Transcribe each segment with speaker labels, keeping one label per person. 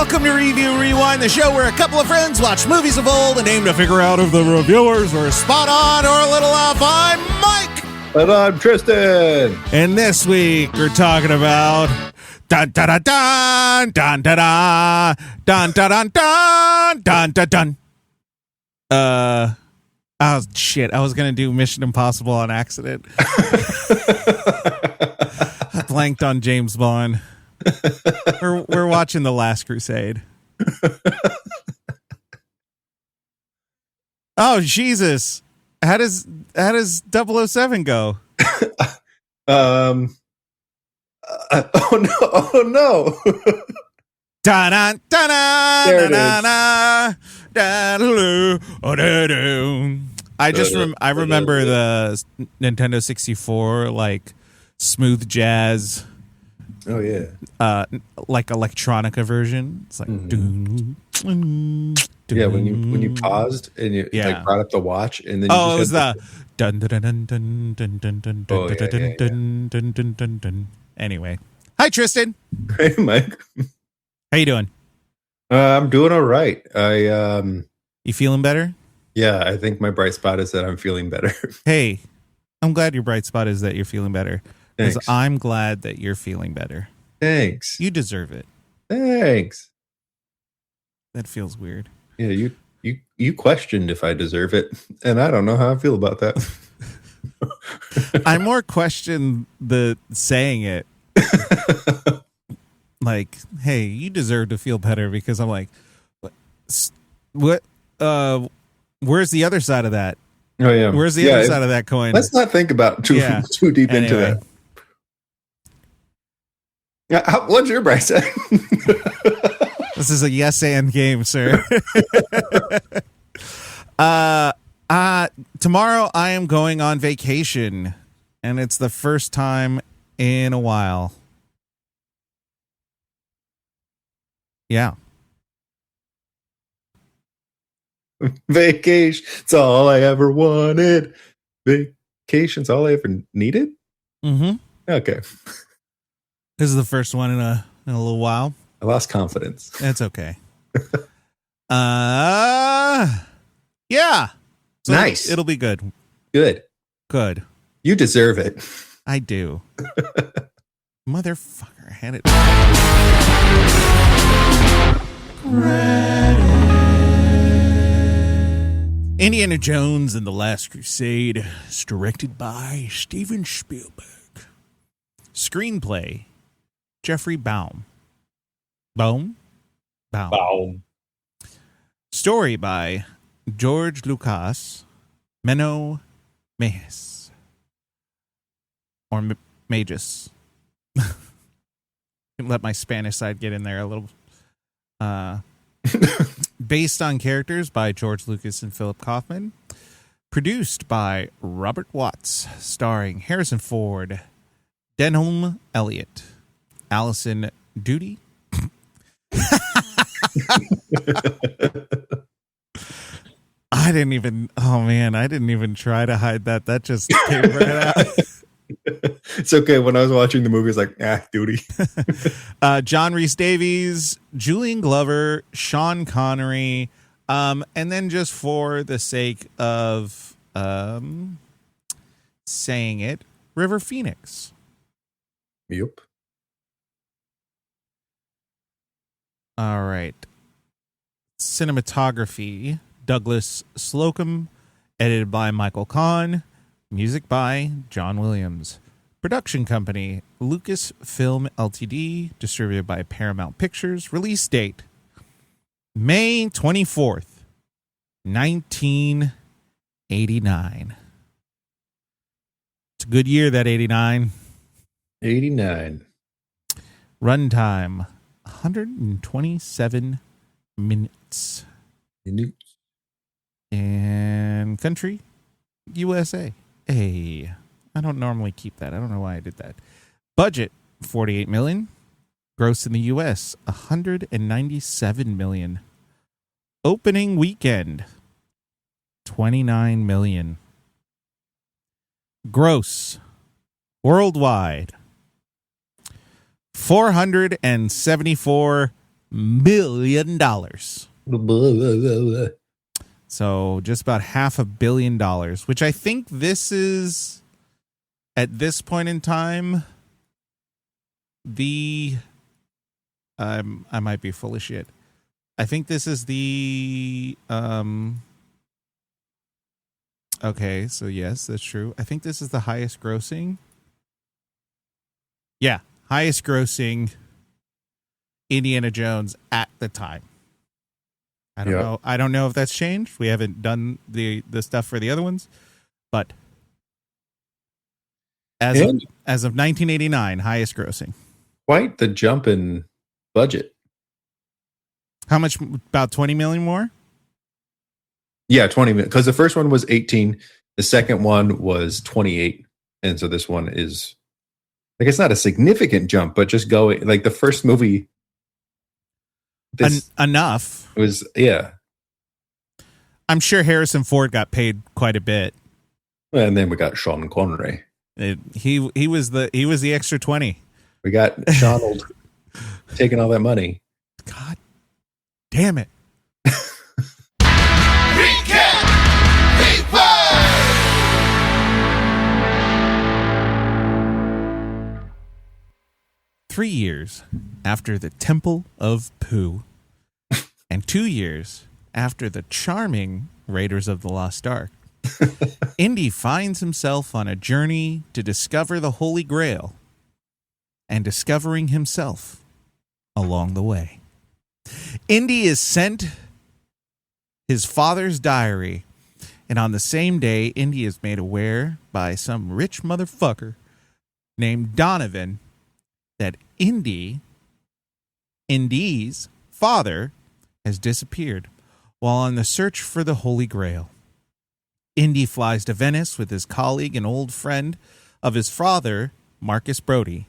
Speaker 1: Welcome to Review Rewind, the show where a couple of friends watch movies of old and aim to figure out if the reviewers were spot on or a little off. I'm Mike.
Speaker 2: And I'm Tristan.
Speaker 1: And this week we're talking about dun dun dun dun dun dun dun dun dun dun dun dun. Oh shit! I was gonna do Mission Impossible on accident. I blanked on James Bond. We're watching The Last Crusade. Oh Jesus! How does 007 go?
Speaker 2: Oh no!
Speaker 1: Da-na, da-na,
Speaker 2: There it
Speaker 1: da-na, da-da-da, da-da-da. I remember the Nintendo 64 like smooth jazz.
Speaker 2: Oh yeah.
Speaker 1: Like electronica version. It's like
Speaker 2: Yeah, when you paused and you like brought up the watch and then
Speaker 1: it was the dun dun dun dun dun dun dun dun dun dun dun dun dun. Anyway, hi Tristan.
Speaker 2: Hey Mike.
Speaker 1: How you doing?
Speaker 2: I'm doing all right.
Speaker 1: You feeling better?
Speaker 2: Yeah, I think my bright spot is that I'm feeling better.
Speaker 1: Hey, I'm glad your bright spot is that you're feeling better. Because I'm glad that you're feeling better.
Speaker 2: Thanks.
Speaker 1: You deserve it.
Speaker 2: Thanks.
Speaker 1: That feels weird.
Speaker 2: Yeah, you questioned if I deserve it, and I don't know how I feel about that.
Speaker 1: I more question the saying it. Like, hey, you deserve to feel better, because I'm like, what? Where's the other side of that?
Speaker 2: Oh yeah,
Speaker 1: where's the other side of that coin?
Speaker 2: Let's not think about too deep into that. Yeah, what's your bright side?
Speaker 1: This is a yes and game, sir. Tomorrow I am going on vacation, and it's the first time in a while. Yeah.
Speaker 2: Vacation's all I ever wanted. Vacation's all I ever needed?
Speaker 1: Mm-hmm.
Speaker 2: Okay.
Speaker 1: This is the first one in a little while.
Speaker 2: I lost confidence.
Speaker 1: It's okay. Yeah. So
Speaker 2: nice.
Speaker 1: It'll be good.
Speaker 2: Good. You deserve it.
Speaker 1: I do. Motherfucker, hand it. Indiana Jones and the Last Crusade is directed by Steven Spielberg. Screenplay, Jeffrey Boam. Boam. Story by George Lucas, Menno, Meyjes. Or Meyjes. Let my Spanish side get in there a little. Based on characters by George Lucas and Philip Kaufman. Produced by Robert Watts. Starring Harrison Ford, Denholm, Elliott, Alison, Doody. I didn't even try to hide that. That just came right out.
Speaker 2: It's okay. When I was watching the movie, it's like, Doody.
Speaker 1: John Rhys-Davies, Julian Glover, Sean Connery, and then just for the sake of saying it, River Phoenix.
Speaker 2: Yep.
Speaker 1: All right. Cinematography, Douglas Slocombe. Edited by Michael Kahn. Music by John Williams. Production company, Lucasfilm Ltd. Distributed by Paramount Pictures. Release date, May 24th, 1989. It's a good year, that 89.
Speaker 2: 89.
Speaker 1: Runtime, 127 minutes. And country, USA. Hey, I don't normally keep that. I don't know why I did that. Budget, $48 million. Gross in the US, $197 million. Opening weekend, $29 million. Gross worldwide, $474 million. So just about $500 million, which I think this is, at this point in time, I might be full of shit. I think this is the okay, so yes, that's true. I think this is the highest grossing. Yeah, highest grossing Indiana Jones at the time. I don't know. I don't know if that's changed. We haven't done the stuff for the other ones, but as of 1989, highest grossing.
Speaker 2: Quite the jump in budget.
Speaker 1: How much? About 20 million more?
Speaker 2: Yeah, 20 million. Because the first one was 18, the second one was 28, and so this one is, like, it's not a significant jump, but just going, like, the first movie.
Speaker 1: Enough.
Speaker 2: It was, yeah.
Speaker 1: I'm sure Harrison Ford got paid quite a bit.
Speaker 2: And then we got Sean Connery.
Speaker 1: He was the extra 20.
Speaker 2: We got Sean taking all that money.
Speaker 1: God damn it.
Speaker 3: Recap! Replay!
Speaker 1: 3 years after the Temple of Pooh, and 2 years after the charming Raiders of the Lost Ark, Indy finds himself on a journey to discover the Holy Grail and discovering himself along the way. Indy is sent his father's diary, and on the same day, Indy is made aware by some rich motherfucker named Donovan that Indy's father has disappeared while on the search for the Holy Grail. Indy flies to Venice with his colleague and old friend of his father, Marcus Brody.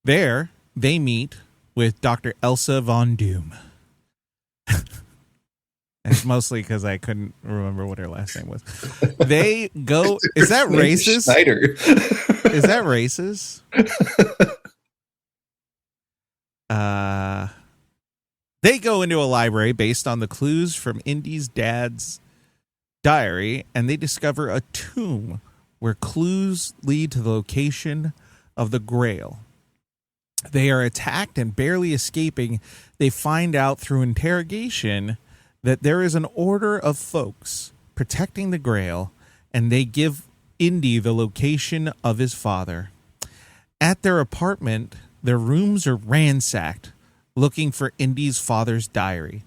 Speaker 1: There, they meet with Dr. Elsa Von Doom. It's mostly because I couldn't remember what her last name was. They go... Is that racist?
Speaker 2: Schneider.
Speaker 1: Is that racist? They go into a library based on the clues from Indy's dad's diary, and they discover a tomb where clues lead to the location of the Grail. They are attacked and barely escaping. They find out through interrogation that there is an order of folks protecting the Grail, and they give Indy the location of his father. At their apartment, their rooms are ransacked, looking for Indy's father's diary.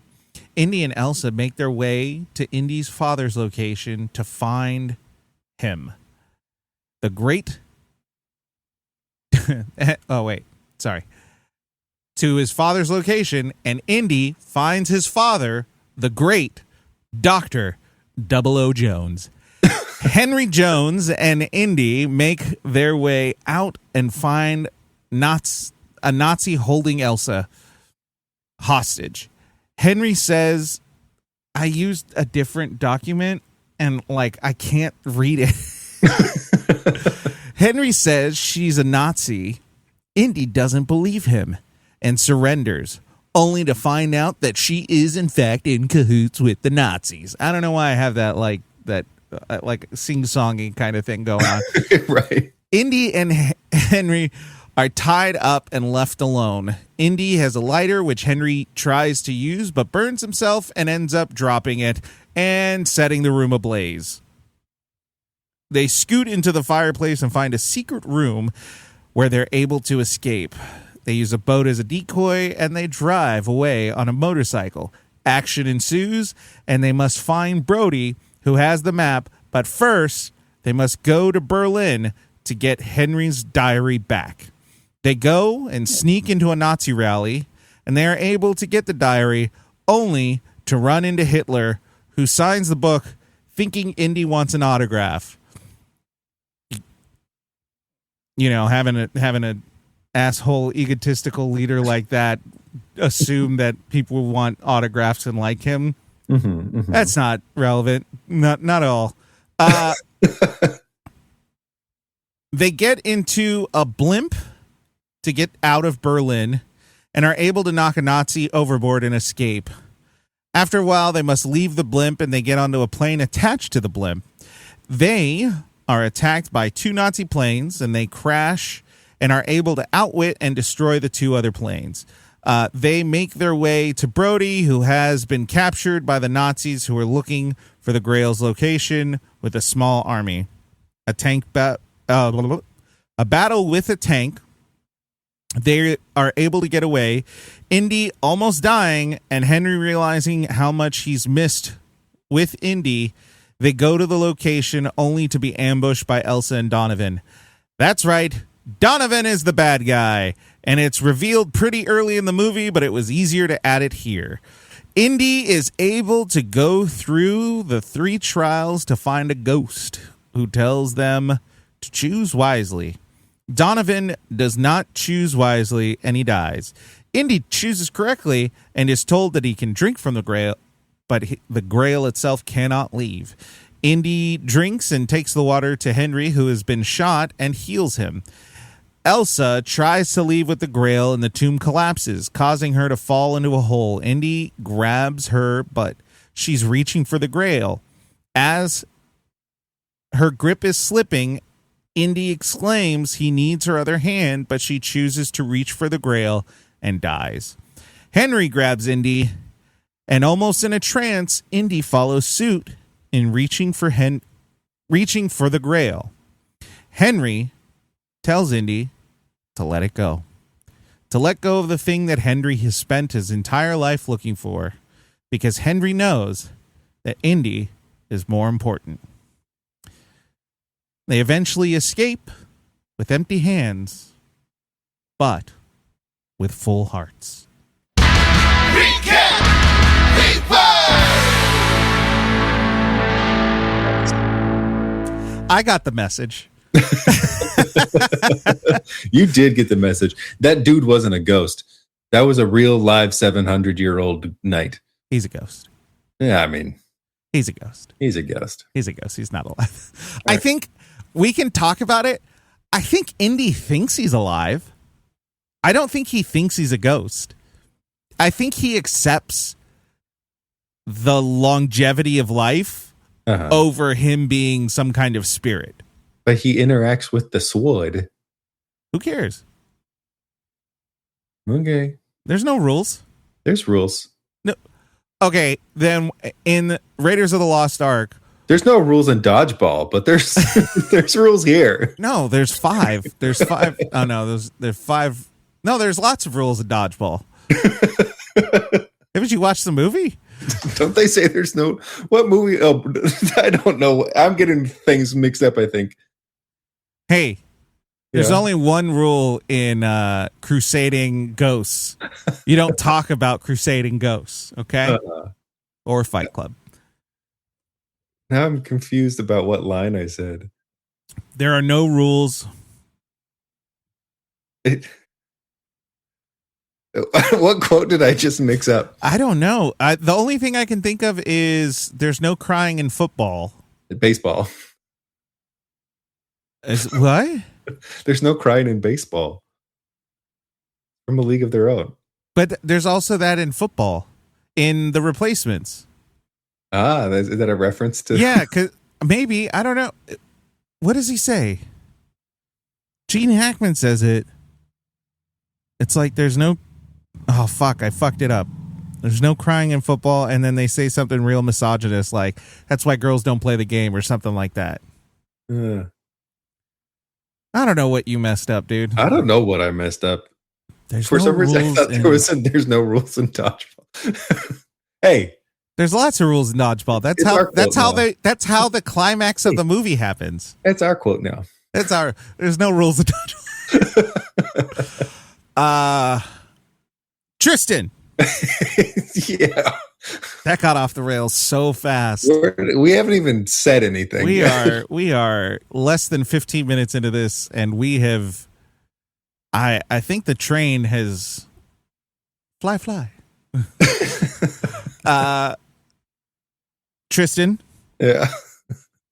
Speaker 1: Indy and Elsa make their way to Indy's father's location to find him. The great... oh, wait. Sorry. To his father's location, and Indy finds his father, the great Dr. 00 Jones. Henry Jones and Indy make their way out and find a Nazi holding Elsa hostage. Henry says, I used a different document and, like, I can't read it. Henry says she's a Nazi. Indy doesn't believe him and surrenders, only to find out that she is, in fact, in cahoots with the Nazis. I don't know why I have that, like sing-songy kind of thing going on.
Speaker 2: Right.
Speaker 1: Indy and Henry are tied up and left alone. Indy has a lighter, which Henry tries to use, but burns himself and ends up dropping it and setting the room ablaze. They scoot into the fireplace and find a secret room where they're able to escape. They use a boat as a decoy, and they drive away on a motorcycle. Action ensues, and they must find Brody, who has the map, but first, they must go to Berlin to get Henry's diary back. They go and sneak into a Nazi rally, and they are able to get the diary, only to run into Hitler, who signs the book, thinking Indy wants an autograph. You know, having a asshole egotistical leader like that assume that people want autographs and like him.
Speaker 2: Mm-hmm, mm-hmm.
Speaker 1: That's not relevant. Not at all. They get into a blimp to get out of Berlin, and are able to knock a Nazi overboard and escape. After a while, they must leave the blimp, and they get onto a plane attached to the blimp. They are attacked by 2 Nazi planes, and they crash and are able to outwit and destroy the 2 other planes. They make their way to Brody, who has been captured by the Nazis who are looking for the Grail's location with a small army. A battle with a tank. They are able to get away. Indy almost dying, and Henry realizing how much he's missed with Indy. They go to the location only to be ambushed by Elsa and Donovan. That's right, Donovan is the bad guy, and it's revealed pretty early in the movie, but it was easier to add it here. Indy is able to go through the 3 trials to find a ghost who tells them to choose wisely. Donovan does not choose wisely, and he dies. Indy chooses correctly and is told that he can drink from the Grail, but the Grail itself cannot leave. Indy drinks and takes the water to Henry, who has been shot, and heals him. Elsa tries to leave with the Grail, and the tomb collapses, causing her to fall into a hole. Indy grabs her, but she's reaching for the Grail. As her grip is slipping, Indy exclaims he needs her other hand, but she chooses to reach for the Grail and dies. Henry grabs Indy, and almost in a trance, Indy follows suit in reaching for the Grail. Henry tells Indy to let it go. To let go of the thing that Henry has spent his entire life looking for, because Henry knows that Indy is more important. They eventually escape with empty hands, but with full hearts.
Speaker 3: Recap!
Speaker 1: I got the message.
Speaker 2: You did get the message. That dude wasn't a ghost. That was a real live 700-year-old knight.
Speaker 1: He's a ghost.
Speaker 2: Yeah, I mean,
Speaker 1: he's a ghost.
Speaker 2: He's a ghost.
Speaker 1: He's a ghost. He's not alive. I think we can talk about it. I think Indy thinks he's alive. I don't think he thinks he's a ghost. I think he accepts the longevity of life over him being some kind of spirit.
Speaker 2: But he interacts with the sword.
Speaker 1: Who cares?
Speaker 2: Okay.
Speaker 1: There's no rules.
Speaker 2: There's rules.
Speaker 1: No. Okay, then in Raiders of the Lost Ark,
Speaker 2: there's no rules in dodgeball, but there's there's rules here.
Speaker 1: No, there's 5. There's 5. Oh no, there's 5. No, there's lots of rules in dodgeball. Haven't you watched the movie?
Speaker 2: Don't they say there's no what movie? Oh, I don't know. I'm getting things mixed up, I think.
Speaker 1: Hey, there's only one rule in crusading ghosts. You don't talk about crusading ghosts, okay? Or Fight Club.
Speaker 2: Now I'm confused about what line I said.
Speaker 1: There are no rules.
Speaker 2: What quote did I just mix up?
Speaker 1: I don't know. The only thing I can think of is there's no crying in football.
Speaker 2: Baseball.
Speaker 1: What?
Speaker 2: There's no crying in baseball. From a league of their own.
Speaker 1: But there's also that in football, in The Replacements.
Speaker 2: Ah, is that a reference to?
Speaker 1: Yeah, cause maybe. I don't know. What does he say? Gene Hackman says it. It's like there's no... Oh, fuck. I fucked it up. There's no crying in football, and then they say something real misogynist, like, that's why girls don't play the game, or something like that. I don't know what you messed up, dude.
Speaker 2: I don't know what I messed up.
Speaker 1: For some reason, I thought
Speaker 2: there's no rules in dodgeball. Hey.
Speaker 1: There's lots of rules in dodgeball. That's how the climax of the movie happens.
Speaker 2: That's our quote now.
Speaker 1: There's no rules in dodgeball. Tristan.
Speaker 2: Yeah.
Speaker 1: That got off the rails so fast.
Speaker 2: We haven't even said anything.
Speaker 1: We are less than 15 minutes into this, and we have I think the train has fly. Tristan.
Speaker 2: Yeah.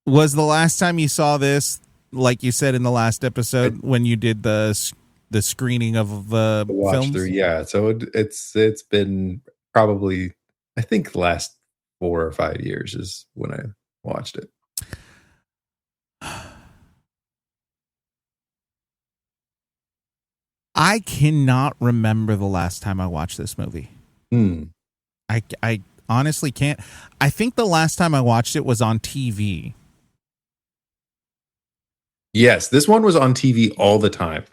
Speaker 1: Was the last time you saw this, like you said in the last episode, when you did the the screening of the
Speaker 2: Watch
Speaker 1: films?
Speaker 2: through, yeah. So it's been probably, I think, the last 4 or 5 years is when I watched it.
Speaker 1: I cannot remember the last time I watched this movie. I honestly can't. I think the last time I watched it was on TV.
Speaker 2: Yes, this one was on TV all the time.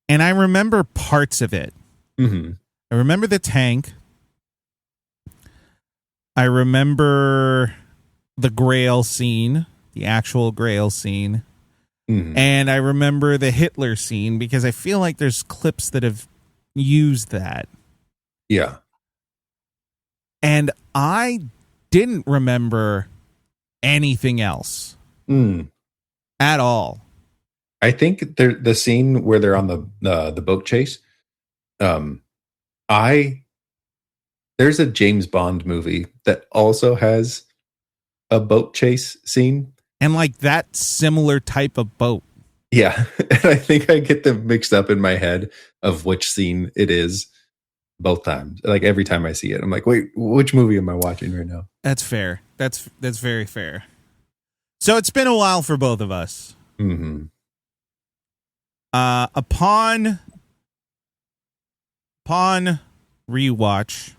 Speaker 1: And I remember parts of it.
Speaker 2: Mm-hmm.
Speaker 1: I remember the tank. I remember the Grail scene, the actual Grail scene.
Speaker 2: Mm-hmm.
Speaker 1: And I remember the Hitler scene because I feel like there's clips that have used that.
Speaker 2: Yeah.
Speaker 1: And I didn't remember anything else at all.
Speaker 2: I think the scene where they're on the boat chase. There's a James Bond movie that also has a boat chase scene.
Speaker 1: And like that similar type of boat.
Speaker 2: Yeah. And I think I get them mixed up in my head of which scene it is both times. Like every time I see it, I'm like, wait, which movie am I watching right now?
Speaker 1: That's fair. That's very fair. So it's been a while for both of us.
Speaker 2: Mm-hmm.
Speaker 1: Upon rewatch,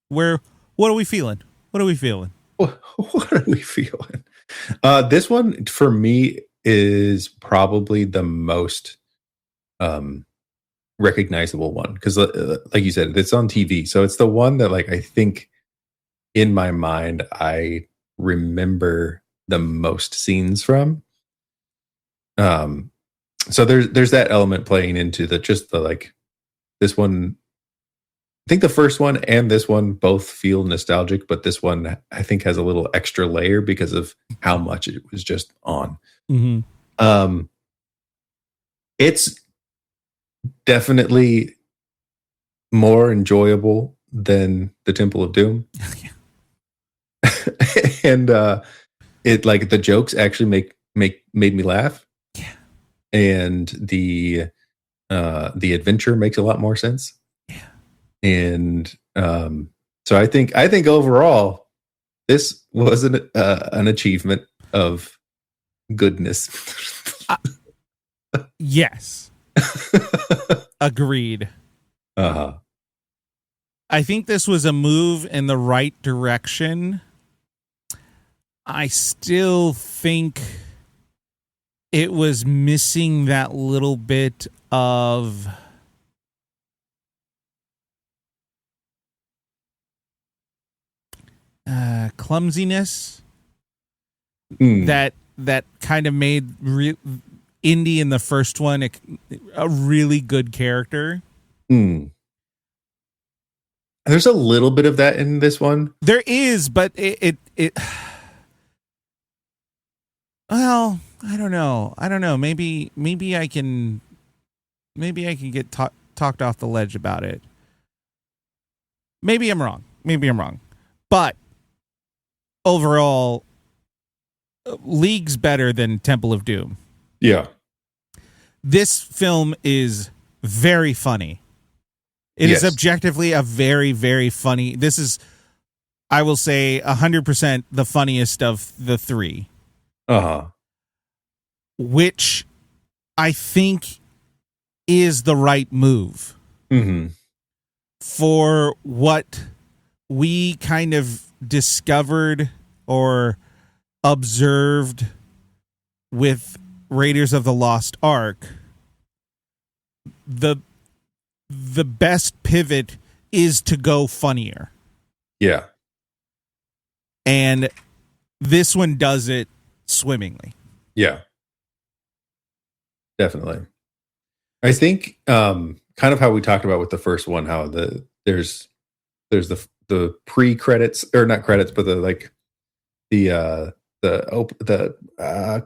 Speaker 1: what are we feeling? What are we feeling?
Speaker 2: This one for me is probably the most recognizable one because, like you said, it's on TV, so it's the one that, like, I think in my mind I remember the most scenes from. So there's that element playing into this one. I think the first one and this one both feel nostalgic, but this one I think has a little extra layer because of how much it was just on.
Speaker 1: Mm-hmm.
Speaker 2: It's definitely more enjoyable than the Temple of Doom. And it, like, the jokes actually made me laugh.
Speaker 1: Yeah.
Speaker 2: And the adventure makes a lot more sense.
Speaker 1: Yeah.
Speaker 2: And so I think overall this was an achievement of goodness.
Speaker 1: Yes. Agreed.
Speaker 2: Uh-huh.
Speaker 1: I think this was a move in the right direction. I still think it was missing that little bit of clumsiness that kind of made Indy in the first one a really good character.
Speaker 2: There's a little bit of that in this one.
Speaker 1: There is, but it well, I don't know. Maybe I can get talked off the ledge about it. Maybe I'm wrong. But overall, League's better than Temple of Doom.
Speaker 2: Yeah.
Speaker 1: This film is very funny. It is objectively a very, very funny. This is, I will say, 100% the funniest of the three.
Speaker 2: Uh-huh.
Speaker 1: Which I think is the right move.
Speaker 2: Mm-hmm.
Speaker 1: For what we kind of discovered or observed with Raiders of the Lost Ark, the best pivot is to go funnier.
Speaker 2: Yeah.
Speaker 1: And this one does it swimmingly.
Speaker 2: Yeah. Definitely. I think kind of how we talked about with the first one, how there's the pre-credits, or not credits, but the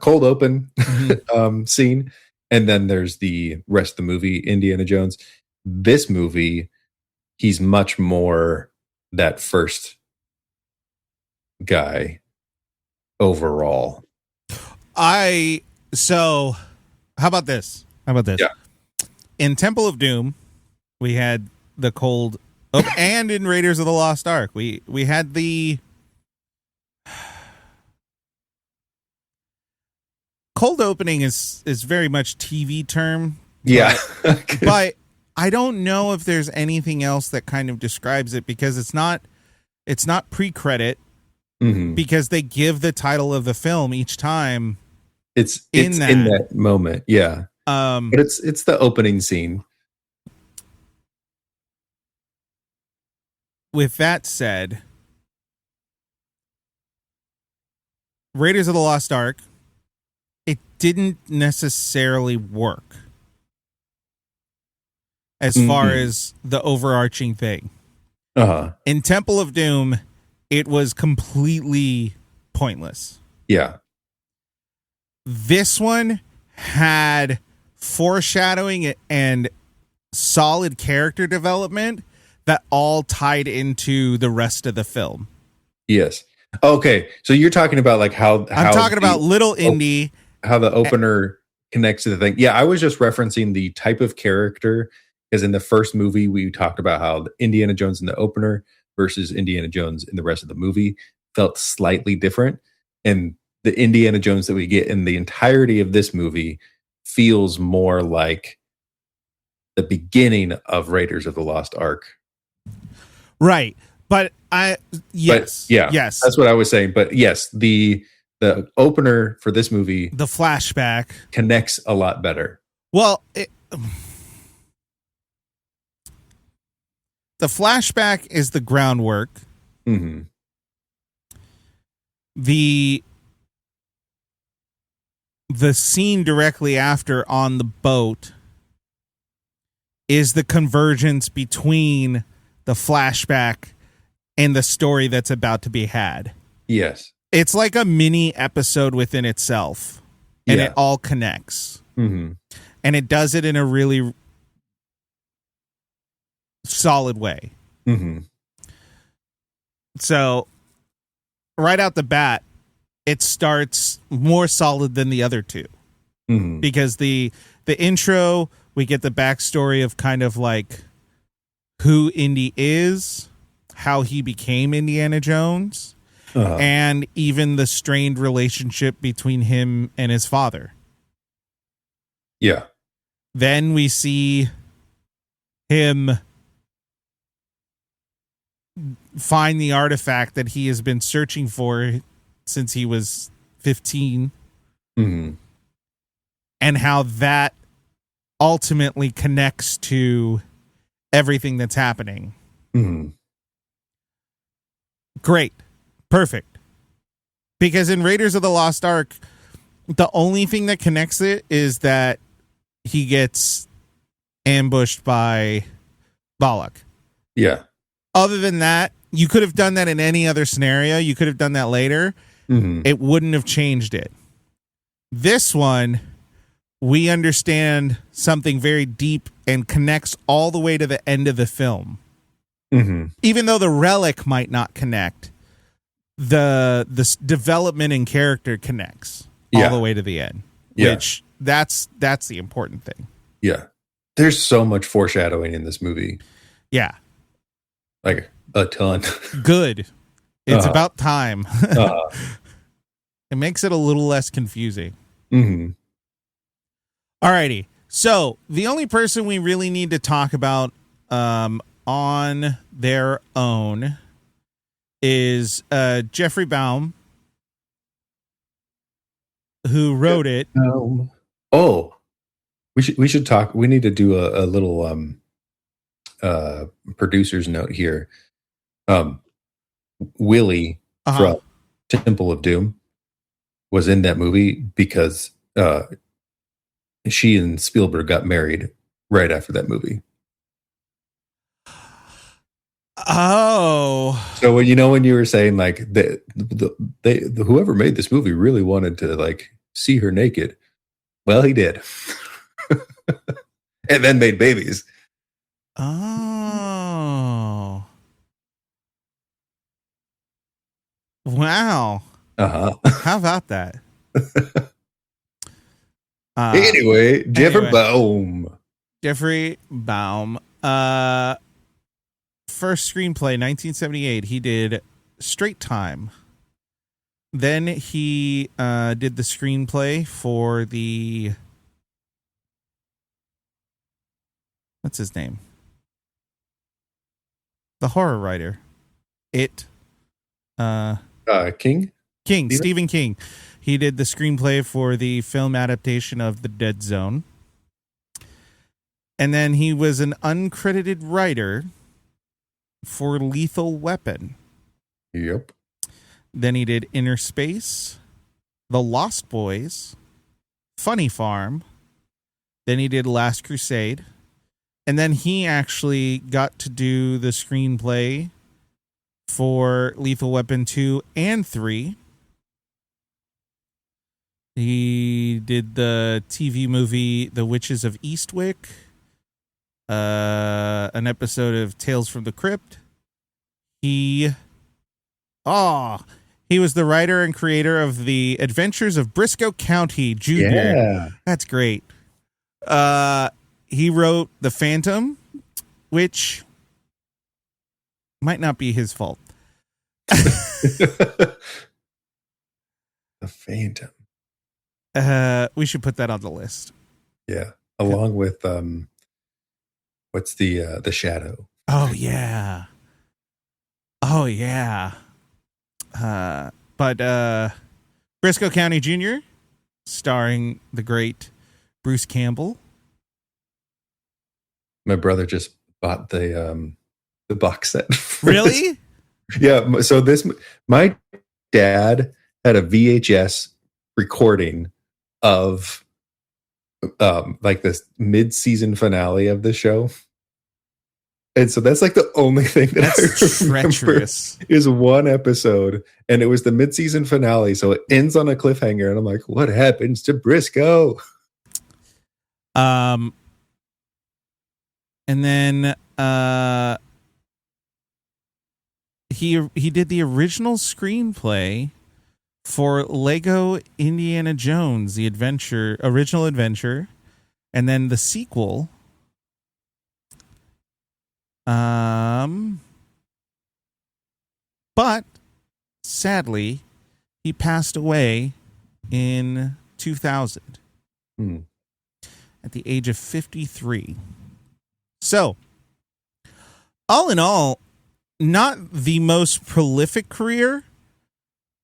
Speaker 2: cold open scene, and then there's the rest of the movie, Indiana Jones. This movie, he's much more that first guy overall.
Speaker 1: So How about this?
Speaker 2: Yeah.
Speaker 1: In Temple of Doom, we had the cold and in Raiders of the Lost Ark, we had the cold opening is very much TV term.
Speaker 2: Yeah.
Speaker 1: But I don't know if there's anything else that kind of describes it, because it's not pre-credit, because they give the title of the film each time.
Speaker 2: It's in that moment. Yeah. But it's the opening scene.
Speaker 1: With that said, Raiders of the Lost Ark, it didn't necessarily work as far as the overarching thing. In Temple of Doom, it was completely pointless.
Speaker 2: Yeah.
Speaker 1: This one had foreshadowing and solid character development that all tied into the rest of the film.
Speaker 2: Yes. Okay. So you're talking about like how
Speaker 1: I'm talking about Little Indy,
Speaker 2: how the opener connects to the thing. Yeah, I was just referencing the type of character, because in the first movie we talked about how Indiana Jones in the opener versus Indiana Jones in the rest of the movie felt slightly different, and the Indiana Jones that we get in the entirety of this movie feels more like the beginning of Raiders of the Lost Ark.
Speaker 1: Right. But yes,
Speaker 2: that's what I was saying. But yes, the opener for this movie,
Speaker 1: the flashback,
Speaker 2: connects a lot better.
Speaker 1: Well, the flashback is the groundwork. The scene directly after on the boat is the convergence between the flashback and the story that's about to be had.
Speaker 2: Yes.
Speaker 1: It's like a mini episode within itself, and it all connects. And it does it in a really solid way. So right out the bat, it starts more solid than the other two, because the intro, we get the backstory of kind of like who Indy is, how he became Indiana Jones, and even the strained relationship between him and his father.
Speaker 2: Yeah.
Speaker 1: Then we see him find the artifact that he has been searching for since he was 15, and how that ultimately connects to everything that's happening. Great. Perfect. Because in Raiders of the Lost Ark, the only thing that connects it is that he gets ambushed by Balak.
Speaker 2: Yeah.
Speaker 1: Other than that, you could have done that in any other scenario. You could have done that later. It wouldn't have changed it. This one, we understand something very deep and connects all the way to the end of the film. Even though the relic might not connect, the development in character connects all the way to the end. Which that's the important thing. Yeah.
Speaker 2: There's so much foreshadowing in this movie.
Speaker 1: Yeah.
Speaker 2: Like a ton.
Speaker 1: Good. It's about time. It makes it a little less confusing. Alrighty. So the only person we really need to talk about on their own is Jeffrey Boam, who wrote it.
Speaker 2: Oh, we should talk. We need to do a little producer's note here. Willie from Temple of Doom was in that movie because she and Spielberg got married right after that movie.
Speaker 1: Oh,
Speaker 2: so when you were saying like whoever made this movie really wanted to like see her naked, well, he did, and then made babies.
Speaker 1: Oh, wow. How about that?
Speaker 2: Anyway, Jeffrey Boam.
Speaker 1: Jeffrey Boam. First screenplay, 1978. He did Straight Time. Then he did the screenplay for the... What's his name? The horror writer.
Speaker 2: King?
Speaker 1: Stephen King. He did the screenplay for the film adaptation of The Dead Zone. And then he was an uncredited writer for Lethal Weapon.
Speaker 2: Yep.
Speaker 1: Then he did Inner Space, The Lost Boys, Funny Farm. Then he did Last Crusade. And then he actually got to do the screenplay for Lethal Weapon 2 and 3. He did the TV movie The Witches of Eastwick, an episode of Tales from the Crypt. He was the writer and creator of The Adventures of Briscoe County Jr.
Speaker 2: Yeah.
Speaker 1: That's great. He wrote The Phantom, which might not be his fault.
Speaker 2: The Phantom.
Speaker 1: We should put that on the list.
Speaker 2: Yeah. Along with what's the Shadow?
Speaker 1: Oh yeah. But Briscoe County Jr., starring the great Bruce Campbell.
Speaker 2: My brother just bought the box set.
Speaker 1: Really?
Speaker 2: Yeah. So my dad had a VHS recording of like this mid-season finale of the show. And so that's like the only thing that
Speaker 1: That's
Speaker 2: I remember
Speaker 1: treacherous.
Speaker 2: is one episode, and it was the mid-season finale. So it ends on a cliffhanger, and I'm like, what happens to Briscoe?
Speaker 1: And then he did the original screenplay for Lego Indiana Jones, the original adventure, and then the sequel. But sadly, he passed away in 2000 at the age of 53. So, all in all, not the most prolific career,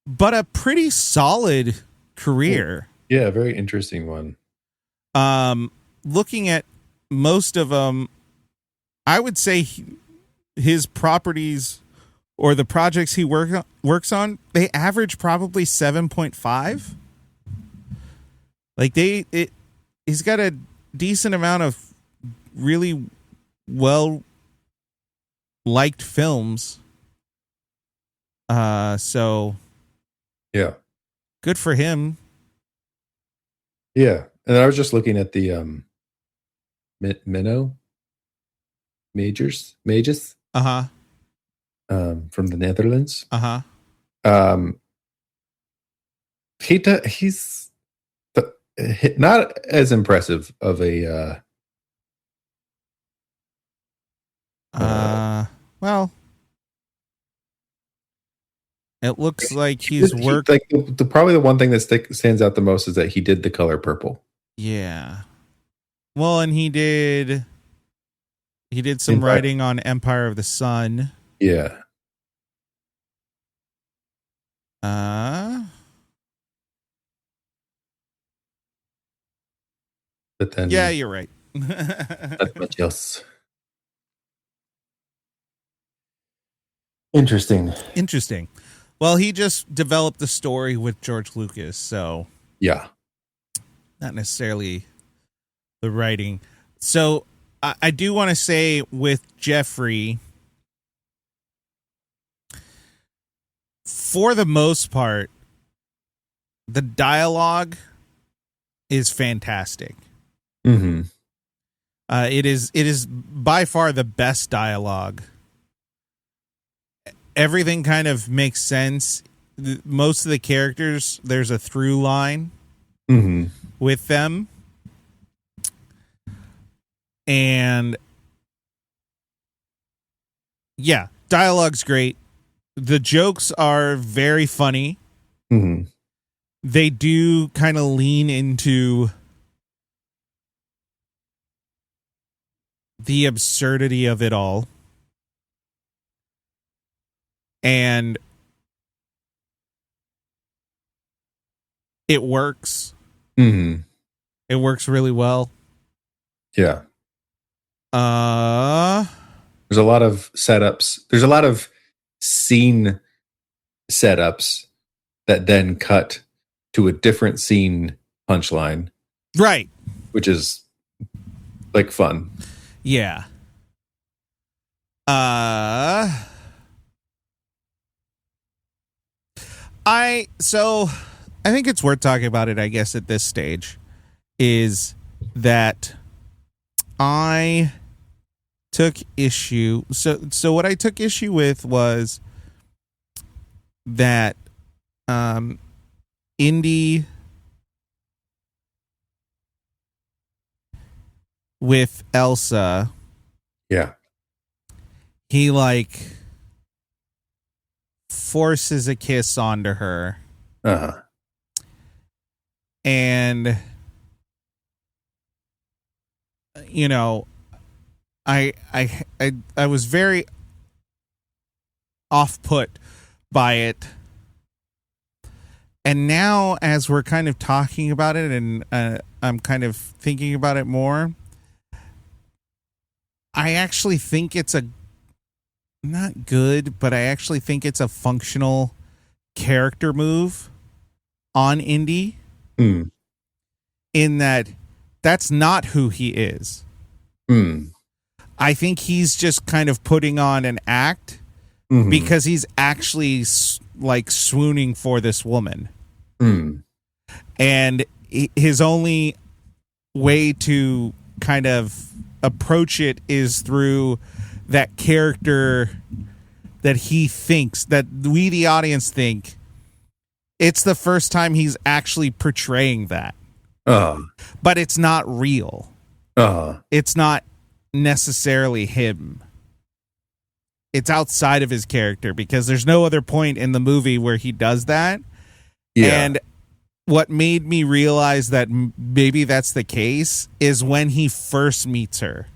Speaker 1: but a pretty solid career.
Speaker 2: Yeah, very interesting one.
Speaker 1: Looking at most of them, I would say his properties or the projects he works on, they average probably 7.5. Like he's got a decent amount of really well liked films. So
Speaker 2: yeah,
Speaker 1: good for him.
Speaker 2: Yeah, and I was just looking at the Menno, Meyjes, from the Netherlands. He's not as impressive of a.
Speaker 1: Well, it looks like he's worked.
Speaker 2: Like probably the one thing that stands out the most is that he did The Color Purple.
Speaker 1: Yeah. Well, and he did some writing on Empire of the Sun.
Speaker 2: Yeah. But then,
Speaker 1: yeah, you're right.
Speaker 2: Not much else. Interesting.
Speaker 1: Well, he just developed the story with George Lucas, so
Speaker 2: yeah,
Speaker 1: not necessarily the writing. So I do want to say with Jeffrey, for the most part, the dialogue is fantastic.
Speaker 2: Mm-hmm.
Speaker 1: It is by far the best dialogue. Everything kind of makes sense. Most of the characters, there's a through line with them. And yeah, dialogue's great. The jokes are very funny.
Speaker 2: Mm-hmm.
Speaker 1: They do kind of lean into the absurdity of it all. And it works.
Speaker 2: Mm-hmm.
Speaker 1: It works really well.
Speaker 2: Yeah. There's a lot of setups. There's a lot of scene setups that then cut to a different scene punchline.
Speaker 1: Right.
Speaker 2: Which is like fun.
Speaker 1: Yeah. I think it's worth talking about it, I guess, at this stage, is that I took issue. So what I took issue with was that Indy with Elsa,
Speaker 2: yeah,
Speaker 1: he like forces a kiss onto her.
Speaker 2: Uh-huh.
Speaker 1: And you know, I was very off-put by it. And now as we're kind of talking about it and I'm kind of thinking about it more, I actually think it's not good, but I actually think it's a functional character move on Indy.
Speaker 2: Mm.
Speaker 1: In that that's not who he is.
Speaker 2: Mm.
Speaker 1: I think he's just kind of putting on an act because he's actually like swooning for this woman.
Speaker 2: Mm.
Speaker 1: And his only way to kind of approach it is through that character that he thinks, that we the audience think it's the first time he's actually portraying that. But it's not real. It's not necessarily him. It's outside of his character because there's no other point in the movie where he does that. Yeah. And what made me realize that maybe that's the case is when he first meets her.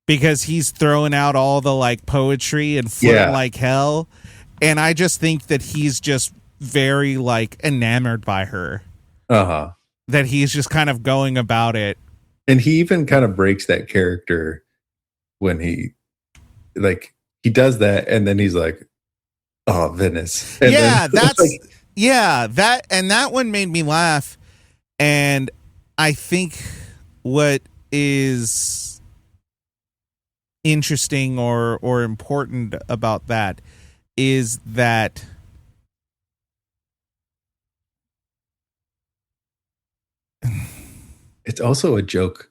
Speaker 1: Because he's throwing out all the like poetry and flirting like hell. And I just think that he's just very like enamored by her. That he's just kind of going about it.
Speaker 2: And he even kind of breaks that character when he does that and then he's like, oh, Venice. And
Speaker 1: yeah,
Speaker 2: then,
Speaker 1: that's that one made me laugh. And I think what is interesting or important about that is that
Speaker 2: it's also a joke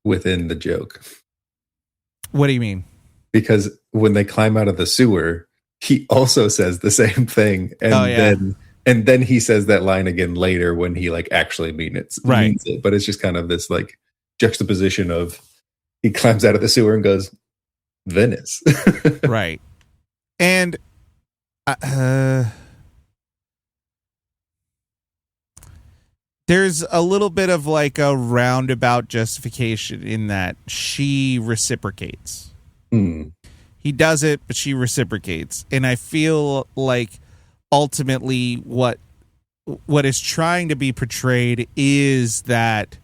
Speaker 2: within the joke.
Speaker 1: What do you mean?
Speaker 2: Because when they climb out of the sewer, he also says the same thing. And then he says that line again later when he like actually means it. But it's just kind of this like juxtaposition of he climbs out of the sewer and goes, Venice.
Speaker 1: Right. And there's a little bit of like a roundabout justification in that she reciprocates. He does it, but she reciprocates. And I feel like ultimately what is trying to be portrayed is that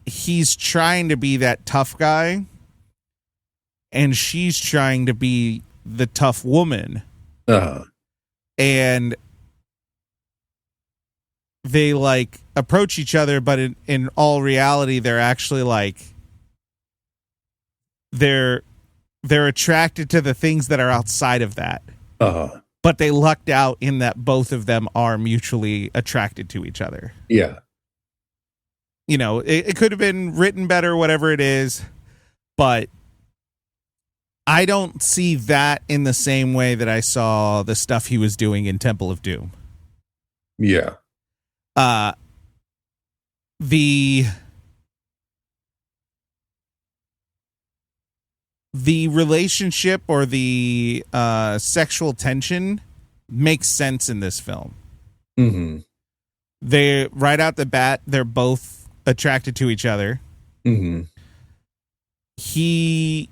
Speaker 1: he's trying to be that tough guy and she's trying to be the tough woman. And they like approach each other, but in all reality, they're actually like they're attracted to the things that are outside of that. But they lucked out in that both of them are mutually attracted to each other.
Speaker 2: Yeah.
Speaker 1: You know, it could have been written better, whatever it is, but I don't see that in the same way that I saw the stuff he was doing in Temple of Doom.
Speaker 2: Yeah.
Speaker 1: The the relationship or the sexual tension makes sense in this film.
Speaker 2: Mm-hmm.
Speaker 1: They right out the bat, they're both attracted to each other.
Speaker 2: Mm-hmm.
Speaker 1: He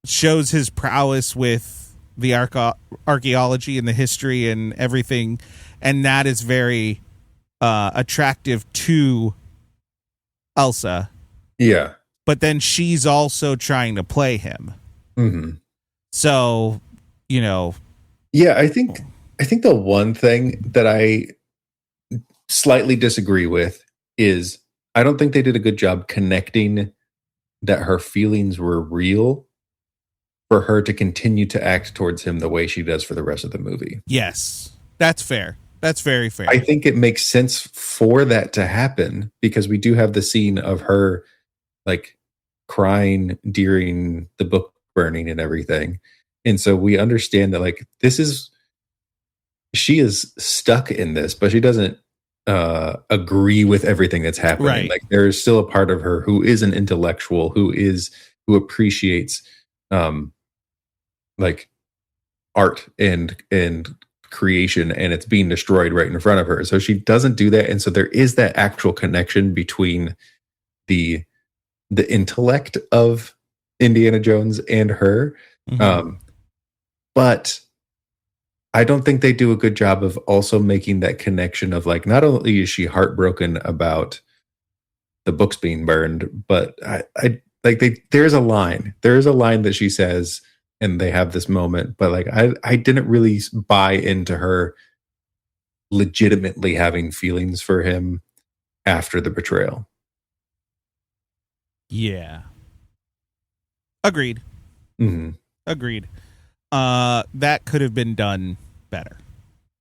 Speaker 1: shows his prowess with the archaeology and the history and everything, and that is very attractive to Elsa.
Speaker 2: Yeah.
Speaker 1: But then she's also trying to play him.
Speaker 2: Mm-hmm.
Speaker 1: So, you know.
Speaker 2: Yeah, I think the one thing that I slightly disagree with is I don't think they did a good job connecting that her feelings were real for her to continue to act towards him the way she does for the rest of the movie.
Speaker 1: Yes, that's fair. That's very fair.
Speaker 2: I think it makes sense for that to happen because we do have the scene of her like crying during the book burning and everything. And so we understand that like she is stuck in this, but she doesn't agree with everything that's happening.
Speaker 1: Right.
Speaker 2: Like there is still a part of her who is an intellectual, who appreciates like art and creation, and it's being destroyed right in front of her. So she doesn't do that. And so there is that actual connection between the intellect of Indiana Jones and her.
Speaker 1: Mm-hmm.
Speaker 2: But I don't think they do a good job of also making that connection of like, not only is she heartbroken about the books being burned, but there's a line that she says, and they have this moment, but like, I didn't really buy into her legitimately having feelings for him after the betrayal.
Speaker 1: Yeah. Agreed.
Speaker 2: Mm-hmm.
Speaker 1: Agreed. That could have been done better.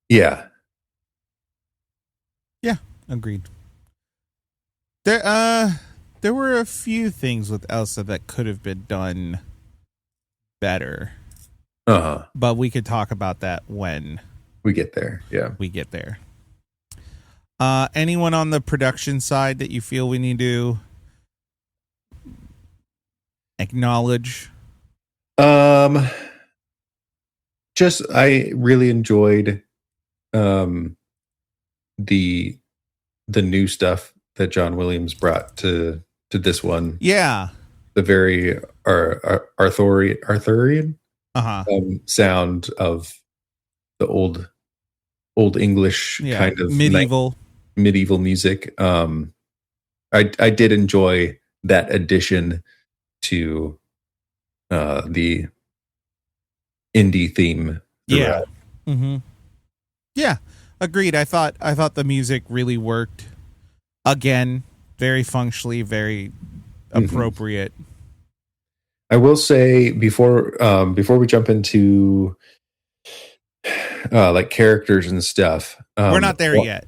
Speaker 2: Yeah.
Speaker 1: Yeah, agreed. There were a few things with Elsa that could have been done better.
Speaker 2: Uh-huh.
Speaker 1: But we could talk about that when
Speaker 2: we get there. Yeah.
Speaker 1: We get there. Anyone on the production side that you feel we need to acknowledge?
Speaker 2: Just I really enjoyed the new stuff that John Williams brought to this one.
Speaker 1: Yeah.
Speaker 2: The very Arthurian sound of the old English kind of
Speaker 1: medieval
Speaker 2: music. I did enjoy that addition to the indie theme throughout.
Speaker 1: Yeah. Mm-hmm. Yeah, agreed. I thought the music really worked. Again, very functionally, very appropriate.
Speaker 2: I will say before we jump into like characters and stuff,
Speaker 1: we're not there yet.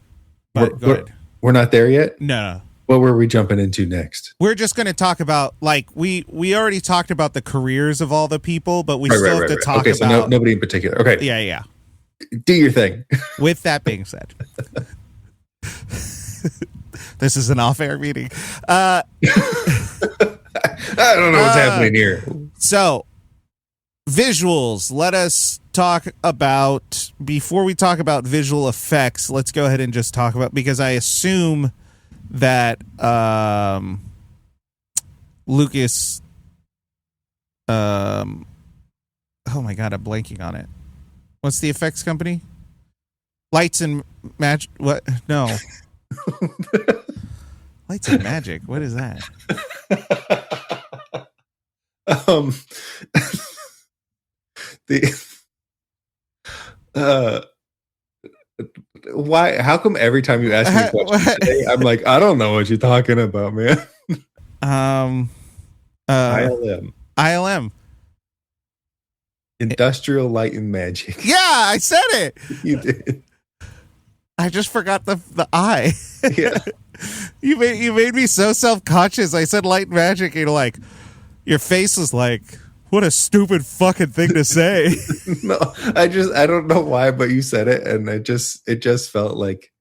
Speaker 1: But go ahead.
Speaker 2: We're not there yet?
Speaker 1: No.
Speaker 2: What were we jumping into next?
Speaker 1: We're just going to talk about, like, we already talked about the careers of all the people, but we still have to talk
Speaker 2: okay,
Speaker 1: about...
Speaker 2: so nobody in particular. Okay.
Speaker 1: Yeah.
Speaker 2: Do your thing.
Speaker 1: With that being said... This is an off-air meeting.
Speaker 2: I don't know what's happening here.
Speaker 1: So, visuals. Let us talk about... Before we talk about visual effects, let's go ahead and just talk about... Because I assume... that Lucas oh my god, I'm blanking on it. What's the effects company? Lights and Magic. What? No. Lights and Magic. What is that?
Speaker 2: Why? How come every time you ask me a question today, I'm like, I don't know what you're talking about, man.
Speaker 1: ILM.
Speaker 2: Industrial Light and Magic.
Speaker 1: Yeah, I said it.
Speaker 2: You did.
Speaker 1: I just forgot the I.
Speaker 2: Yeah.
Speaker 1: You made me so self-conscious. I said Light and Magic, and you're like, your face was like, what a stupid fucking thing to say.
Speaker 2: No, I don't know why, but you said it, and it just felt like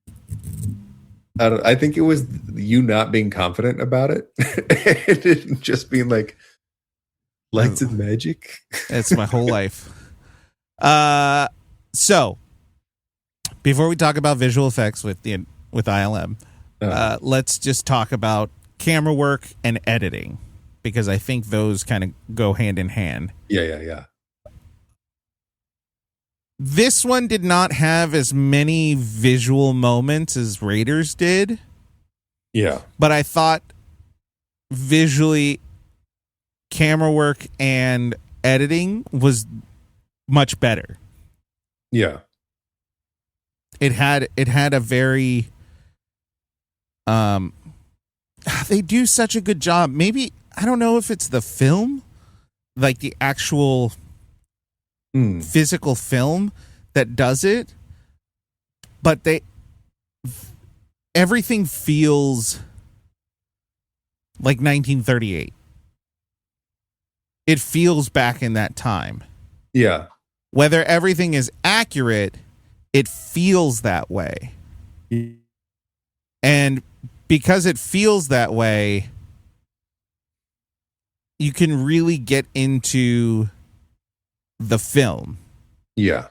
Speaker 2: I think it was you not being confident about it. It didn't just being like Lights and magic.
Speaker 1: It's my whole life. So before we talk about visual effects with ILM, let's just talk about camera work and editing, because I think those kind of go hand in hand.
Speaker 2: Yeah.
Speaker 1: This one did not have as many visual moments as Raiders did.
Speaker 2: Yeah.
Speaker 1: But I thought visually, camera work and editing was much better.
Speaker 2: Yeah.
Speaker 1: It had a very they do such a good job. Maybe, I don't know if it's the film, like the actual physical film that does it, but everything feels like 1938. It feels back in that time.
Speaker 2: Yeah.
Speaker 1: Whether everything is accurate, it feels that way. And because it feels that way, you can really get into the film.
Speaker 2: Yeah.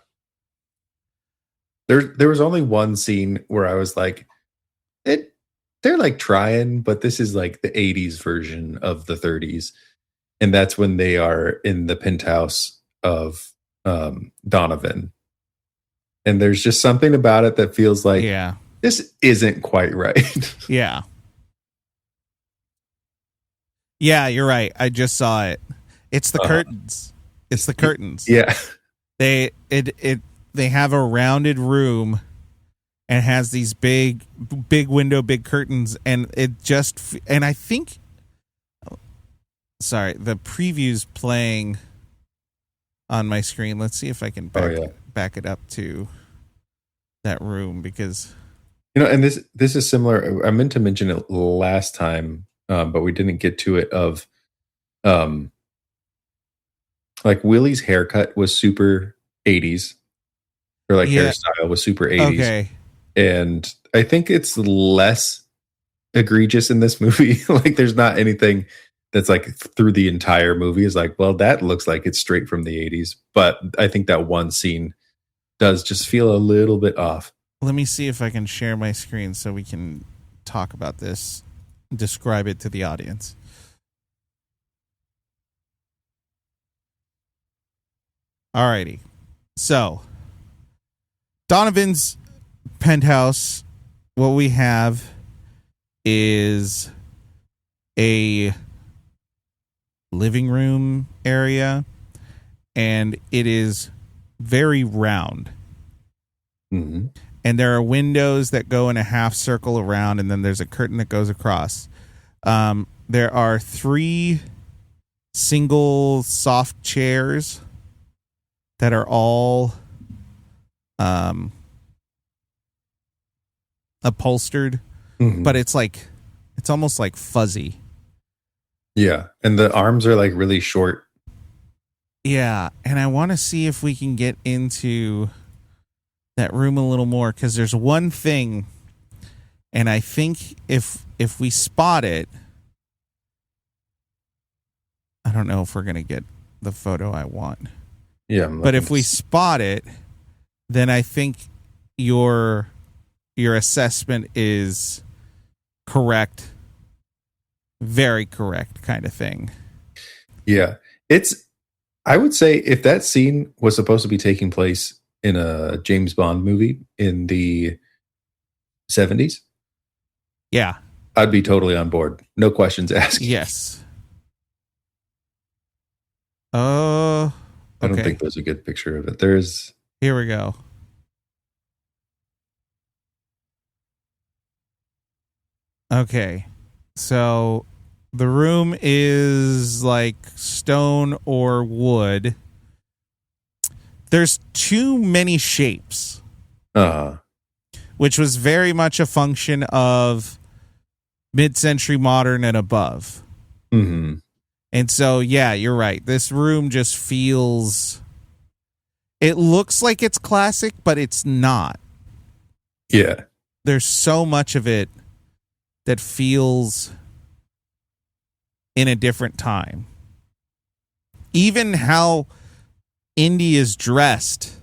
Speaker 2: There was only one scene where I was like, they're like trying, but this is like the 80s version of the 30s. And that's when they are in the penthouse of Donovan. And there's just something about it that feels like, this isn't quite right.
Speaker 1: Yeah. Yeah, you're right. I just saw it. It's the curtains. It's the curtains.
Speaker 2: Yeah.
Speaker 1: They have a rounded room and has these big window, big curtains, and I think, sorry, the preview's playing on my screen. Let's see if I can back it up to that room, because
Speaker 2: and this is similar. I meant to mention it last time, but we didn't get to it. Of like Willie's haircut was super 80s, or like hairstyle was super 80s.
Speaker 1: Okay.
Speaker 2: And I think it's less egregious in this movie. Like there's not anything that's like through the entire movie is like, well, that looks like it's straight from the 80s. But I think that one scene does just feel a little bit off.
Speaker 1: Let me see if I can share my screen so we can talk about this, describe it to the audience. Alrighty. So, Donovan's penthouse, what we have is a living room area, and it is very round.
Speaker 2: Mm-hmm.
Speaker 1: And there are windows that go in a half circle around, and then there's a curtain that goes across. There are 3 single soft chairs that are all upholstered, but it's almost like fuzzy.
Speaker 2: Yeah, and the arms are like really short.
Speaker 1: Yeah, and I want to see if we can get into that room a little more, because there's one thing, and I think if we spot it, I don't know if we're going to get the photo I want.
Speaker 2: Yeah,
Speaker 1: but if we spot it, then I think your assessment is correct, very correct kind of thing.
Speaker 2: Yeah, I would say if that scene was supposed to be taking place in a James Bond movie in the 70s,
Speaker 1: yeah,
Speaker 2: I'd be totally on board. No questions asked.
Speaker 1: Yes. Oh,
Speaker 2: I don't think there's a good picture of it.
Speaker 1: Here we go. Okay. So the room is like stone or wood. There's too many shapes. Which was very much a function of mid-century modern and above.
Speaker 2: Mm-hmm.
Speaker 1: And so, yeah, you're right. This room just feels... It looks like it's classic, but it's not.
Speaker 2: Yeah.
Speaker 1: There's so much of it that feels in a different time. even how Indy is dressed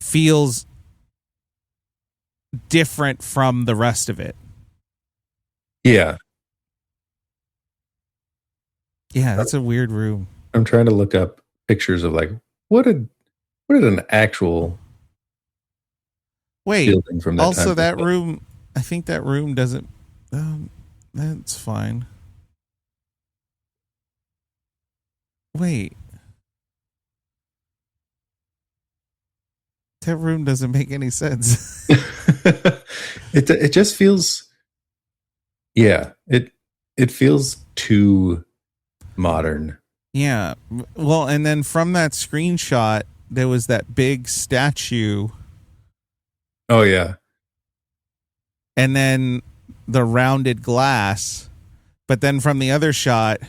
Speaker 1: feels different from the rest of it.
Speaker 2: Yeah.
Speaker 1: Yeah, that's a weird room.
Speaker 2: I'm trying to look up pictures of like what did an actual building from that
Speaker 1: also
Speaker 2: time
Speaker 1: that
Speaker 2: look like?
Speaker 1: room, I think that room doesn't that's fine. Wait. That room doesn't make any sense.
Speaker 2: It just feels, yeah, it feels too modern.
Speaker 1: Yeah. Well, and then from that screenshot, there was that big statue,
Speaker 2: Oh yeah.
Speaker 1: and then the rounded glass. But then from the other shot,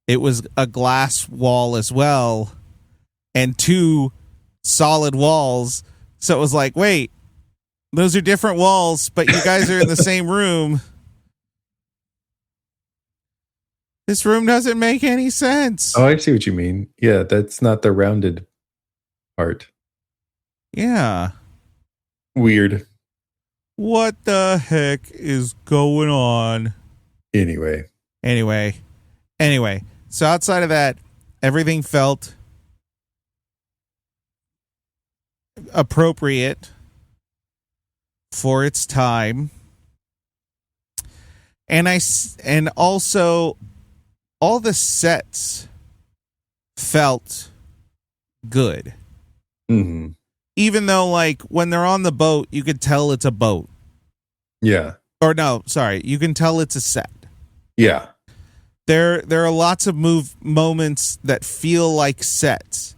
Speaker 1: it was a glass wall as well, and two solid walls. So it was like, wait, those are different walls, but you guys are in the same room. This room doesn't make any sense.
Speaker 2: Oh, I see what you mean. Yeah, that's not the rounded part.
Speaker 1: Yeah.
Speaker 2: Weird.
Speaker 1: What the heck is going on?
Speaker 2: Anyway.
Speaker 1: Anyway. So outside of that, everything felt appropriate for its time. And also all the sets felt good.
Speaker 2: Mm-hmm.
Speaker 1: Even though, like, when they're on the boat, you could tell it's a boat.
Speaker 2: Yeah.
Speaker 1: Or no, sorry, you can tell it's a set.
Speaker 2: Yeah.
Speaker 1: There are lots of moments that feel like sets,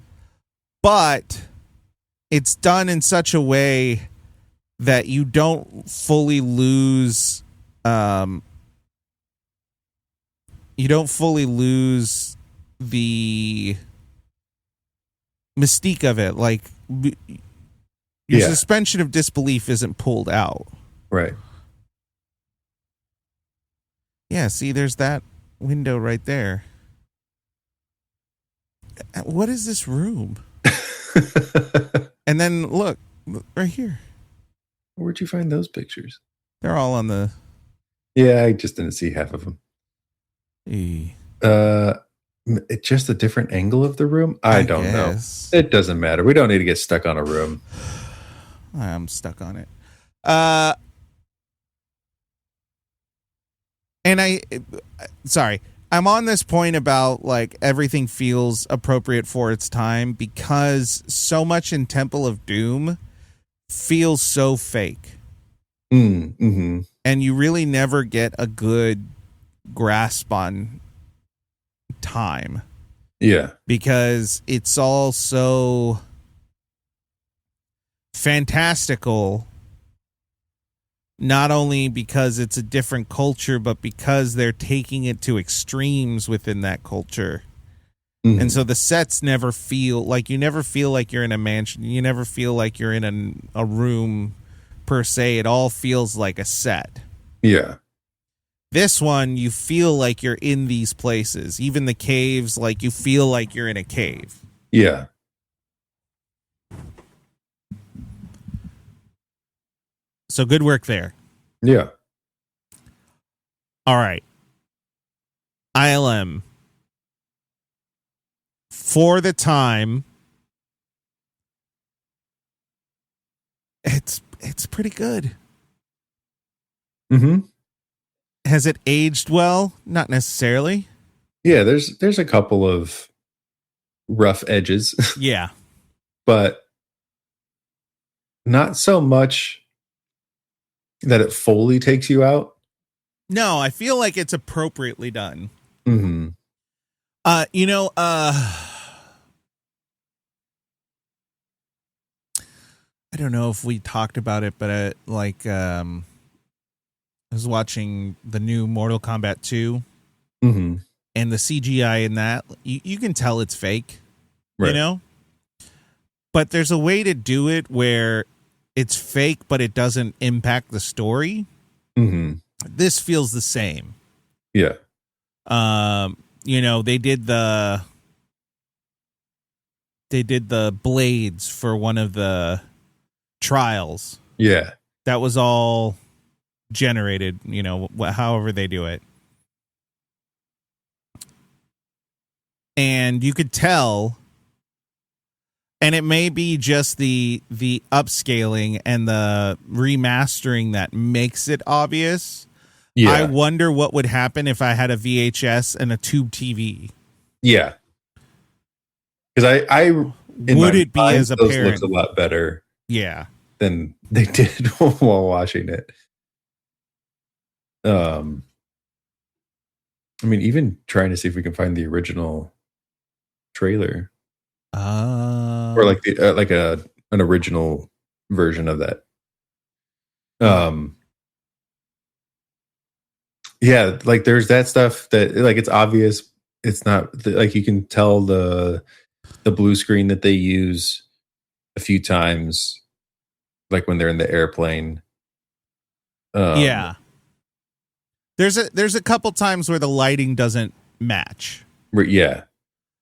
Speaker 1: but it's done in such a way that you don't fully lose the mystique of it. Like, your suspension of disbelief isn't pulled out.
Speaker 2: Right.
Speaker 1: Yeah, see, there's that window right there. What is this room? And then look right here.
Speaker 2: Where'd you find those pictures?
Speaker 1: They're all on the.
Speaker 2: Yeah, I just didn't see half of them. It's just a different angle of the room. I don't know. It doesn't matter. We don't need to get stuck on a room.
Speaker 1: I'm stuck on it. And I'm on this point about, like, everything feels appropriate for its time because so much in Temple of Doom feels so fake.
Speaker 2: Mm-hmm.
Speaker 1: And you really never get a good grasp on time.
Speaker 2: Yeah.
Speaker 1: Because it's all so fantastical, not only because it's a different culture, but because they're taking it to extremes within that culture. Mm-hmm. And so the sets never feel like, you never feel like you're in a mansion. You never feel like you're in a room per se. It all feels like a set.
Speaker 2: Yeah.
Speaker 1: This one, you feel like you're in these places. Even the caves, like, you feel like you're in a cave.
Speaker 2: Yeah.
Speaker 1: So good work there.
Speaker 2: Yeah.
Speaker 1: All right. ILM. For the time, it's pretty good.
Speaker 2: Mm-hmm.
Speaker 1: Has it aged well? Not necessarily.
Speaker 2: Yeah, there's a couple of rough edges.
Speaker 1: Yeah.
Speaker 2: But not so much that it fully takes you out.
Speaker 1: No, I feel like it's appropriately done.
Speaker 2: Mm-hmm.
Speaker 1: I don't know if we talked about it, but I was watching the new Mortal Kombat 2,
Speaker 2: mm-hmm.
Speaker 1: and the CGI in that, you can tell it's fake,
Speaker 2: right.
Speaker 1: You know? But there's a way to do it where it's fake, but it doesn't impact the story.
Speaker 2: Mm-hmm.
Speaker 1: This feels the same.
Speaker 2: Yeah.
Speaker 1: They did the did the blades for one of the trials.
Speaker 2: Yeah.
Speaker 1: That was all generated, however they do it. And you could tell, and it may be just the upscaling and the remastering that makes it obvious.
Speaker 2: Yeah.
Speaker 1: I wonder what would happen if I had a VHS and a tube TV.
Speaker 2: Yeah. Because
Speaker 1: would it be as apparent?
Speaker 2: Looks a lot better.
Speaker 1: Yeah.
Speaker 2: Than they did while watching it. I mean, even trying to see if we can find the original trailer, or like an original version of that. Yeah, like there's that stuff that like it's obvious. It's not like you can tell the blue screen that they use a few times, like when they're in the airplane.
Speaker 1: Yeah. There's a couple times where the lighting doesn't match.
Speaker 2: Yeah.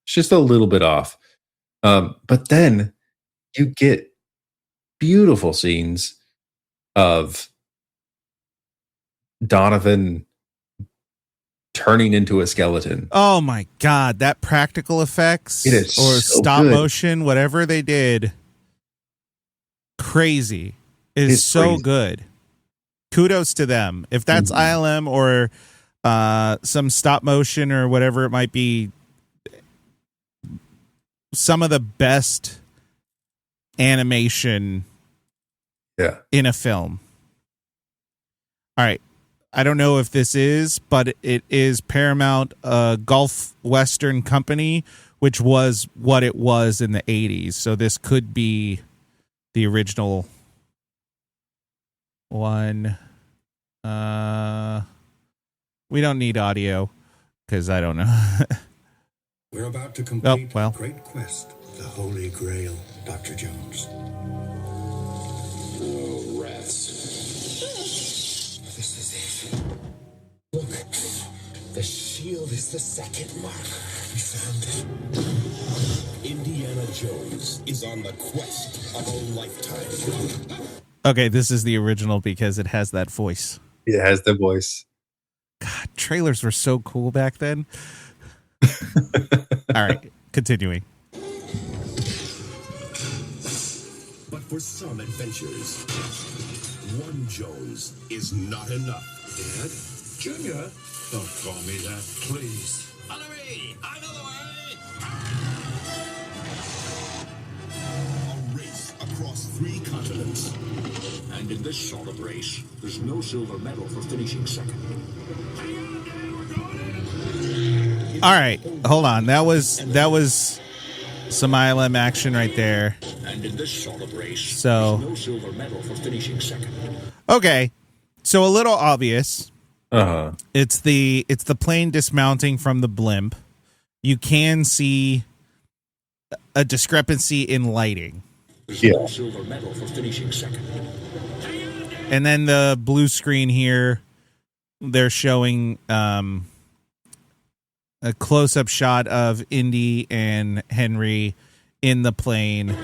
Speaker 2: It's just a little bit off. But then you get beautiful scenes of Donovan turning into a skeleton.
Speaker 1: Oh my God, that practical effects
Speaker 2: it is
Speaker 1: or
Speaker 2: so
Speaker 1: stop
Speaker 2: good.
Speaker 1: motion, whatever they did. Crazy. It's so
Speaker 2: crazy.
Speaker 1: good. Kudos to them. If that's ILM or some stop motion or whatever it might be, some of the best animation in a film. All right. I don't know if this is, but it is Paramount Gulf Western Company, which was what it was in the 80s. So this could be the original one. We don't need audio because I don't know.
Speaker 4: We're about to complete
Speaker 1: well.
Speaker 4: a great quest, the Holy Grail, Dr. Jones.
Speaker 3: Oh, rats.
Speaker 4: This is it. Look, the shield is the second mark. We found it.
Speaker 3: Indiana Jones is on the quest of a lifetime.
Speaker 1: Okay, this is the original because it has that voice.
Speaker 2: It has the voice.
Speaker 1: God, trailers were so cool back then. All right, continuing.
Speaker 3: But for some adventures, one Jones is not enough.
Speaker 4: Dad? Junior? Don't call me that, please.
Speaker 3: Follow me! Out of the way! A race across 3 continents. And in this sort of race, there's no silver medal for finishing second.
Speaker 1: All right, hold on. That was some ILM action right there.
Speaker 3: And in this sort of race,
Speaker 1: So-
Speaker 3: there's no silver medal for finishing second.
Speaker 1: Okay, so a little obvious.
Speaker 2: Uh-huh.
Speaker 1: It's the plane dismounting from the blimp. You can see a discrepancy in lighting.
Speaker 3: There's
Speaker 2: Yeah.
Speaker 3: no silver medal for finishing second.
Speaker 1: And then the blue screen here, they're showing a close-up shot of Indy and Henry in the plane.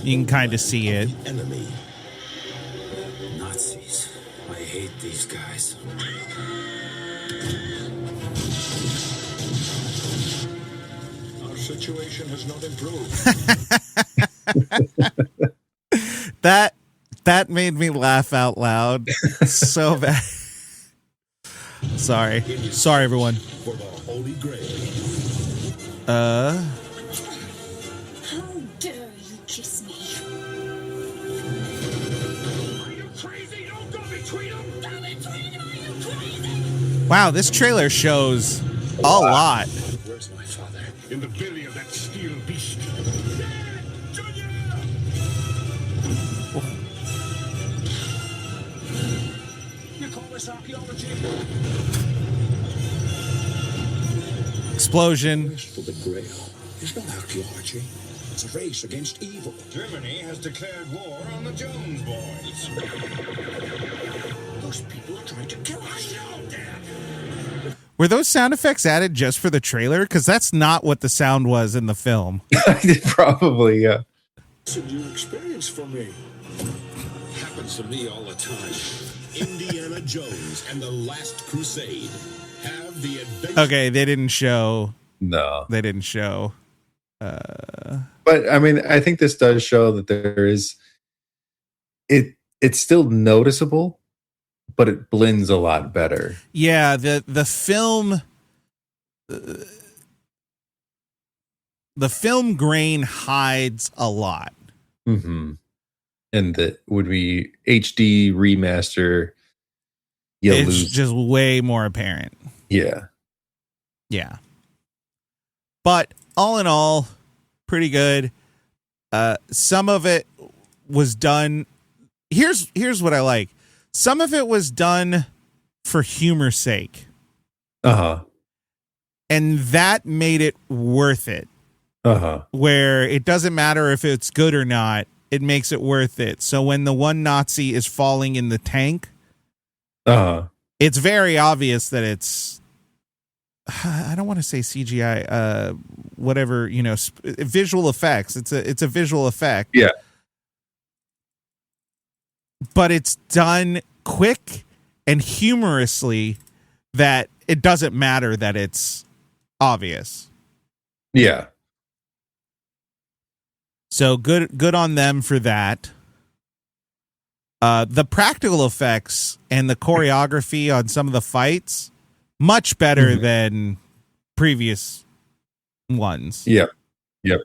Speaker 1: You can kind of see it.
Speaker 3: Enemy.
Speaker 4: Nazis. I hate these guys.
Speaker 3: Our situation has not improved.
Speaker 1: That made me laugh out loud so bad. Sorry, everyone.
Speaker 3: For the Holy Grail.
Speaker 5: How dare you kiss me?
Speaker 3: Are you crazy? Don't go between them!
Speaker 5: Go between them, are you crazy?
Speaker 1: Wow, this trailer shows a lot.
Speaker 3: Where's my father? In the belly of that steel beast. You call this archaeology?
Speaker 1: Explosion.
Speaker 3: Quest for the Grail is not archaeology. It's a race against evil.
Speaker 4: Germany has declared war on the Jones boys.
Speaker 3: Those people are trying to kill us. I know, Dad.
Speaker 1: Were those sound effects added just for the trailer? Because that's not what the sound was in the film.
Speaker 2: Probably, yeah.
Speaker 3: It's a new experience for me. Happens to me all the time. Indiana Jones and the Last Crusade have the adventure.
Speaker 1: Okay, they didn't show.
Speaker 2: No.
Speaker 1: They didn't show.
Speaker 2: But I mean, I think this does show that there is it's still noticeable, but it blends a lot better.
Speaker 1: Yeah, the film grain hides a lot.
Speaker 2: Mm-hmm. And that would be HD remaster. You
Speaker 1: It's
Speaker 2: lose.
Speaker 1: just way more apparent.
Speaker 2: Yeah.
Speaker 1: Yeah. But all in all, pretty good. Some of it was done. Here's what I like. Some of it was done for humor's sake.
Speaker 2: Uh-huh.
Speaker 1: And that made it worth it.
Speaker 2: Uh-huh.
Speaker 1: Where it doesn't matter if it's good or not, it makes it worth it. So when the one Nazi is falling in the tank, it's very obvious that it's, I don't want to say CGI, whatever, visual effects. It's a visual effect.
Speaker 2: Yeah.
Speaker 1: But it's done quick and humorously that it doesn't matter that it's obvious.
Speaker 2: Yeah.
Speaker 1: So good on them for that. The practical effects and the choreography on some of the fights, much better than previous ones.
Speaker 2: Yep. Yep.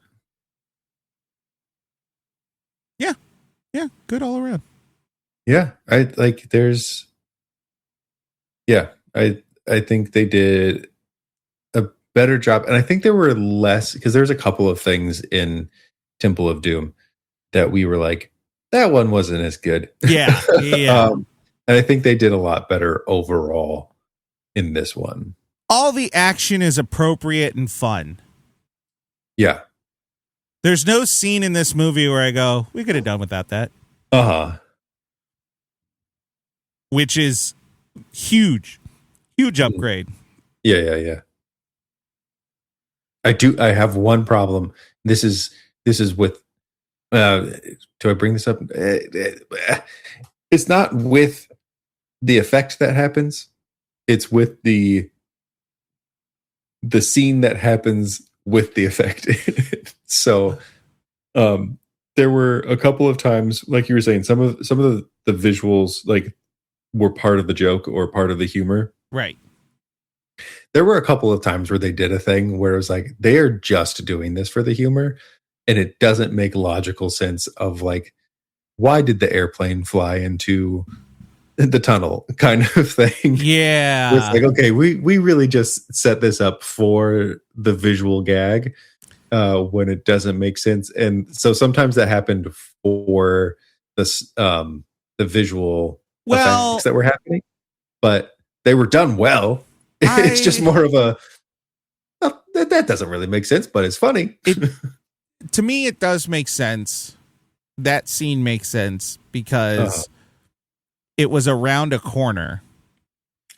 Speaker 1: Yeah, good all around.
Speaker 2: Yeah. I think they did a better job. And I think there were less, because there's a couple of things in Temple of Doom that we were like, that one wasn't as good.
Speaker 1: Yeah.
Speaker 2: And I think they did a lot better overall in this one.
Speaker 1: All the action is appropriate and fun.
Speaker 2: Yeah.
Speaker 1: There's no scene in this movie where I go, we could have done without that. Which is huge upgrade.
Speaker 2: Yeah. I have one problem. This is with do I bring this up? It's not with the effect that happens. It's with the scene that happens with the effect. So there were a couple of times, like you were saying, some of the visuals like were part of the joke or part of the humor.
Speaker 1: Right.
Speaker 2: There were a couple of times where they did a thing where it was like, they are just doing this for the humor. And it doesn't make logical sense of like, why did the airplane fly into the tunnel kind of thing?
Speaker 1: Yeah.
Speaker 2: It's like, okay, we really just set this up for the visual gag when it doesn't make sense. And so sometimes that happened for the visual effects that were happening, but they were done well. It's just more of a, that doesn't really make sense, but it's funny.
Speaker 1: To me, it does make sense. That scene makes sense because it was around a corner.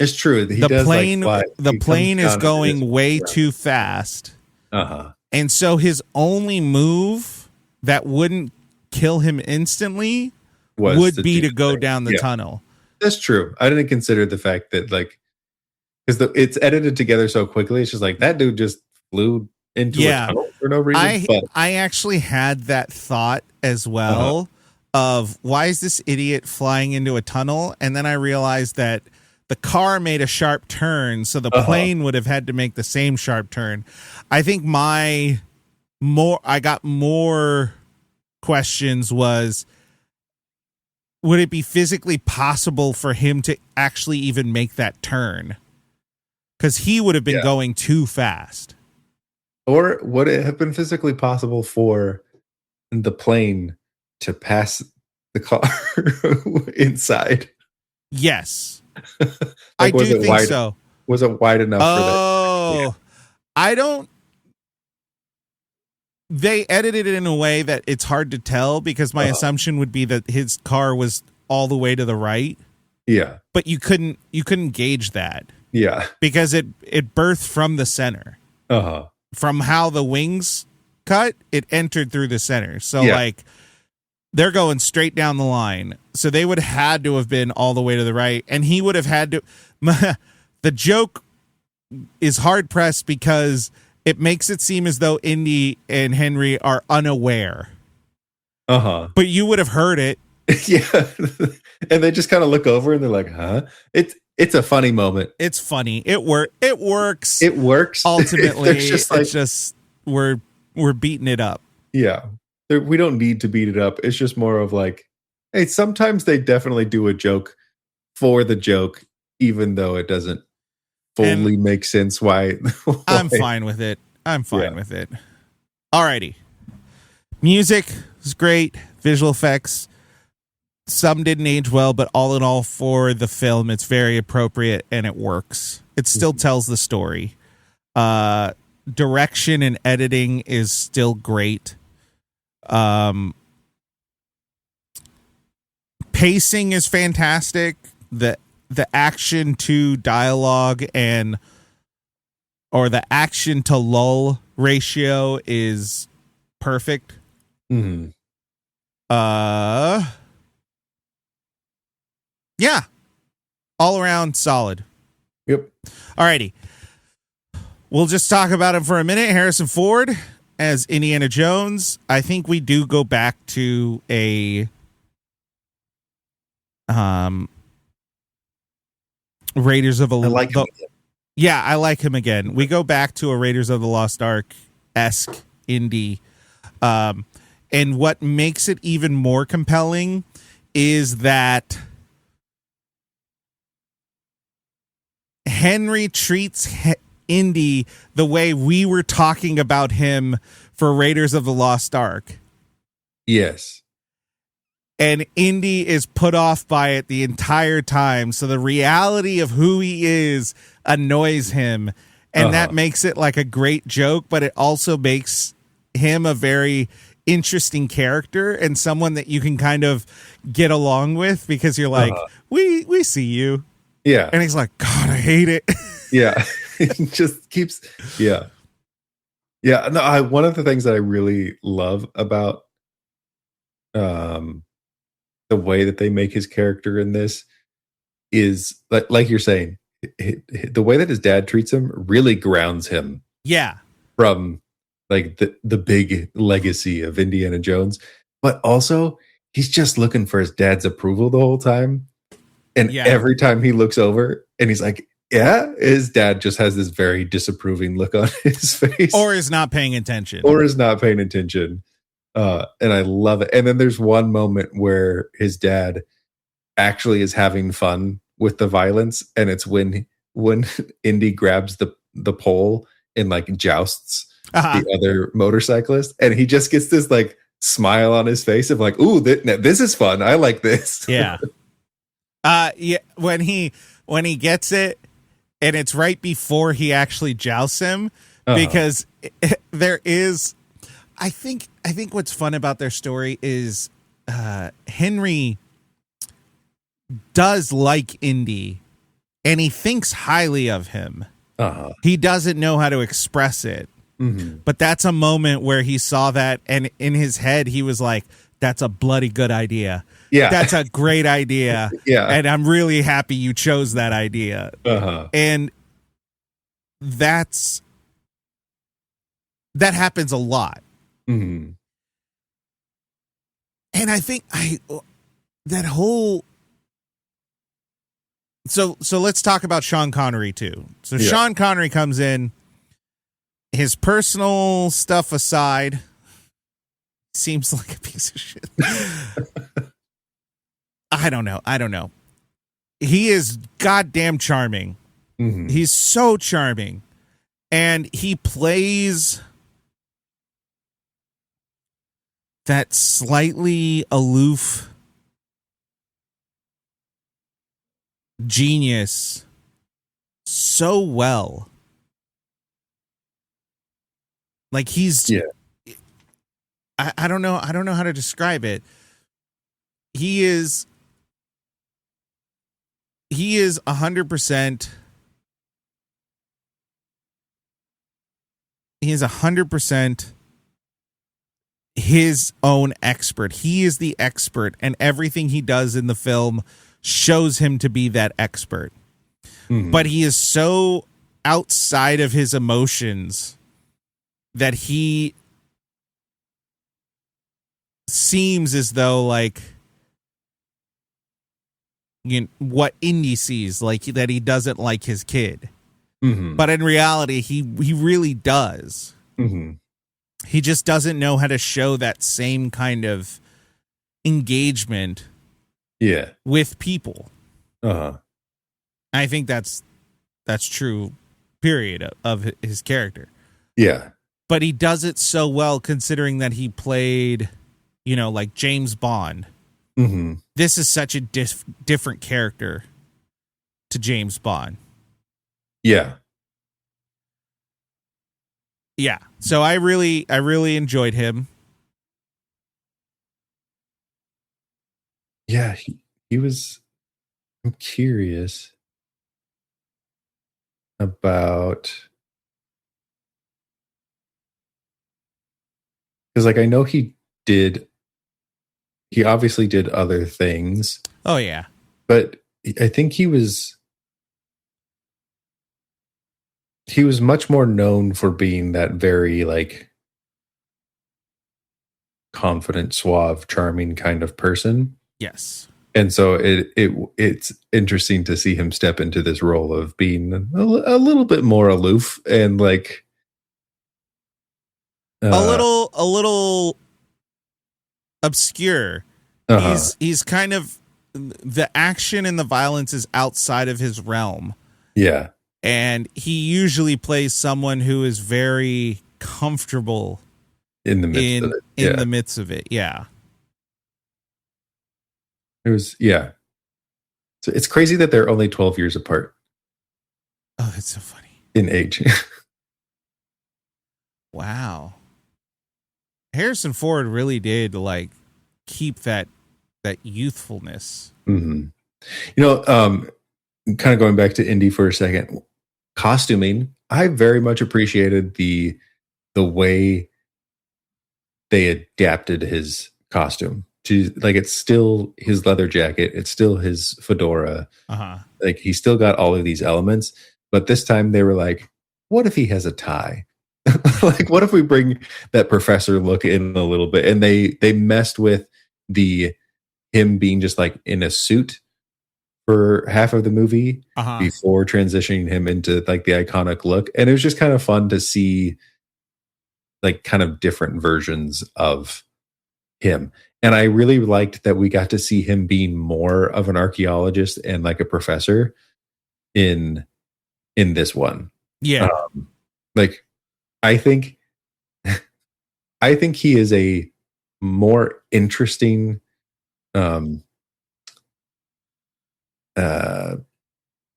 Speaker 2: It's true.
Speaker 1: The plane is going way too fast. And so his only move that wouldn't kill him instantly would be to go down the tunnel.
Speaker 2: That's true. I didn't consider the fact that like, because it's edited together so quickly. It's just like that dude just flew into a tunnel for no reason.
Speaker 1: I actually had that thought as well of why is this idiot flying into a tunnel? And then I realized that the car made a sharp turn, so the plane would have had to make the same sharp turn. I think I got more questions was, would it be physically possible for him to actually even make that turn? Because he would have been going too fast.
Speaker 2: Or would it have been physically possible for the plane to pass the car inside?
Speaker 1: Yes.
Speaker 2: Like,
Speaker 1: I do think so.
Speaker 2: Was it wide enough for that?
Speaker 1: Yeah. I don't. They edited it in a way that it's hard to tell because my assumption would be that his car was all the way to the right.
Speaker 2: Yeah.
Speaker 1: But you couldn't gauge that.
Speaker 2: Yeah.
Speaker 1: because it birthed from the center.
Speaker 2: Uh-huh.
Speaker 1: From how the wings cut, it entered through the center. So
Speaker 2: Yeah.
Speaker 1: like they're going straight down the line. So they would have had to have been all the way to the right, and he would have had to. The joke is hard pressed because it makes it seem as though Indy and Henry are unaware.
Speaker 2: Uh-huh.
Speaker 1: But you would have heard it.
Speaker 2: Yeah. And they just kind of look over and they're like, huh? It's a funny moment.
Speaker 1: It's funny. It works.
Speaker 2: It works.
Speaker 1: Ultimately,
Speaker 2: It's like,
Speaker 1: it's just we're beating it up.
Speaker 2: yeah. We don't need to beat it up. It's just more of like, hey, sometimes they definitely do a joke for the joke, even though it doesn't fully make sense why.
Speaker 1: I'm fine with it. I'm fine
Speaker 2: Yeah.
Speaker 1: with it. Alrighty. Music is great. Visual effects. Some didn't age well, but all in all, for the film, it's very appropriate and it works. It still tells the story. Direction and editing is still great. Pacing is fantastic. The action to dialogue or the action to lull ratio is perfect.
Speaker 2: Mhm.
Speaker 1: Yeah. All around solid.
Speaker 2: Yep.
Speaker 1: Alrighty. We'll just talk about him for a minute. Harrison Ford as Indiana Jones. I think we do go back to a Raiders of the
Speaker 2: I like him.
Speaker 1: Yeah, I like him again. We go back to a Raiders of the Lost Ark-esque Indy. And what makes it even more compelling is that Henry treats Indy the way we were talking about him for Raiders of the Lost Ark.
Speaker 2: Yes.
Speaker 1: And Indy is put off by it the entire time. So the reality of who he is annoys him. And that makes it like a great joke, but it also makes him a very interesting character and someone that you can kind of get along with because you're like, we see you.
Speaker 2: Yeah.
Speaker 1: And he's like, God, I hate it.
Speaker 2: Yeah. It just keeps. Yeah. Yeah. No, one of the things that I really love about the way that they make his character in this is like you're saying, the way that his dad treats him really grounds him.
Speaker 1: Yeah.
Speaker 2: From like the big legacy of Indiana Jones, but also he's just looking for his dad's approval the whole time. And every time he looks over and he's like, yeah, his dad just has this very disapproving look on his face.
Speaker 1: Or is not paying attention.
Speaker 2: And I love it. And then there's one moment where his dad actually is having fun with the violence. And it's when Indy grabs the pole and like jousts the other motorcyclist. And he just gets this like smile on his face of like, ooh, this is fun. I like this.
Speaker 1: Yeah. Yeah. When he gets it, and it's right before he actually jousts him, because there is, I think what's fun about their story is Henry does like Indy, and he thinks highly of him. He doesn't know how to express it, but that's a moment where he saw that, and in his head he was like, "That's a bloody good idea."
Speaker 2: Yeah.
Speaker 1: That's a great idea.
Speaker 2: Yeah.
Speaker 1: And I'm really happy you chose that idea. And that happens a lot.
Speaker 2: Mm-hmm.
Speaker 1: And I think that whole so let's talk about Sean Connery too. So Sean Connery comes in, his personal stuff aside, seems like a piece of shit. I don't know. He is goddamn charming.
Speaker 2: Mm-hmm.
Speaker 1: He's so charming. And he plays that slightly aloof genius so well. Like he's I don't know how to describe it. He is 100% 100% his own expert. He is the expert, and everything he does in the film shows him to be that expert. But he is so outside of his emotions that he seems as though, like, you know, what Indy sees, like that he doesn't like his kid. But in reality, he really does. He just doesn't know how to show that same kind of engagement with people. I think that's true, period, of his character.
Speaker 2: Yeah.
Speaker 1: But he does it so well, considering that he played, you know, like James Bond. This is such a different character to James Bond.
Speaker 2: Yeah.
Speaker 1: Yeah. So I really enjoyed him.
Speaker 2: Yeah, he was. I'm curious about, because like I know he obviously did other things.
Speaker 1: Oh yeah.
Speaker 2: But I think he was much more known for being that very like confident, suave, charming kind of person.
Speaker 1: Yes.
Speaker 2: And so it's interesting to see him step into this role of being a little bit more aloof and like
Speaker 1: a little obscure. He's kind of, the action and the violence is outside of his realm.
Speaker 2: Yeah.
Speaker 1: And he usually plays someone who is very comfortable
Speaker 2: in the midst of it.
Speaker 1: In the midst of it. Yeah.
Speaker 2: It was, yeah. So it's crazy that they're only 12 years apart.
Speaker 1: Oh, that's so funny.
Speaker 2: In age.
Speaker 1: Wow. Harrison Ford really did like keep that youthfulness.
Speaker 2: You know, kind of going back to Indy for a second, costuming, I very much appreciated the way they adapted his costume to, like, it's still his leather jacket, it's still his fedora, like he still got all of these elements, but this time they were like, what if he has a tie? Like, what if we bring that professor look in a little bit? And they messed with him being just like in a suit for half of the movie before transitioning him into like the iconic look. And it was just kind of fun to see like kind of different versions of him. And I really liked that we got to see him being more of an archaeologist and like a professor in this one.
Speaker 1: Yeah.
Speaker 2: Like I think he is a more interesting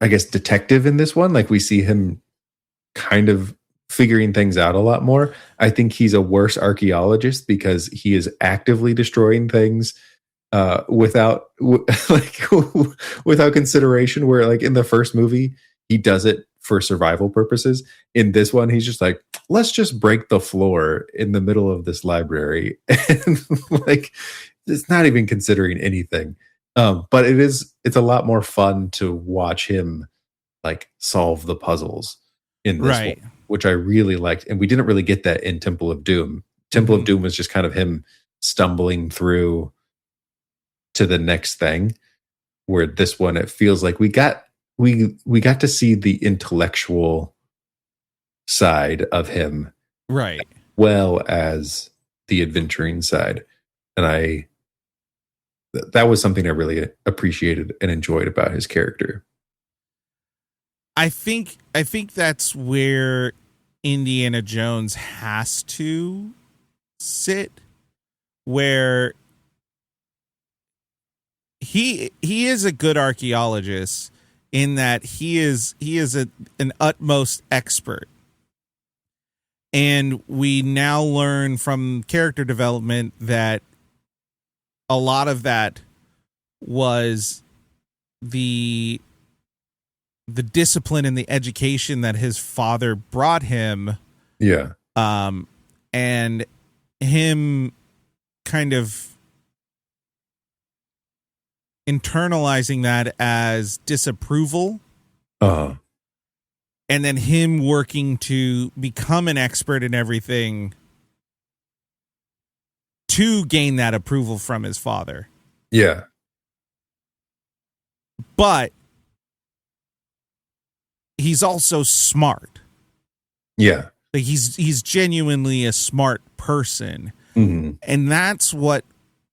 Speaker 2: I guess detective in this one. Like we see him kind of figuring things out a lot more. I think he's a worse archaeologist because he is actively destroying things without consideration, where like in the first movie he does it for survival purposes. In this one he's just like, let's just break the floor in the middle of this library, and like it's not even considering anything. But it's a lot more fun to watch him like solve the puzzles in this one, which I really liked. And we didn't really get that in Temple of Doom. Temple of Doom was just kind of him stumbling through to the next thing, where this one, it feels like we got to see the intellectual side of him,
Speaker 1: right,
Speaker 2: as well as the adventuring side. And that was something I really appreciated and enjoyed about his character.
Speaker 1: I think that's where Indiana Jones has to sit, where he is a good archaeologist in that he is an utmost expert. And we now learn from character development that a lot of that was the discipline and the education that his father brought him.
Speaker 2: Yeah.
Speaker 1: And him kind of internalizing that as disapproval,
Speaker 2: Uh-huh.
Speaker 1: and then him working to become an expert in everything to gain that approval from his father.
Speaker 2: Yeah.
Speaker 1: But he's also smart.
Speaker 2: Yeah.
Speaker 1: Like he's genuinely a smart person.
Speaker 2: Mm-hmm.
Speaker 1: And that's what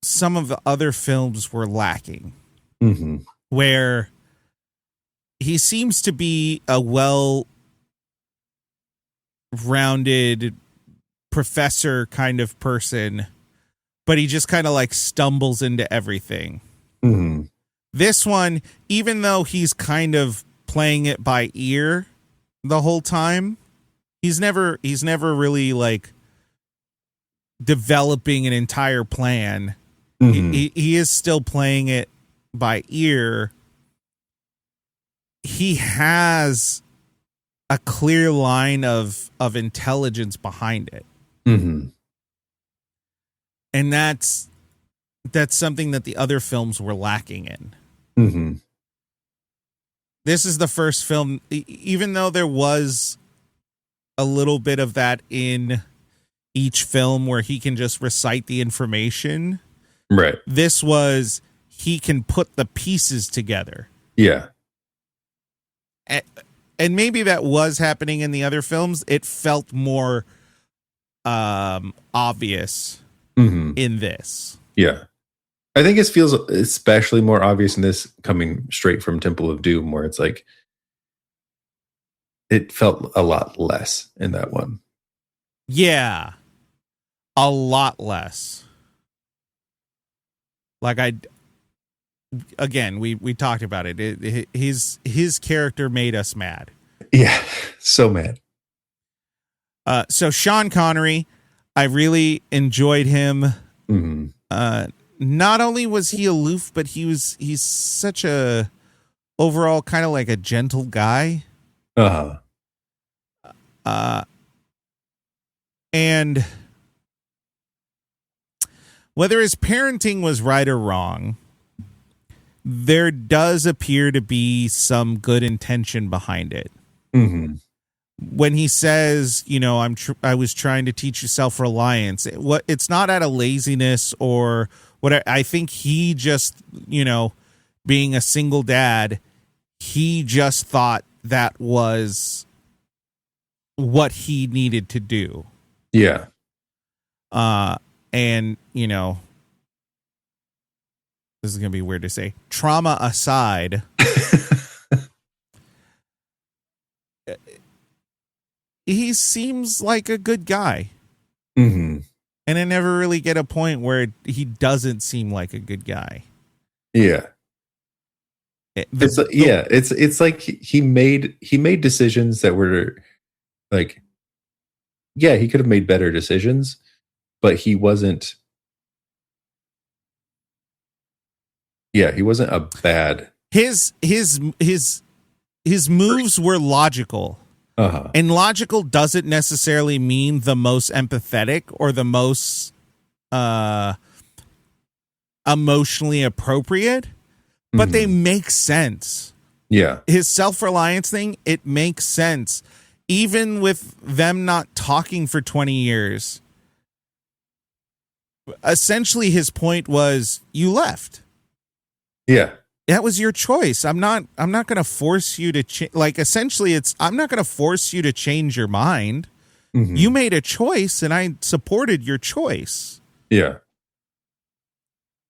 Speaker 1: some of the other films were lacking.
Speaker 2: Mm-hmm.
Speaker 1: Where he seems to be a well-rounded professor kind of person, but he just kind of like stumbles into everything.
Speaker 2: Mm-hmm.
Speaker 1: This one, even though he's kind of playing it by ear the whole time, he's never really like developing an entire plan.
Speaker 2: Mm-hmm.
Speaker 1: He is still playing it by ear. He has a clear line of intelligence behind it.
Speaker 2: Mm-hmm.
Speaker 1: And that's something that the other films were lacking in.
Speaker 2: Mm-hmm.
Speaker 1: This is the first film, even though there was a little bit of that in each film where he can just recite the information.
Speaker 2: Right.
Speaker 1: This was, he can put the pieces together.
Speaker 2: Yeah.
Speaker 1: And maybe that was happening in the other films. It felt more obvious
Speaker 2: Mm-hmm.
Speaker 1: in this.
Speaker 2: Yeah. I think it feels especially more obvious in this, coming straight from Temple of Doom, where it's like it felt a lot less in that one.
Speaker 1: Yeah. A lot less. Like we talked about it. His character made us mad.
Speaker 2: Yeah. So mad.
Speaker 1: So Sean Connery, I really enjoyed him.
Speaker 2: Mm-hmm.
Speaker 1: Not only was he aloof, but he's such a overall kind of like a gentle guy.
Speaker 2: Uh-huh.
Speaker 1: And whether his parenting was right or wrong, there does appear to be some good intention behind it.
Speaker 2: Mm-hmm.
Speaker 1: When he says, you know, I was trying to teach you self-reliance, it's not out of laziness or what. I think he just, you know, being a single dad, he just thought that was what he needed to do.
Speaker 2: Yeah.
Speaker 1: And, you know, this is going to be weird to say, trauma aside, he seems like a good guy.
Speaker 2: Mm-hmm.
Speaker 1: And I never really get a point where he doesn't seem like a good guy.
Speaker 2: Yeah. It's like he made decisions that were like, yeah, he could have made better decisions, but he wasn't. Yeah, he wasn't a bad.
Speaker 1: His moves were logical.
Speaker 2: Uh-huh.
Speaker 1: And logical doesn't necessarily mean the most empathetic or the most emotionally appropriate, but they make sense.
Speaker 2: Yeah.
Speaker 1: His self-reliance thing, it makes sense. Even with them not talking for 20 years. Essentially, his point was, you left.
Speaker 2: Yeah.
Speaker 1: That was your choice. I'm not going to force you to essentially I'm not going to force you to change your mind.
Speaker 2: Mm-hmm.
Speaker 1: You made a choice and I supported your choice.
Speaker 2: Yeah.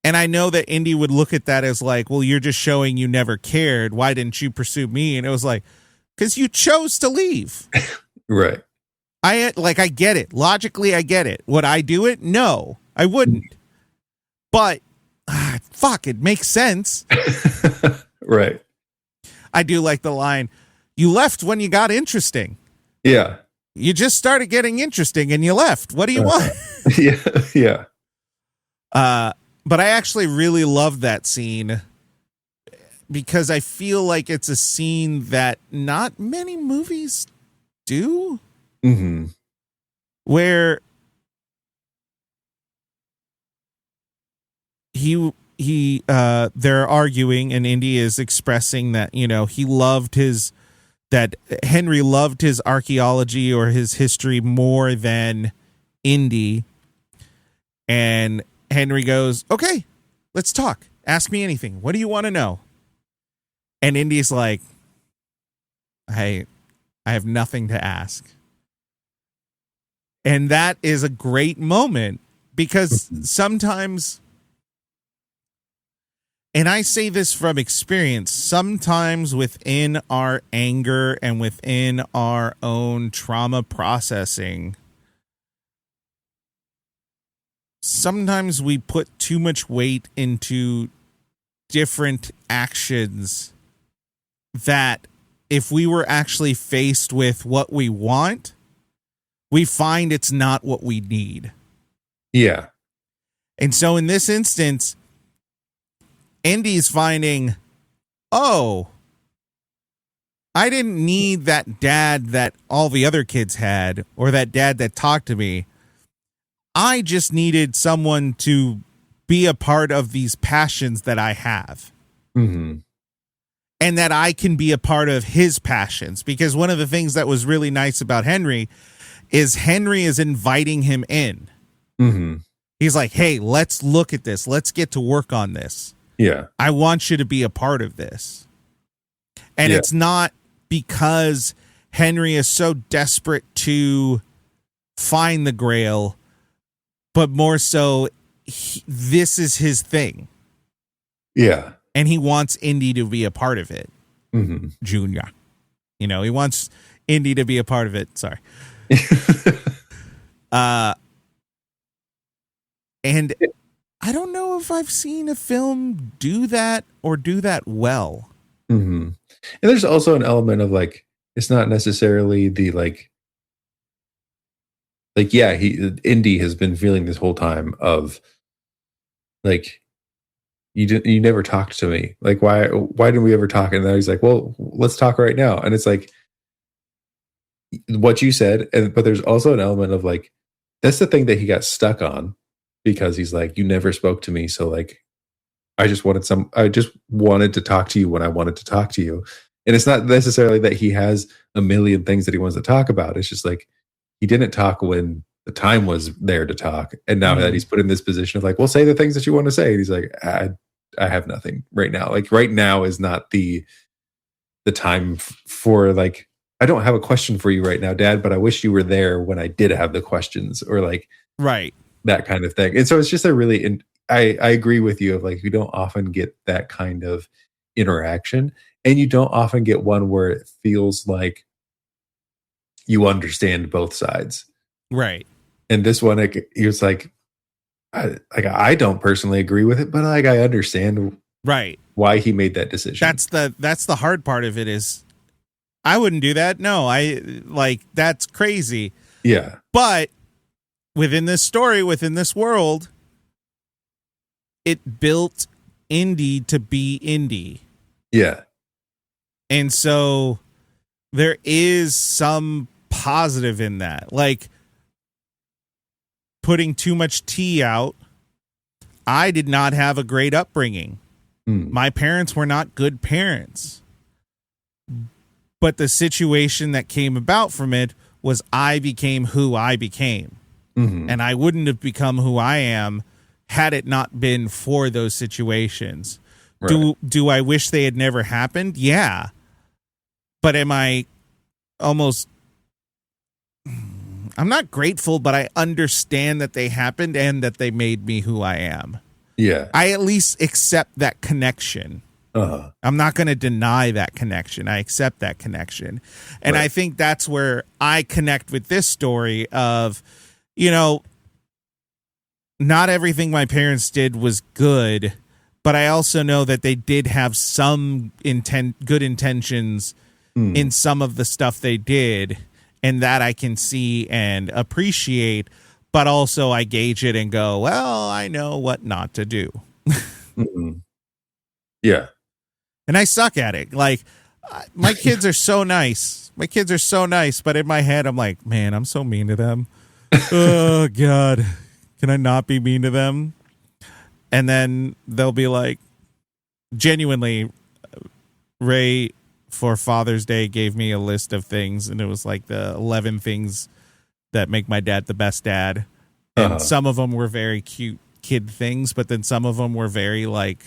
Speaker 1: And I know that Indy would look at that as like, well, you're just showing you never cared. Why didn't you pursue me? And it was like, because you chose to leave.
Speaker 2: Right.
Speaker 1: I get it. Logically, I get it. Would I do it? No, I wouldn't. But fuck, it makes sense.
Speaker 2: Right.
Speaker 1: I do like the line, you left when you got interesting.
Speaker 2: Yeah.
Speaker 1: You just started getting interesting and you left. What do you want?
Speaker 2: Yeah.
Speaker 1: But I actually really love that scene because I feel like it's a scene that not many movies do.
Speaker 2: Mm-hmm.
Speaker 1: where they're arguing, and Indy is expressing that, you know, that Henry loved his archaeology or his history more than Indy. And Henry goes, okay, let's talk. Ask me anything. What do you want to know? And Indy's like, I have nothing to ask. And that is a great moment, because sometimes, and I say this from experience, sometimes within our anger and within our own trauma processing, sometimes we put too much weight into different actions that if we were actually faced with what we want, we find it's not what we need.
Speaker 2: Yeah.
Speaker 1: And so in this instance, Indy's finding, oh, I didn't need that dad that all the other kids had, or that dad that talked to me. I just needed someone to be a part of these passions that I have.
Speaker 2: Mm-hmm.
Speaker 1: And that I can be a part of his passions. Because one of the things that was really nice about Henry is inviting him in.
Speaker 2: Mm-hmm.
Speaker 1: He's like, hey, let's look at this. Let's get to work on this.
Speaker 2: Yeah.
Speaker 1: I want you to be a part of this. And it's not because Henry is so desperate to find the Grail, but more so this is his thing.
Speaker 2: Yeah.
Speaker 1: And he wants Indy to be a part of it.
Speaker 2: Mm-hmm.
Speaker 1: Junior. You know, he wants Indy to be a part of it. Sorry. And I don't know if I've seen a film do that or do that well.
Speaker 2: Mm-hmm. And there's also an element of like, it's not necessarily the Indy has been feeling this whole time of like, you never talked to me. Like, why didn't we ever talk? And then he's like, well, let's talk right now. And it's like what you said. But there's also an element of like, that's the thing that he got stuck on, because he's like, you never spoke to me. So like, I just wanted to talk to you when I wanted to talk to you. And it's not necessarily that he has a million things that he wants to talk about. It's just like, he didn't talk when the time was there to talk. And now that he's put in this position of like, well, say the things that you want to say. And he's like, I have nothing right now. Like right now is not the time for like, I don't have a question for you right now, Dad, but I wish you were there when I did have the questions, or like,
Speaker 1: right.
Speaker 2: That kind of thing. And so it's just a really, I agree with you of like, you don't often get that kind of interaction, and you don't often get one where it feels like you understand both sides.
Speaker 1: Right. And
Speaker 2: this one, he was like, I don't personally agree with it, but like, I understand
Speaker 1: right
Speaker 2: why he made that decision.
Speaker 1: That's the hard part of it is I wouldn't do that. No, that's crazy.
Speaker 2: Yeah.
Speaker 1: But within this story, within this world, it built Indy to be Indy.
Speaker 2: Yeah.
Speaker 1: And so there is some positive in that. Like putting too much tea out. I did not have a great upbringing. My parents were not good parents. But the situation that came about from it was I became who I became. Mm-hmm. And I wouldn't have become who I am had it not been for those situations. Right. Do I wish they had never happened? Yeah. But am I almost... I'm not grateful, but I understand that they happened and that they made me who I am.
Speaker 2: Yeah.
Speaker 1: I at least accept that connection. Uh-huh. I'm not going to deny that connection. I accept that connection. And right. I think that's where I connect with this story of, you know, not everything my parents did was good, but I also know that they did have some good intentions in some of the stuff they did, and that I can see and appreciate, but also I gauge it and go, well, I know what not to do.
Speaker 2: Yeah.
Speaker 1: And I suck at it. Like, my kids are so nice. My kids are so nice, but in my head, I'm like, man, I'm so mean to them. Oh God, can I not be mean to them? And then they'll be like, genuinely, Ray for Father's Day gave me a list of things, and it was like the 11 things that make my dad the best dad. And some of them were very cute kid things, but then some of them were very like,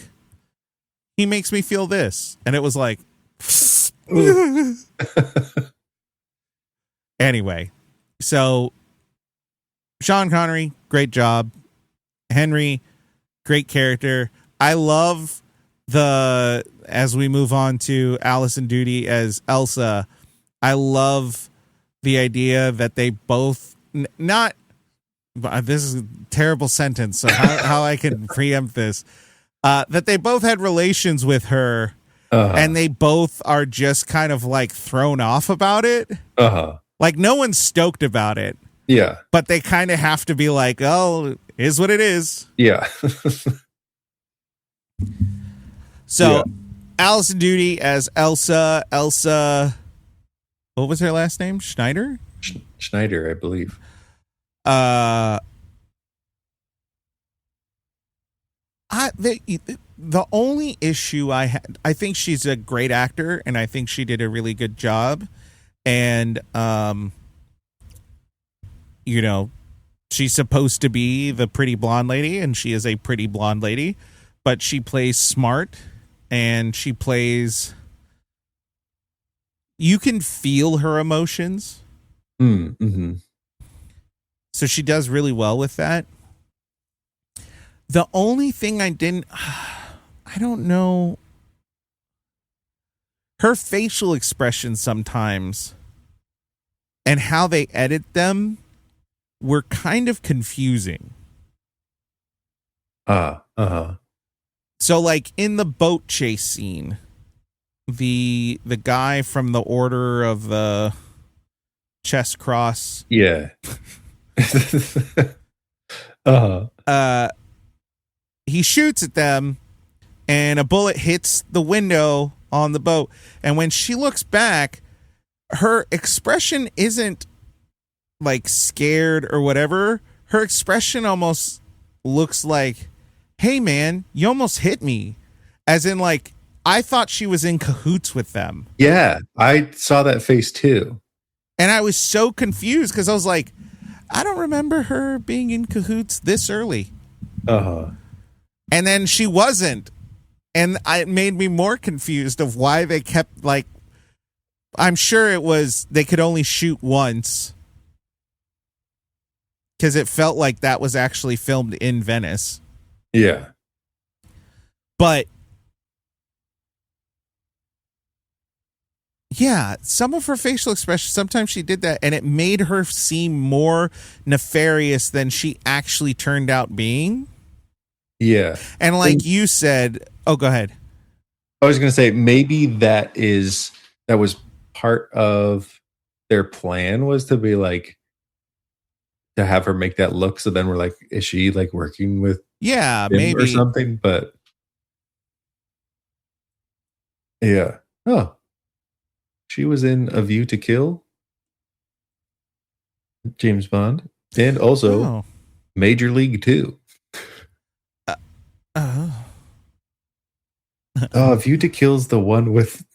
Speaker 1: he makes me feel this. And it was like, anyway, so Sean Connery, great job. Henry, great character. I love as we move on to Alison Doody as Elsa, I love the idea that they both not, this is a terrible sentence, so how I can preempt this, that they both had relations with her, and they both are just kind of like thrown off about it. Like no one's stoked about it.
Speaker 2: Yeah.
Speaker 1: But they kind of have to be like, oh, is what it is.
Speaker 2: Yeah.
Speaker 1: So,
Speaker 2: yeah.
Speaker 1: Alison Doody as Elsa. Elsa, what was her last name? Schneider?
Speaker 2: Schneider, I believe.
Speaker 1: The only issue I had, I think she's a great actor, and I think she did a really good job. And, you know, she's supposed to be the pretty blonde lady, and she is a pretty blonde lady, but she plays smart, and she plays, you can feel her emotions.
Speaker 2: Mm-hmm.
Speaker 1: So she does really well with that. The only thing I don't know, her facial expressions sometimes and how they edit them were kind of confusing. So like in the boat chase scene, the guy from the Order of the Chest Cross.
Speaker 2: Yeah.
Speaker 1: He shoots at them and a bullet hits the window on the boat. And when she looks back, her expression isn't like scared or whatever. Her expression almost looks like, hey man, you almost hit me. As in like, I thought she was in cahoots with them.
Speaker 2: Yeah, I saw that face too.
Speaker 1: And I was so confused because I was like, I don't remember her being in cahoots this early. And then she wasn't. And it made me more confused of why they kept like, I'm sure it was, they could only shoot once. Because it felt like that was actually filmed in Venice.
Speaker 2: Yeah.
Speaker 1: But yeah, some of her facial expressions, sometimes she did that and it made her seem more nefarious than she actually turned out being.
Speaker 2: Yeah.
Speaker 1: And like you said, oh, go ahead.
Speaker 2: I was going to say maybe that was part of their plan, was to be like, to have her make that look. So then we're like, is she like working with him
Speaker 1: maybe
Speaker 2: or something? But yeah. Oh, she was in A View to Kill, James Bond, and also Major League 2. A View to Kill's the one with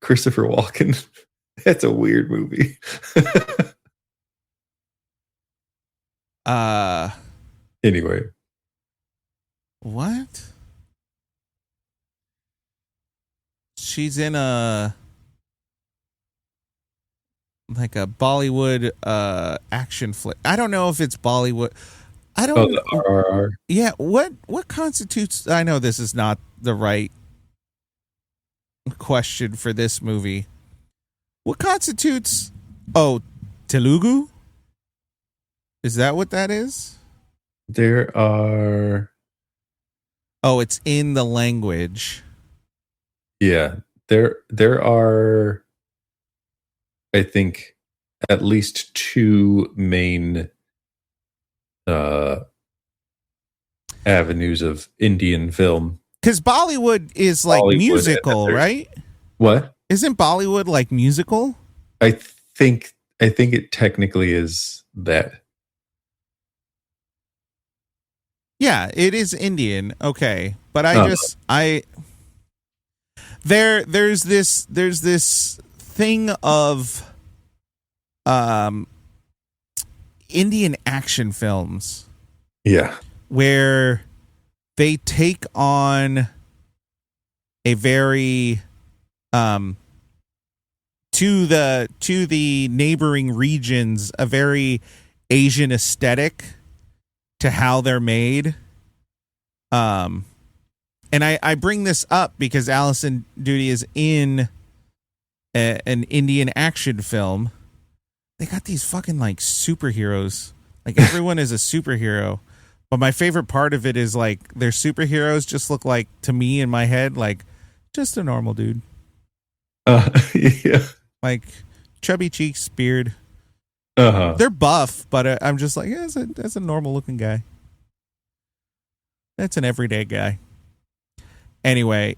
Speaker 2: Christopher Walken. That's a weird movie. Anyway.
Speaker 1: What? She's in a Bollywood action flick. I don't know if it's Bollywood. I don't
Speaker 2: the RRR.
Speaker 1: Yeah, what constitutes, I know this is not the right question for this movie. What constitutes Telugu? Is that what that is?
Speaker 2: There are...
Speaker 1: Oh, it's in the language.
Speaker 2: Yeah. There are, I think, at least two main avenues of Indian film.
Speaker 1: Because Bollywood is like musical, right?
Speaker 2: What?
Speaker 1: Isn't Bollywood like musical?
Speaker 2: I think it technically is that.
Speaker 1: Yeah, it is Indian. Okay, but
Speaker 2: Oh.
Speaker 1: there's this thing of Indian action films
Speaker 2: Yeah.
Speaker 1: where they take on a very to the neighboring regions a very Asian aesthetic to how they're made. And I bring this up because Alison Doody is in an Indian action film. They got these fucking like superheroes. Like everyone is a superhero. But my favorite part of it is like their superheroes just look like, to me in my head, like just a normal dude.
Speaker 2: Yeah.
Speaker 1: Like chubby cheeks, beard.
Speaker 2: Uh-huh.
Speaker 1: They're buff, but I'm just like, yeah, that's a normal looking guy. That's an everyday guy. Anyway,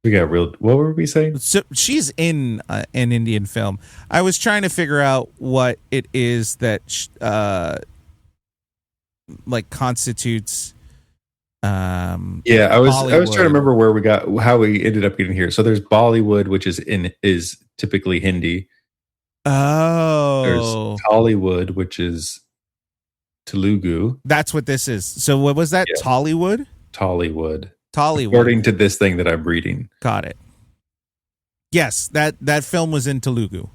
Speaker 2: We got real. What were we saying?
Speaker 1: so she's in an Indian film. I was trying to figure out what it is that like constitutes.
Speaker 2: Yeah, I was trying to
Speaker 1: Bollywood.
Speaker 2: remember where we got how we ended up getting here. So there's Bollywood, which is typically Hindi. There's
Speaker 1: Oh,
Speaker 2: Tollywood, which is Telugu.
Speaker 1: that's what this is. So what was that?
Speaker 2: Yeah.
Speaker 1: Tollywood?
Speaker 2: Tollywood,
Speaker 1: Tollywood.
Speaker 2: according to this thing that I'm reading.
Speaker 1: Got it. Yes, that film was in Telugu.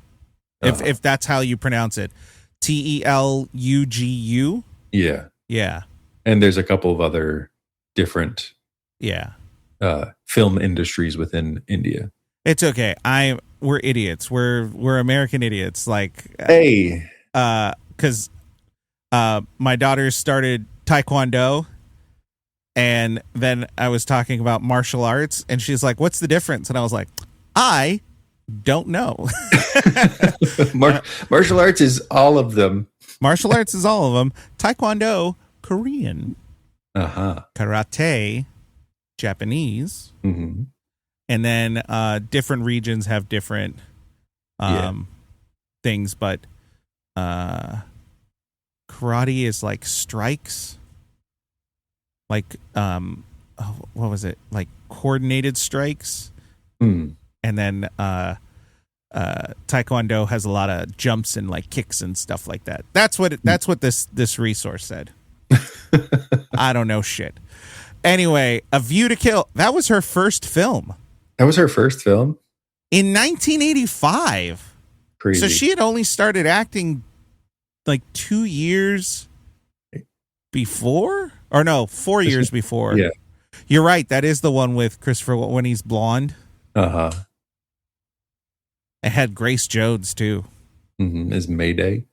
Speaker 2: Uh-huh.
Speaker 1: If that's how you pronounce it. Telugu.
Speaker 2: Yeah,
Speaker 1: Yeah.
Speaker 2: and there's a couple of other different
Speaker 1: Yeah.
Speaker 2: film industries within India.
Speaker 1: It's okay. We're idiots. We're American idiots. Like
Speaker 2: Hey,
Speaker 1: because my daughter started Taekwondo, and then I was talking about martial arts, and she's like, "What's the difference?" And I was like, "I don't know."
Speaker 2: martial arts is all of them.
Speaker 1: Martial arts is all of them. Taekwondo, Korean.
Speaker 2: Uh-huh.
Speaker 1: Karate, Japanese.
Speaker 2: Mm-hmm.
Speaker 1: And then different regions have different things, but karate is like strikes, like what was it, like coordinated strikes.
Speaker 2: Mm.
Speaker 1: And then taekwondo has a lot of jumps and like kicks and stuff like that. That's what this resource said. I don't know shit. Anyway, A View to Kill, that was her first film
Speaker 2: That was her first film.
Speaker 1: in 1985.
Speaker 2: Crazy.
Speaker 1: So she had only started acting like 2 years before, or no, 4 years before.
Speaker 2: Yeah.
Speaker 1: You're right. That is the one with Christopher when he's blonde.
Speaker 2: Uh-huh.
Speaker 1: It had Grace Jones too.
Speaker 2: Mm-hmm. Is Mayday.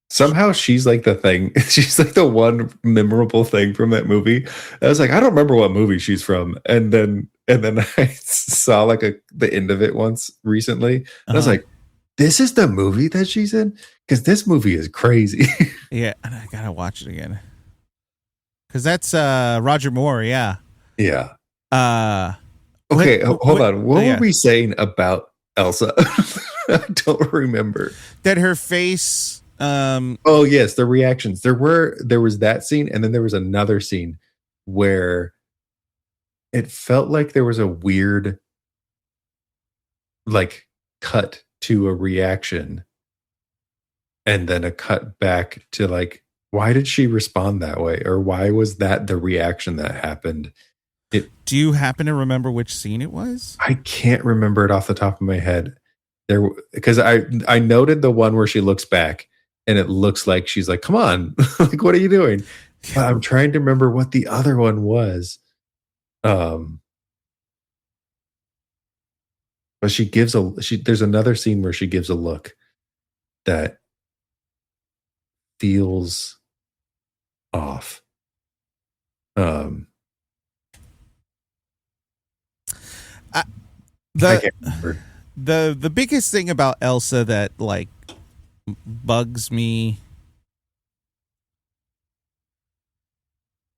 Speaker 2: Somehow she's like the thing. She's like the one memorable thing from that movie. I was like, I don't remember what movie she's from. And then I saw like the end of it once recently. And I was like, this is the movie that she's in? Because this movie is crazy.
Speaker 1: Yeah, and I gotta watch it again. Because that's Roger Moore, yeah.
Speaker 2: Yeah.
Speaker 1: What-
Speaker 2: Okay, hold on. What
Speaker 1: yeah.
Speaker 2: were we saying about Elsa? I don't remember.
Speaker 1: That her face
Speaker 2: Oh yes, the reactions. There was that scene, and then there was another scene where it felt like there was a weird like cut to a reaction and then a cut back to like, why did she respond that way? Or why was that the reaction that happened?
Speaker 1: do you happen to remember which scene it was?
Speaker 2: I can't remember it off the top of my head. There, because I noted the one where she looks back and it looks like she's like, come on, like, what are you doing? But I'm trying to remember what the other one was. But she gives there's another scene where she gives a look that feels off. I can't remember.
Speaker 1: The biggest thing about Elsa that like bugs me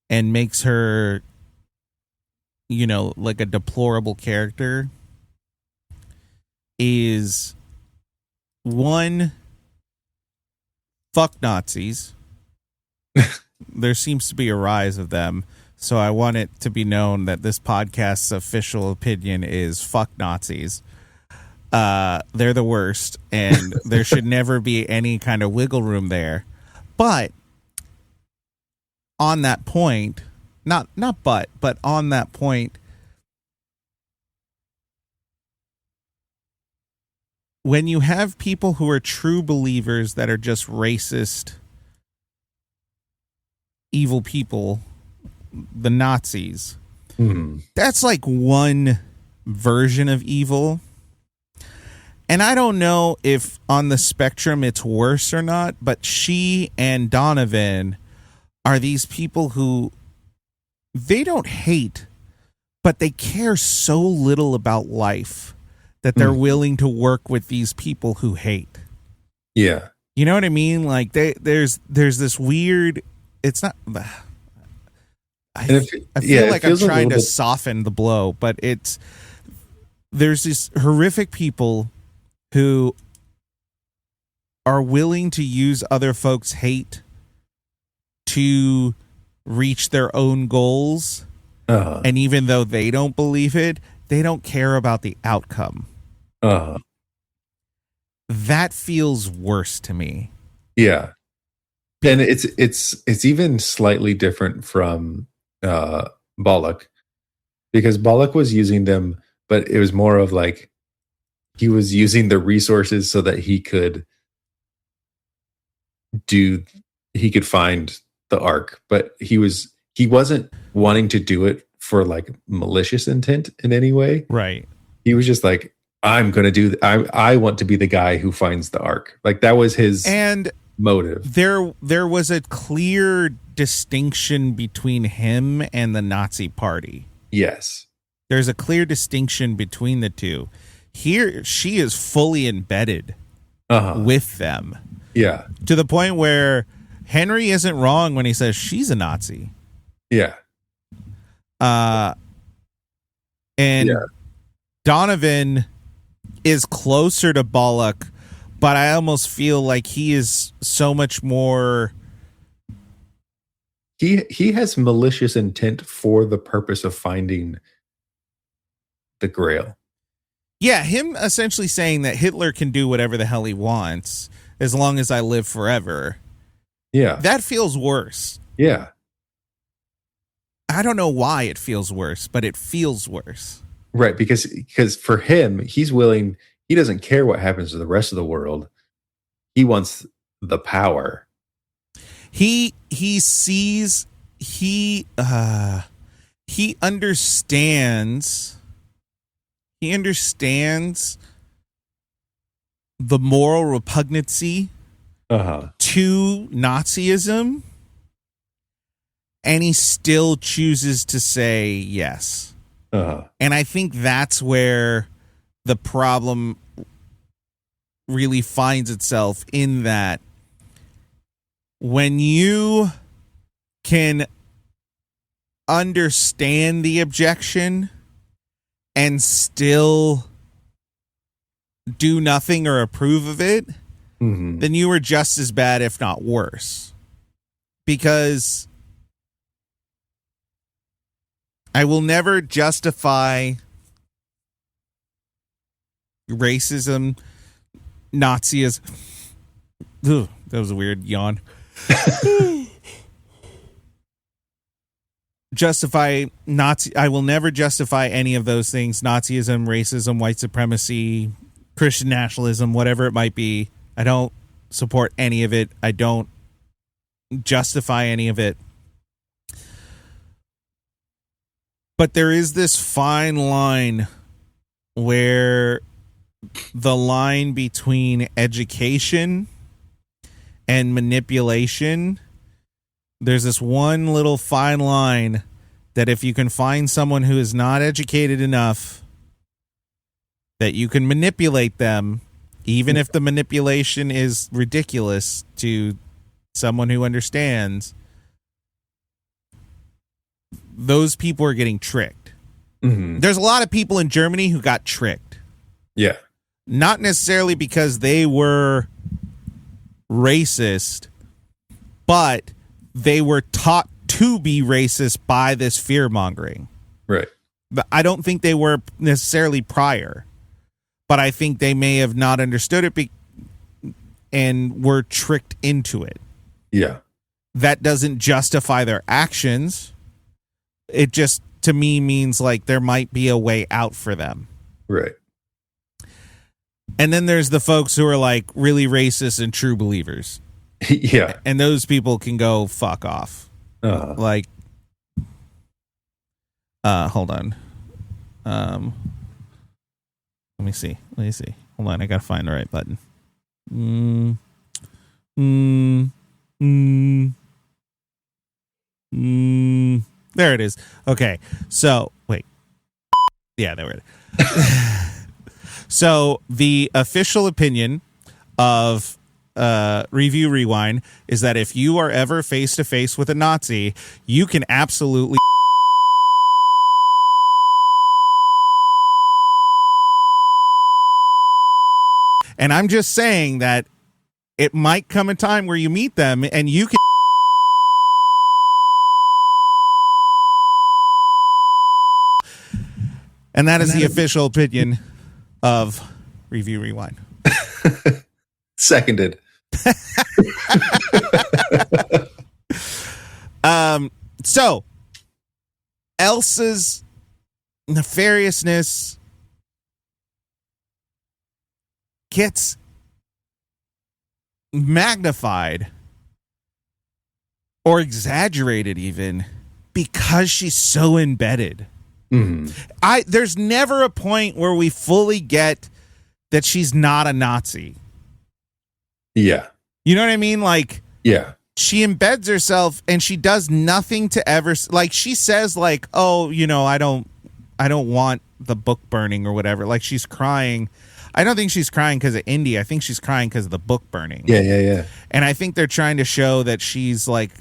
Speaker 1: and makes her, you know, like a deplorable character is one, fuck Nazis. There seems to be a rise of them. So I want it to be known that this podcast's official opinion is fuck Nazis. They're the worst, and there should never be any kind of wiggle room there. But on that point, but on that point, when you have people who are true believers that are just racist, evil people, the Nazis, that's like one version of evil. And I don't know if on the spectrum it's worse or not, but she and Donovan are these people who they don't hate, but they care so little about life that they're willing to work with these people who hate.
Speaker 2: Yeah.
Speaker 1: You know what I mean? Like there's this weird, it's not, I feel like I'm trying to soften the blow, but there's these horrific people who are willing to use other folks' hate to reach their own goals. And even though they don't believe it, they don't care about the outcome. That feels worse to me.
Speaker 2: Yeah. And it's even slightly different from Bollock, because Bollock was using them, but it was more of like he was using the resources so that he could find the Ark, but he wasn't wanting to do it for like malicious intent in any way.
Speaker 1: Right.
Speaker 2: He was just like, I'm going to do I want to be the guy who finds the Ark. Like that was his motive.
Speaker 1: There was a clear distinction between him and the Nazi party.
Speaker 2: Yes.
Speaker 1: There's a clear distinction between the two. Here, she is fully embedded with them.
Speaker 2: Yeah.
Speaker 1: To the point where Henry isn't wrong when he says she's a Nazi.
Speaker 2: Yeah.
Speaker 1: And Donovan is closer to Bollock, but I almost feel like he is so much more.
Speaker 2: He has malicious intent for the purpose of finding the Grail.
Speaker 1: Yeah, him essentially saying that Hitler can do whatever the hell he wants as long as I live forever.
Speaker 2: Yeah.
Speaker 1: That feels worse.
Speaker 2: Yeah.
Speaker 1: I don't know why it feels worse, but it feels worse.
Speaker 2: Right, because for him, he doesn't care what happens to the rest of the world. He wants the power.
Speaker 1: He understands the moral repugnancy to Nazism, and he still chooses to say yes. And I think that's where the problem really finds itself, in that when you can understand the objection and still do nothing or approve of it, then you were just as bad, if not worse. Because I will never justify racism, Nazism. Ugh, that was a weird yawn. I will never justify any of those things: Nazism, racism, white supremacy, Christian nationalism, whatever it might be. I don't support any of it. I don't justify any of it. But there is this fine line where the line between education and manipulation, there's this one little fine line that if you can find someone who is not educated enough, that you can manipulate them, even if the manipulation is ridiculous to someone who understands, those people are getting tricked. There's a lot of people in Germany who got tricked.
Speaker 2: Yeah.
Speaker 1: not necessarily because they were racist, but they were taught to be racist by this fear-mongering.
Speaker 2: Right.
Speaker 1: But I don't think they were necessarily prior, but I think they may have not understood it and were tricked into it.
Speaker 2: Yeah.
Speaker 1: That doesn't justify their actions. It just, to me, means like there might be a way out for them.
Speaker 2: Right.
Speaker 1: And then there's the folks who are like really racist and true believers.
Speaker 2: Yeah.
Speaker 1: And those people can go fuck off. Like, hold on. Let me see. Hold on, I gotta find the right button. There it is. Okay, so wait. Yeah, there it is. So the official opinion of Review Rewind is that if you are ever face to face with a Nazi, you can absolutely and I'm just saying that it might come a time where you meet them and you can and that is the official opinion of Review Rewind.
Speaker 2: Seconded.
Speaker 1: So Elsa's nefariousness gets magnified or exaggerated even because she's so embedded. There's never a point where we fully get that she's not a Nazi.
Speaker 2: Yeah.
Speaker 1: You know what I mean? Like,
Speaker 2: yeah,
Speaker 1: she embeds herself and she does nothing to ever, like, she says like, oh, you know, I don't want the book burning or whatever. Like, she's crying. I don't think she's crying because of Indy. I think she's crying because of the book burning.
Speaker 2: Yeah.
Speaker 1: And I think they're trying to show that she's like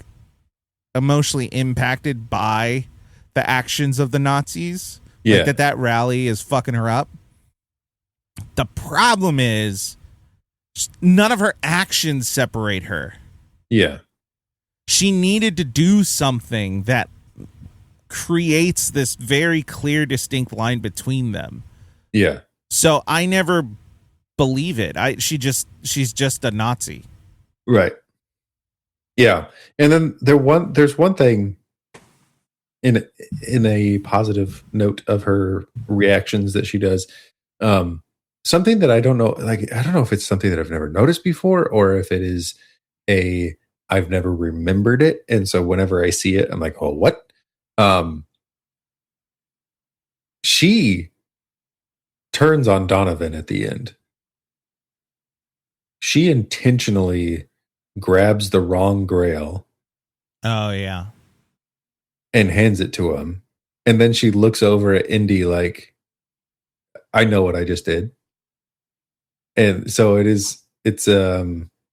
Speaker 1: emotionally impacted by the actions of the Nazis.
Speaker 2: Yeah.
Speaker 1: Like that rally is fucking her up. The problem is none of her actions separate her.
Speaker 2: Yeah.
Speaker 1: She needed to do something that creates this very clear, distinct line between them.
Speaker 2: Yeah.
Speaker 1: So I never believe it. She's just a Nazi.
Speaker 2: Right. Yeah. And then there's one thing in a positive note of her reactions that she does. Something that I don't know, like, I don't know if it's something that I've never noticed before or if it is I've never remembered it. And so whenever I see it, I'm like, oh, what? She turns on Donovan at the end. She intentionally grabs the wrong grail.
Speaker 1: Oh, yeah.
Speaker 2: And hands it to him. And then she looks over at Indy like, I know what I just did. And so it's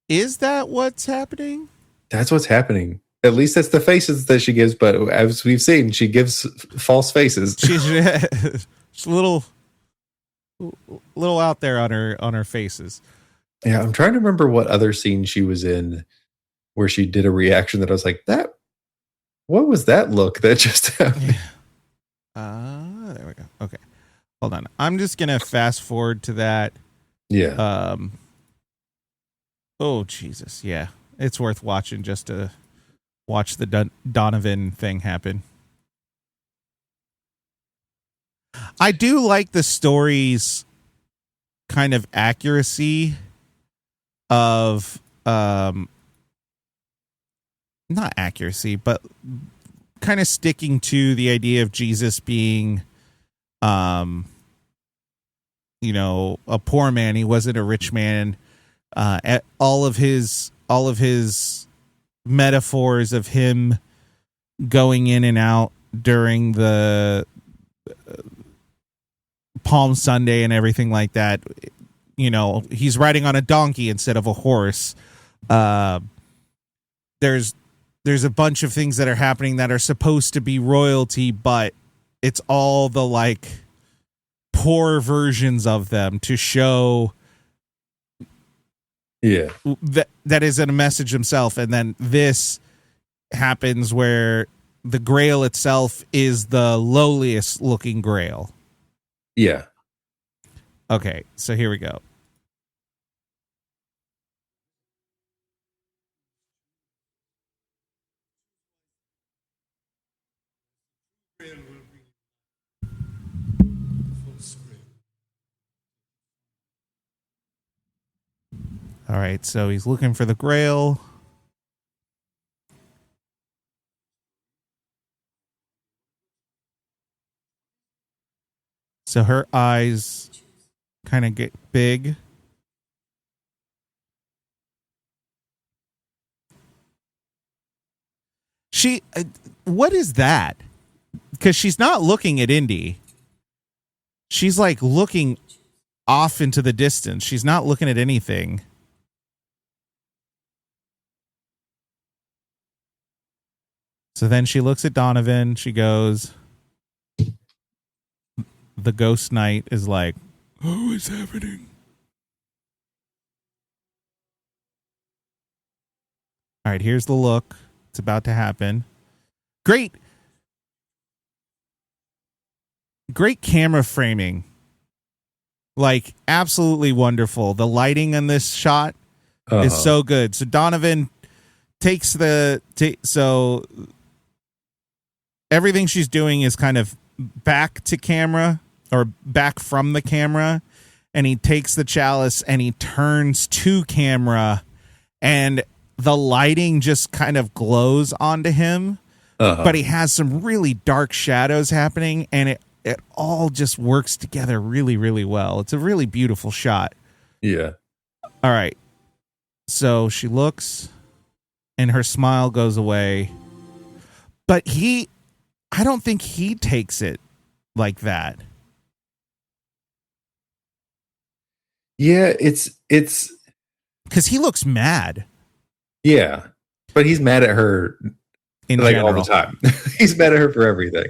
Speaker 1: is that what's happening?
Speaker 2: That's what's happening. At least that's the faces that she gives, but as we've seen, she gives false faces. She's
Speaker 1: a little out there on her faces.
Speaker 2: Yeah, I'm trying to remember what other scene she was in where she did a reaction that I was like, what was that look that just happened?
Speaker 1: Yeah. There we go. Okay. Hold on. I'm just going to fast forward to that.
Speaker 2: Yeah.
Speaker 1: Oh, Jesus. Yeah. It's worth watching just to watch the Donovan thing happen. I do like the story's kind of accuracy of not accuracy, but kind of sticking to the idea of Jesus being a poor man. He wasn't a rich man. All of his metaphors of him going in and out during the Palm Sunday and everything like that. He's riding on a donkey instead of a horse. There's a bunch of things that are happening that are supposed to be royalty, but it's all the like poor versions of them to show that isn't a message himself. And then this happens where the Grail itself is the lowliest looking Grail.
Speaker 2: Yeah.
Speaker 1: Okay, so here we go. All right, so he's looking for the Grail. So her eyes kind of get big. What is that? Because she's not looking at Indy. She's like looking off into the distance. She's not looking at anything. So then she looks at Donovan. She goes, the ghost knight is like, oh, what's happening? All right, here's the look. It's about to happen. Great camera framing. Like, absolutely wonderful. The lighting on this shot is so good. So Donovan takes so everything she's doing is kind of back to camera or back from the camera, and he takes the chalice and he turns to camera, and the lighting just kind of glows onto him, but he has some really dark shadows happening, and it all just works together really, really well. It's a really beautiful shot.
Speaker 2: Yeah.
Speaker 1: All right. So she looks, and her smile goes away, but I don't think he takes it like that.
Speaker 2: Yeah, it's
Speaker 1: because he looks mad.
Speaker 2: Yeah, but he's mad at her
Speaker 1: in
Speaker 2: like
Speaker 1: general.
Speaker 2: all the time. He's mad at her for everything.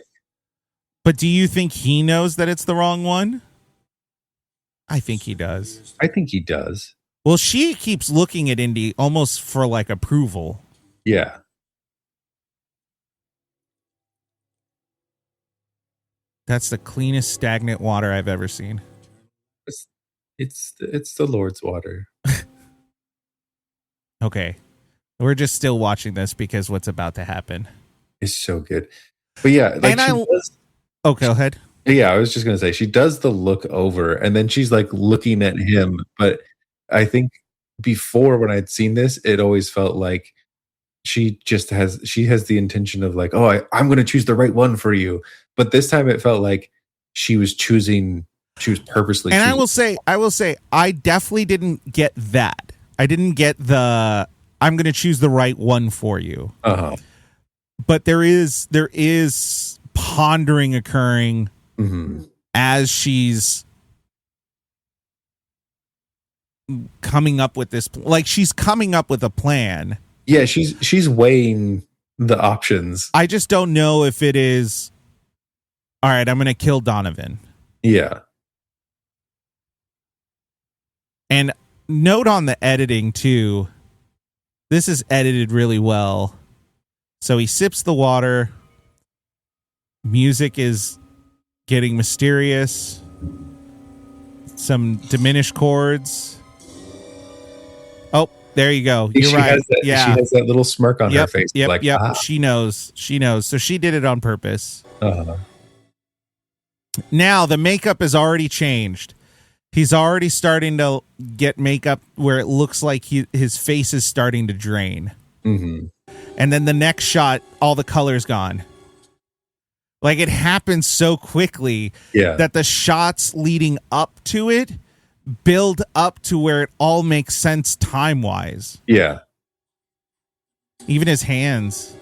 Speaker 1: But do you think he knows that it's the wrong one? I think he does.
Speaker 2: I think he does.
Speaker 1: Well, she keeps looking at Indy almost for like approval.
Speaker 2: Yeah.
Speaker 1: That's the cleanest stagnant water I've ever seen.
Speaker 2: It's the Lord's water.
Speaker 1: Okay. We're just still watching this because what's about to happen.
Speaker 2: It's so good. But yeah, like
Speaker 1: oh, go ahead.
Speaker 2: Yeah, I was just going to say, she does the look over and then she's like looking at him. But I think before, when I'd seen this, it always felt like she has the intention of like, oh, I'm going to choose the right one for you. But this time it felt like she was purposely.
Speaker 1: And I will say, I definitely didn't get that. I didn't get I'm going to choose the right one for you. But there is pondering occurring as she's coming up with this. Like, she's coming up with a plan.
Speaker 2: Yeah, she's weighing the options.
Speaker 1: I just don't know if it is, all right, I'm going to kill Donovan.
Speaker 2: Yeah.
Speaker 1: And note on the editing, too. This is edited really well. So he sips the water. Music is getting mysterious. Some diminished chords. Oh, there you go. You're right.
Speaker 2: She has that little smirk on her face.
Speaker 1: Yep. She knows. So she did it on purpose. Now the makeup has already changed. He's already starting to get makeup where it looks like his face is starting to drain. And then the next shot, all the color's gone. Like, it happens so quickly that the shots leading up to it build up to where it all makes sense time-wise.
Speaker 2: Yeah.
Speaker 1: Even his hands.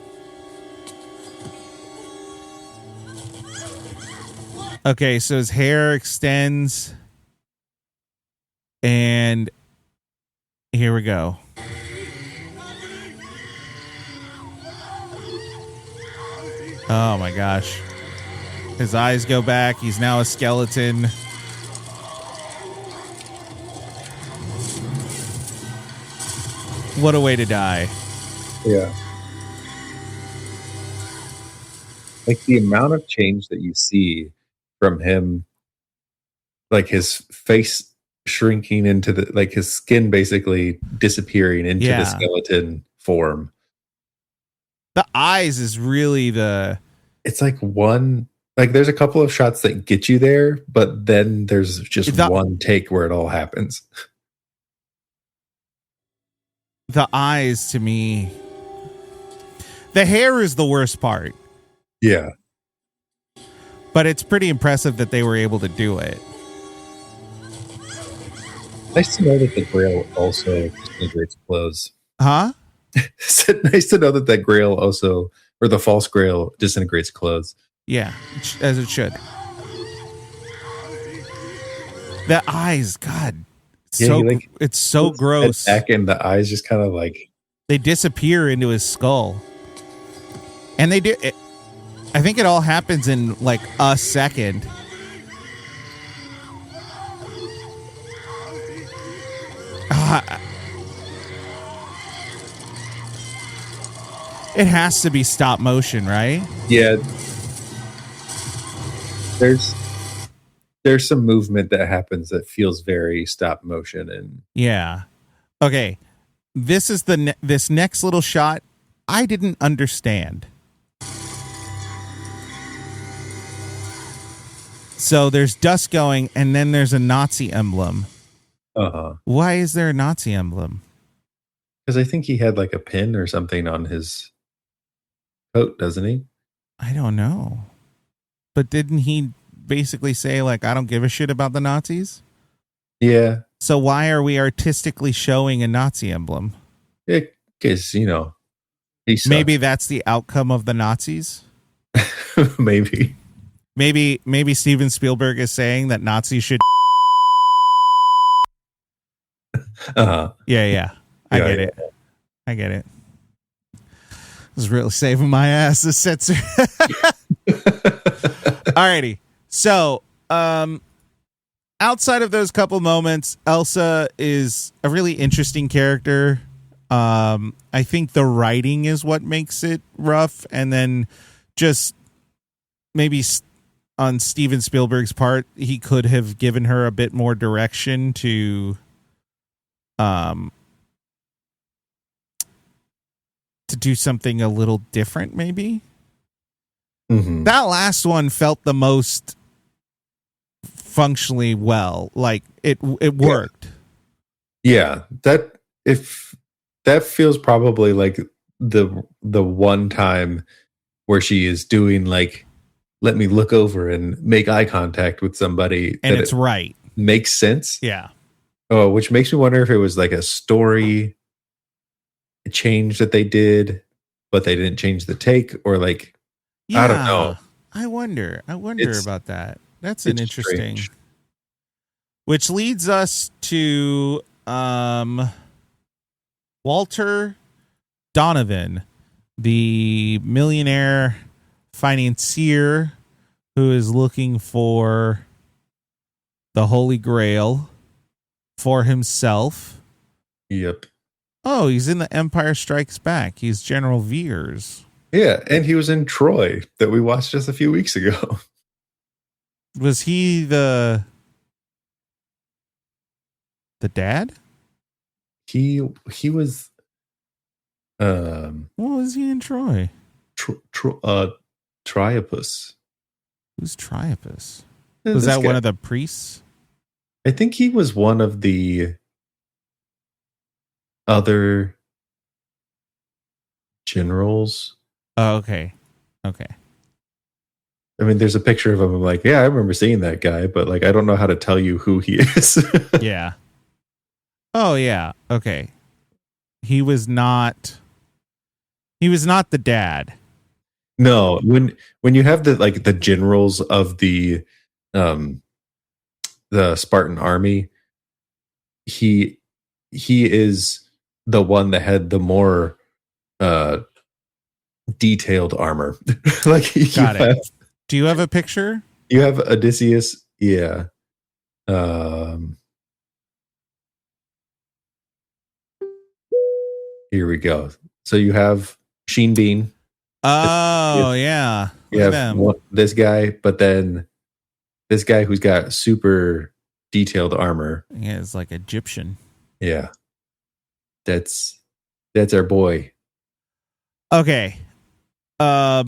Speaker 1: Okay, so his hair extends. And here we go. Oh my gosh. His eyes go back. He's now a skeleton. What a way to die.
Speaker 2: Yeah. Like the amount of change that you see from him, like his face shrinking into the, like his skin basically disappearing into the skeleton form.
Speaker 1: The eyes is really
Speaker 2: it's like one, like there's a couple of shots that get you there, but then there's just one take where it all happens.
Speaker 1: The eyes to me, the hair is the worst part.
Speaker 2: Yeah.
Speaker 1: But it's pretty impressive that they were able to do it.
Speaker 2: Nice to know that the Grail also disintegrates clothes.
Speaker 1: Huh?
Speaker 2: Nice to know that that Grail also, or the false Grail, disintegrates clothes.
Speaker 1: Yeah, as it should. The eyes, God, it's so gross.
Speaker 2: Back and the eyes just kind of like
Speaker 1: they disappear into his skull, and they do. I think it all happens in like a second. It has to be stop motion, right?
Speaker 2: Yeah. There's some movement that happens that feels very stop motion, and
Speaker 1: yeah. Okay, this is this next little shot I didn't understand. So there's dust going, and then there's a Nazi emblem. Why is there a Nazi emblem?
Speaker 2: Because I think he had like a pin or something on his coat, doesn't he?
Speaker 1: I don't know. But didn't he basically say, like, I don't give a shit about the Nazis?
Speaker 2: Yeah.
Speaker 1: So why are we artistically showing a Nazi emblem?
Speaker 2: Because, you know,
Speaker 1: maybe that's the outcome of the Nazis?
Speaker 2: Maybe.
Speaker 1: Maybe Steven Spielberg is saying that Nazis should. Yeah. I get it. I get it. This is really saving my ass, this censor. Alrighty. So, outside of those couple moments, Elsa is a really interesting character. I think the writing is what makes it rough, and then just maybe on Steven Spielberg's part, he could have given her a bit more direction to do something a little different, maybe.
Speaker 2: Mm-hmm.
Speaker 1: That last one felt the most functionally well, like it worked.
Speaker 2: Yeah, that feels probably like the one time where she is doing like, let me look over and make eye contact with somebody,
Speaker 1: and it's right,
Speaker 2: makes sense.
Speaker 1: Yeah.
Speaker 2: Oh, which makes me wonder if it was like a story change that they did, but they didn't change the take, or like, I don't know.
Speaker 1: I wonder about that. That's an interesting. Strange. Which leads us to Walter Donovan, the millionaire financier who is looking for the Holy Grail for himself.
Speaker 2: Yep.
Speaker 1: Oh, he's in The Empire Strikes Back. He's General Veers.
Speaker 2: Yeah, and he was in Troy that we watched just a few weeks ago.
Speaker 1: Was he the dad?
Speaker 2: He was.
Speaker 1: What was he in Troy?
Speaker 2: Triopus.
Speaker 1: Who's Triopus? Was that one of the priests?
Speaker 2: I think he was one of the other generals.
Speaker 1: Oh, okay. I
Speaker 2: mean, there's a picture of him. I'm like, yeah, I remember seeing that guy, but like, I don't know how to tell you who he is.
Speaker 1: Yeah. Oh, yeah. Okay. He was not the dad.
Speaker 2: No, when you have the generals of the Spartan army, he is the one that had the more detailed armor. Like,
Speaker 1: got it. Do you have a picture?
Speaker 2: You have Odysseus, yeah. Here we go. So you have Sheen Bean.
Speaker 1: Oh, yeah.
Speaker 2: You
Speaker 1: Look at
Speaker 2: have
Speaker 1: them.
Speaker 2: this guy, but then this guy who's got super detailed armor.
Speaker 1: Yeah, it's like Egyptian.
Speaker 2: Yeah. That's our boy.
Speaker 1: Okay. What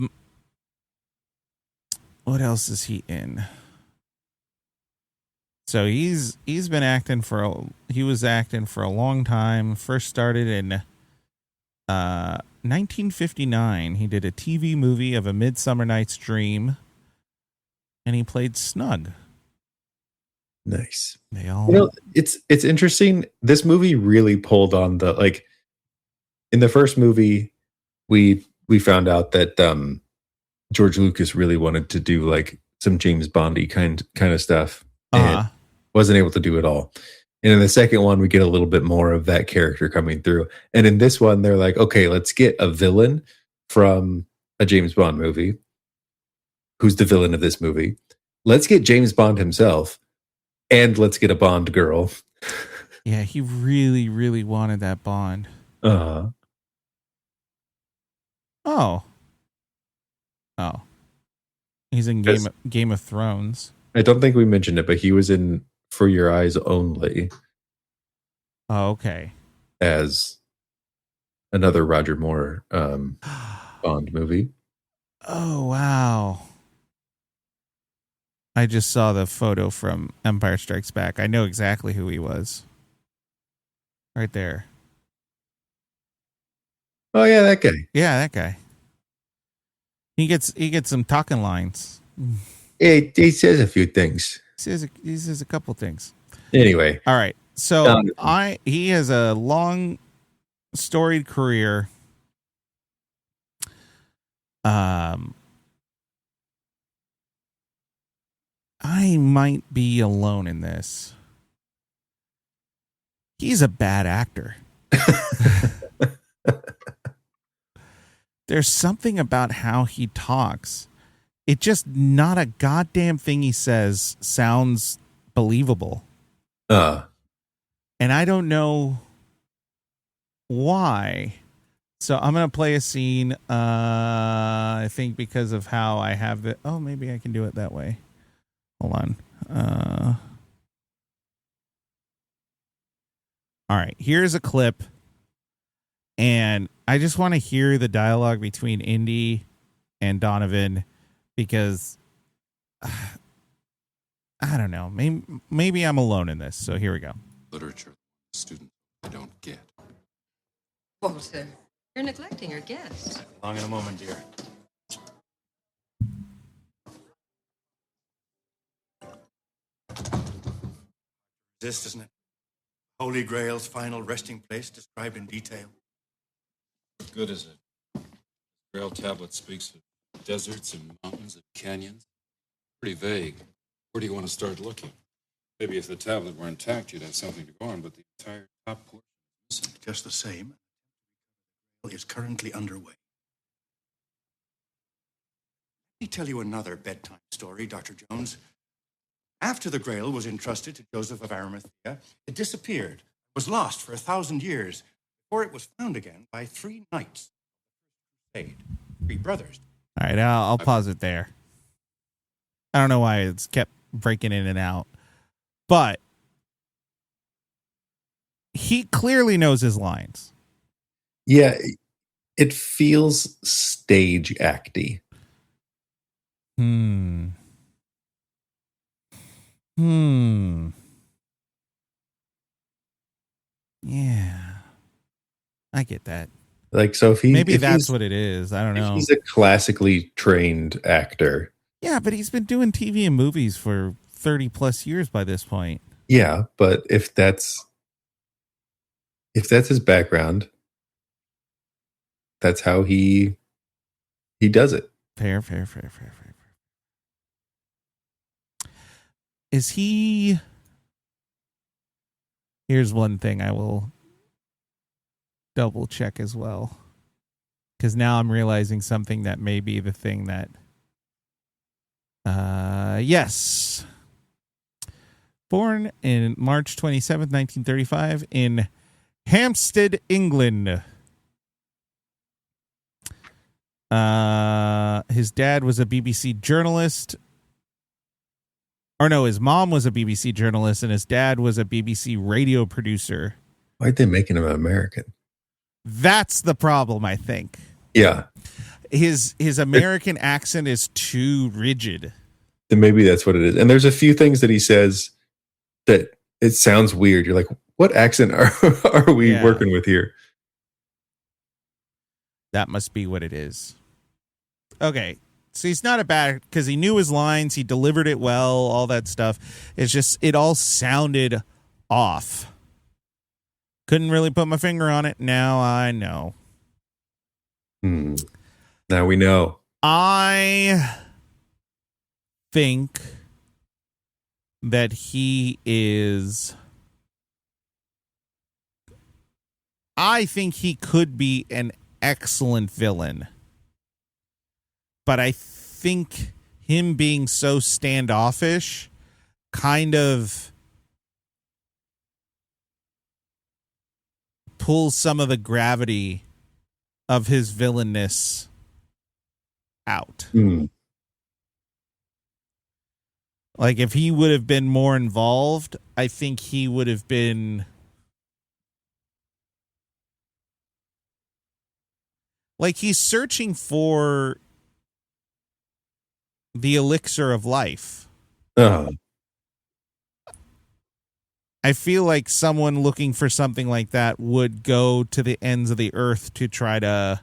Speaker 1: else is he in? So he's been acting he was acting for a long time. First started in 1959. He did a TV movie of A Midsummer Night's Dream, and he played Snug.
Speaker 2: Nice.
Speaker 1: They all
Speaker 2: it's interesting. This movie really pulled on the, like, in the first movie, we found out that George Lucas really wanted to do like some James Bondy kind of stuff, and wasn't able to do it all. And in the second one, we get a little bit more of that character coming through. And in this one, they're like, okay, let's get a villain from a James Bond movie. Who's the villain of this movie? Let's get James Bond himself, and let's get a Bond girl.
Speaker 1: Yeah, he really, really wanted that Bond.
Speaker 2: Uh-huh.
Speaker 1: Oh. He's in Game of Thrones.
Speaker 2: I don't think we mentioned it, but he was in For Your Eyes Only.
Speaker 1: Oh, okay.
Speaker 2: As another Roger Moore Bond movie.
Speaker 1: Oh, wow. I just saw the photo from Empire Strikes Back. I know exactly who he was. Right there.
Speaker 2: Oh, yeah, that guy.
Speaker 1: Yeah, that guy. He gets some talking lines.
Speaker 2: He says a few things.
Speaker 1: He says a couple things.
Speaker 2: Anyway.
Speaker 1: All right. So he has a long storied career. I might be alone in this. He's a bad actor. There's something about how he talks. It just not a goddamn thing he says sounds believable. And I don't know why. So I'm going to play a scene. I think because of how I have the... Oh, maybe I can do it that way. Hold on. All right. Here's a clip. And I just want to hear the dialogue between Indy and Donovan because I don't know. Maybe I'm alone in this. So here we go.
Speaker 6: Literature, student, I don't get.
Speaker 7: Walter, you're neglecting your guests.
Speaker 8: Along in a moment, dear. This, isn't it? Holy Grail's final resting place described in detail.
Speaker 6: What good is it? Grail tablet speaks of deserts and mountains and canyons. Pretty vague. Where do you want to start looking? Maybe if the tablet were intact, you'd have something to go on, but the entire top portion is missing.
Speaker 8: Just the same, is currently underway. Let me tell you another bedtime story, Dr. Jones. After the Grail was entrusted to Joseph of Arimathea, it disappeared, was lost for 1,000 years, before it was found again by 3 knights. 3 brothers.
Speaker 1: All right, I'll pause it there. I don't know why it's kept breaking in and out, but he clearly knows his lines.
Speaker 2: Yeah, it feels stage acty.
Speaker 1: Yeah. I get that.
Speaker 2: Like, so
Speaker 1: maybe that's what it is. I don't know.
Speaker 2: He's a classically trained actor.
Speaker 1: Yeah, but he's been doing TV and movies for 30 plus years by this point.
Speaker 2: Yeah, but if that's his background, that's how he does it.
Speaker 1: Fair. Is he... Here's one thing I will double check as well. Because now I'm realizing something that may be the thing that... yes. Born in March 27th, 1935 in Hampstead, England. His dad was a BBC journalist. Or no, his mom was a BBC journalist and his dad was a BBC radio producer.
Speaker 2: Why'd they make him American?
Speaker 1: That's the problem, I think.
Speaker 2: Yeah.
Speaker 1: His American accent is too rigid.
Speaker 2: Then maybe that's what it is. And there's a few things that he says that it sounds weird. You're like, what accent are we working with here?
Speaker 1: That must be what it is. Okay. So he's not a bad, because he knew his lines, he delivered it well, all that stuff. It's just, it all sounded off. Couldn't really put my finger on it. Now I know.
Speaker 2: Now we know.
Speaker 1: I think that he is... I think he could be an excellent villain. But I think him being so standoffish kind of pulls some of the gravity of his villainness out. Like, if he would have been more involved, I think he would have been... Like, he's searching for the elixir of life. I feel like someone looking for something like that would go to the ends of the earth to try to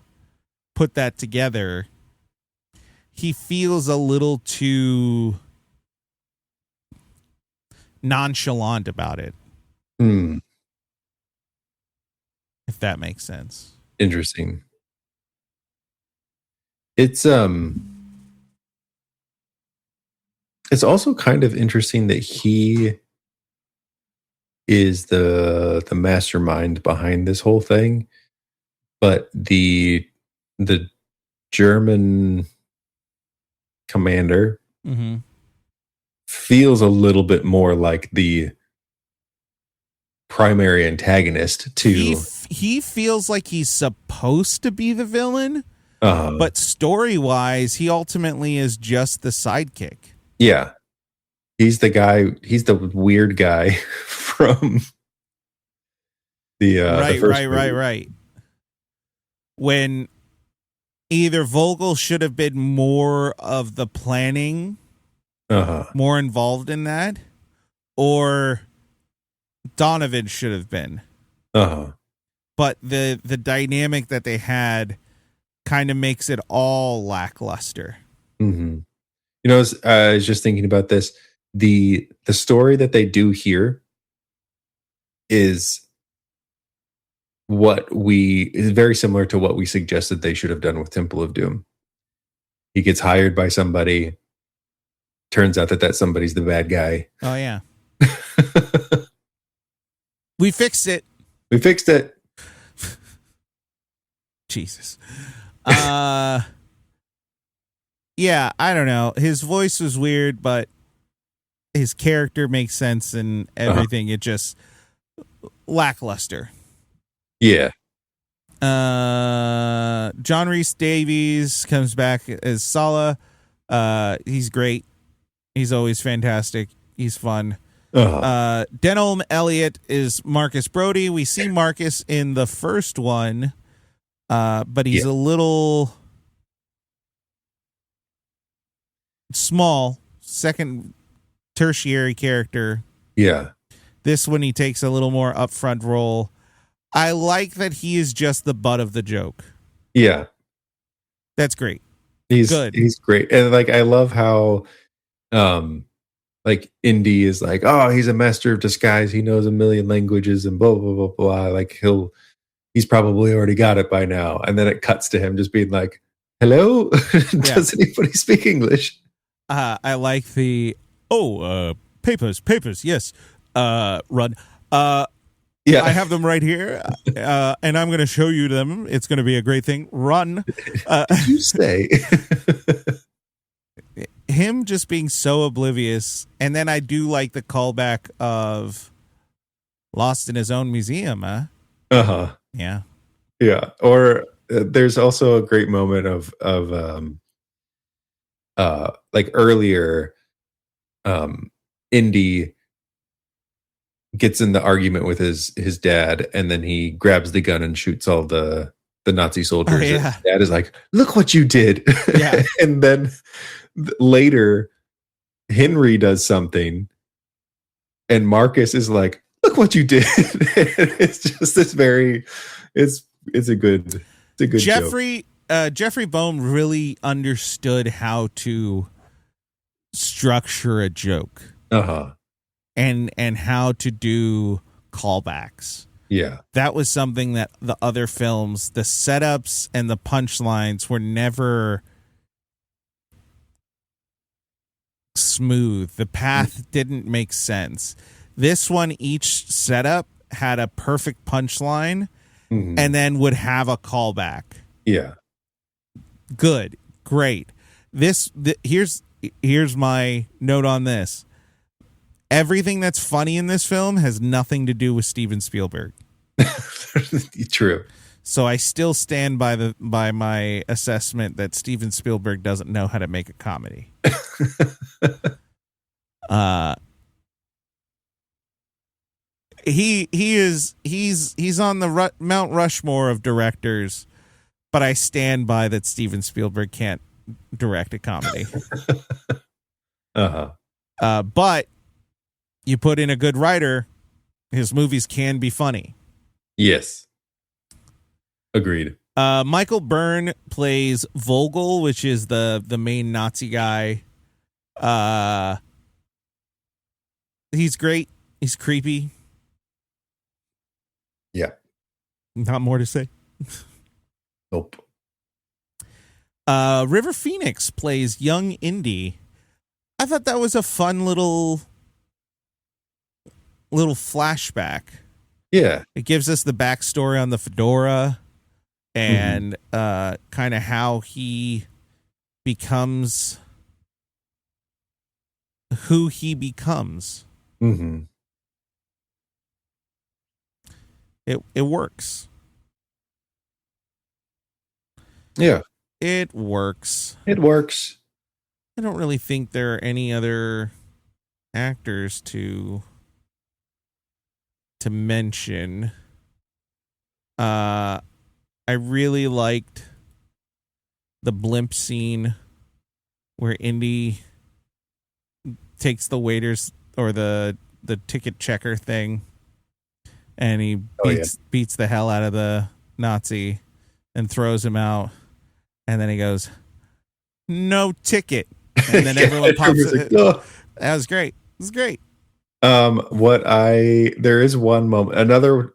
Speaker 1: put that together. He feels a little too nonchalant about it. If that makes sense.
Speaker 2: Interesting. It's also kind of interesting that he is the mastermind behind this whole thing, but the German commander feels a little bit more like the primary antagonist too.
Speaker 1: He feels like he's supposed to be the villain, but story-wise, he ultimately is just the sidekick.
Speaker 2: Yeah. He's the guy, he's the weird guy from the
Speaker 1: Right. When either Vogel should have been more of the planning, more involved in that, or Donovan should have been. But the dynamic that they had kind of makes it all lackluster.
Speaker 2: You know, I was just thinking about this. The story that they do here is very similar to what we suggested they should have done with Temple of Doom. He gets hired by somebody. Turns out that somebody's the bad guy.
Speaker 1: Oh, yeah. We fixed it. Jesus. Yeah, I don't know. His voice was weird, but his character makes sense and everything. It just lackluster.
Speaker 2: Yeah.
Speaker 1: John Rhys-Davies comes back as Sala. He's great. He's always fantastic. He's fun. Denholm Elliott is Marcus Brody. We see Marcus in the first one, but he's a little small, second tertiary character.
Speaker 2: Yeah.
Speaker 1: This one he takes a little more upfront role. I like that he is just the butt of the joke.
Speaker 2: Yeah.
Speaker 1: That's great.
Speaker 2: He's
Speaker 1: good.
Speaker 2: He's great. And like I love how like Indy is like, oh, he's a master of disguise. He knows a million languages and blah blah blah blah. Like he's probably already got it by now. And then it cuts to him just being like, hello? Does anybody speak English?
Speaker 1: I like the papers, yes. Run.
Speaker 2: Yeah.
Speaker 1: I have them right here, and I'm going to show you them. It's going to be a great thing. Run.
Speaker 2: Did you say?
Speaker 1: Him just being so oblivious, and then I do like the callback of Lost in His Own Museum, huh?
Speaker 2: Uh-huh.
Speaker 1: Yeah.
Speaker 2: Yeah. Or there's also a great moment of like earlier, Indy gets in the argument with his dad, and then he grabs the gun and shoots all the Nazi soldiers.
Speaker 1: Oh, yeah.
Speaker 2: And his dad is like, "Look what you did!"
Speaker 1: Yeah.
Speaker 2: And then later, Henry does something, and Marcus is like, "Look what you did!" It's just this very, it's a good joke.
Speaker 1: Jeffrey Boam really understood how to structure a joke. And how to do callbacks.
Speaker 2: Yeah.
Speaker 1: That was something that the other films, the setups and the punchlines were never smooth. The path didn't make sense. This one, each setup had a perfect punchline and then would have a callback.
Speaker 2: Yeah.
Speaker 1: Good. Great. Here's my note on this. Everything that's funny in this film has nothing to do with Steven Spielberg.
Speaker 2: True.
Speaker 1: So I still stand by my assessment that Steven Spielberg doesn't know how to make a comedy. He's on the Mount Rushmore of directors, but I stand by that Steven Spielberg can't direct a comedy. But you put in a good writer, his movies can be funny.
Speaker 2: Yes. Agreed.
Speaker 1: Michael Byrne plays Vogel, which is the main Nazi guy. He's great. He's creepy.
Speaker 2: Yeah.
Speaker 1: Not more to say.
Speaker 2: Nope.
Speaker 1: River Phoenix plays young Indy. I thought that was a fun little flashback.
Speaker 2: Yeah.
Speaker 1: It gives us the backstory on the fedora and kind of how he becomes who he becomes. It works.
Speaker 2: Yeah.
Speaker 1: It works.
Speaker 2: It works.
Speaker 1: I don't really think there are any other actors to mention. I really liked the blimp scene where Indy takes the waiters or the ticket checker thing and he beats the hell out of the Nazi and throws him out, and then he goes, "No ticket," and then everyone pops it. Like, oh. That was great. It was great.
Speaker 2: There is one moment,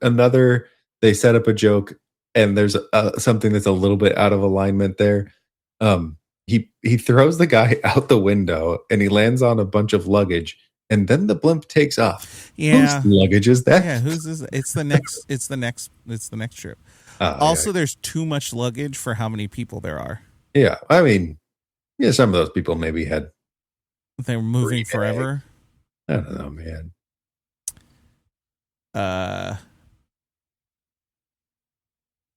Speaker 2: another they set up a joke and there's something that's a little bit out of alignment there. He throws the guy out the window and he lands on a bunch of luggage and then the blimp takes off.
Speaker 1: Yeah.
Speaker 2: Whose luggage is that?
Speaker 1: Yeah, who's this? It's the next trip. Also, there's too much luggage for how many people there are.
Speaker 2: Yeah. I mean, yeah, some of those people maybe had
Speaker 1: they were moving forever.
Speaker 2: I don't know, man.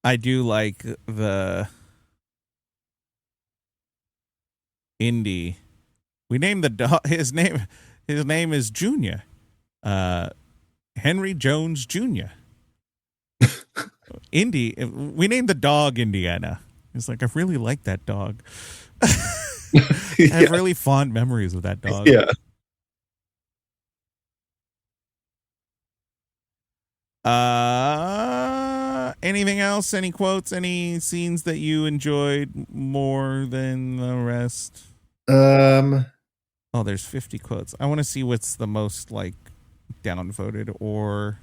Speaker 1: I do like the Indy. We named the dog. His name is Junior. Henry Jones Jr. Indy. We named the dog Indiana. He's like, I really like that dog. I have really fond memories of that dog.
Speaker 2: Yeah.
Speaker 1: Anything else? Any quotes? Any scenes that you enjoyed more than the rest? Oh, there's 50 quotes. I want to see what's the most like downvoted or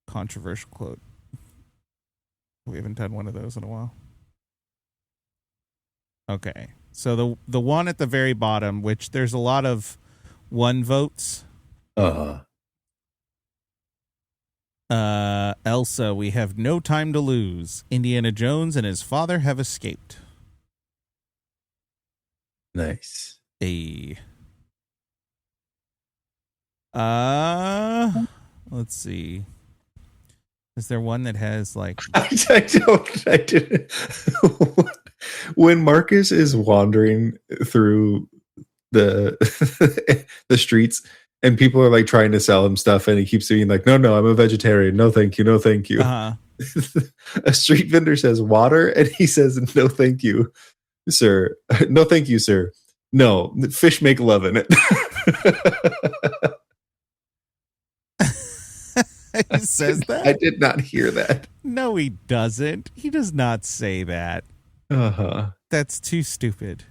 Speaker 1: controversial quote. We haven't done one of those in a while. Okay. So the one at the very bottom, which there's a lot of one votes. Elsa, we have no time to lose. Indiana Jones and his father have escaped.
Speaker 2: Nice.
Speaker 1: Let's see. Is there one that has like?
Speaker 2: I didn't. When Marcus is wandering through the the streets and people are like trying to sell him stuff, and he keeps being like, no, I'm a vegetarian. No, thank you. No, thank you. A street vendor says water, and he says, no, thank you, sir. No, thank you, sir. No, fish make love in it.
Speaker 1: He says that?
Speaker 2: I did not hear that.
Speaker 1: No, he doesn't. He does not say that.
Speaker 2: Uh-huh.
Speaker 1: That's too stupid.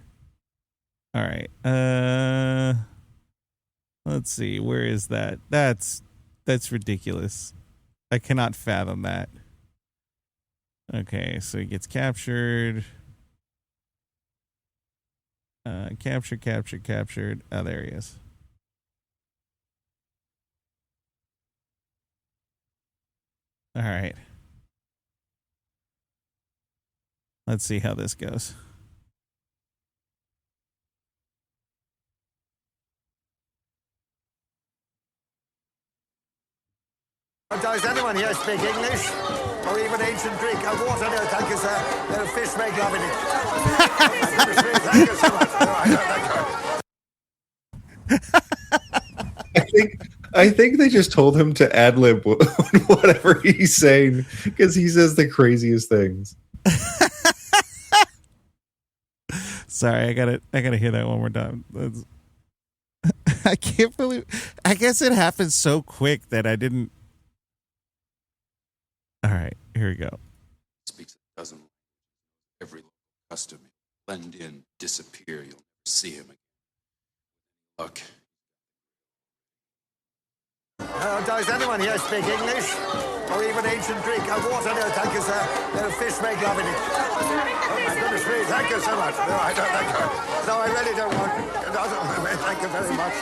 Speaker 1: All right. Let's see. Where is that? That's ridiculous. I cannot fathom that. Okay, so he gets captured. Captured. Oh, there he is. All right. Let's see how this goes.
Speaker 9: Does anyone here speak English? Or even ancient Greek? Water, no, thank you, sir. Fish make love in it. Thank you so much.
Speaker 2: I think they just told him to ad lib whatever he's saying because he says the craziest things.
Speaker 1: Sorry, I gotta hear that one more time. I can't believe. I guess it happened so quick that I didn't. All right, here we go.
Speaker 6: Speaks a dozen languages. Every local custom. Blend in, disappear. You'll never see him again. Luck.
Speaker 9: Does anyone here speak English? Or even ancient Greek? Water, no, thank you, sir. Fish make love in it. Oh, my goodness me, thank you so much. No, I don't thank you. No, I really don't want... Thank you very much.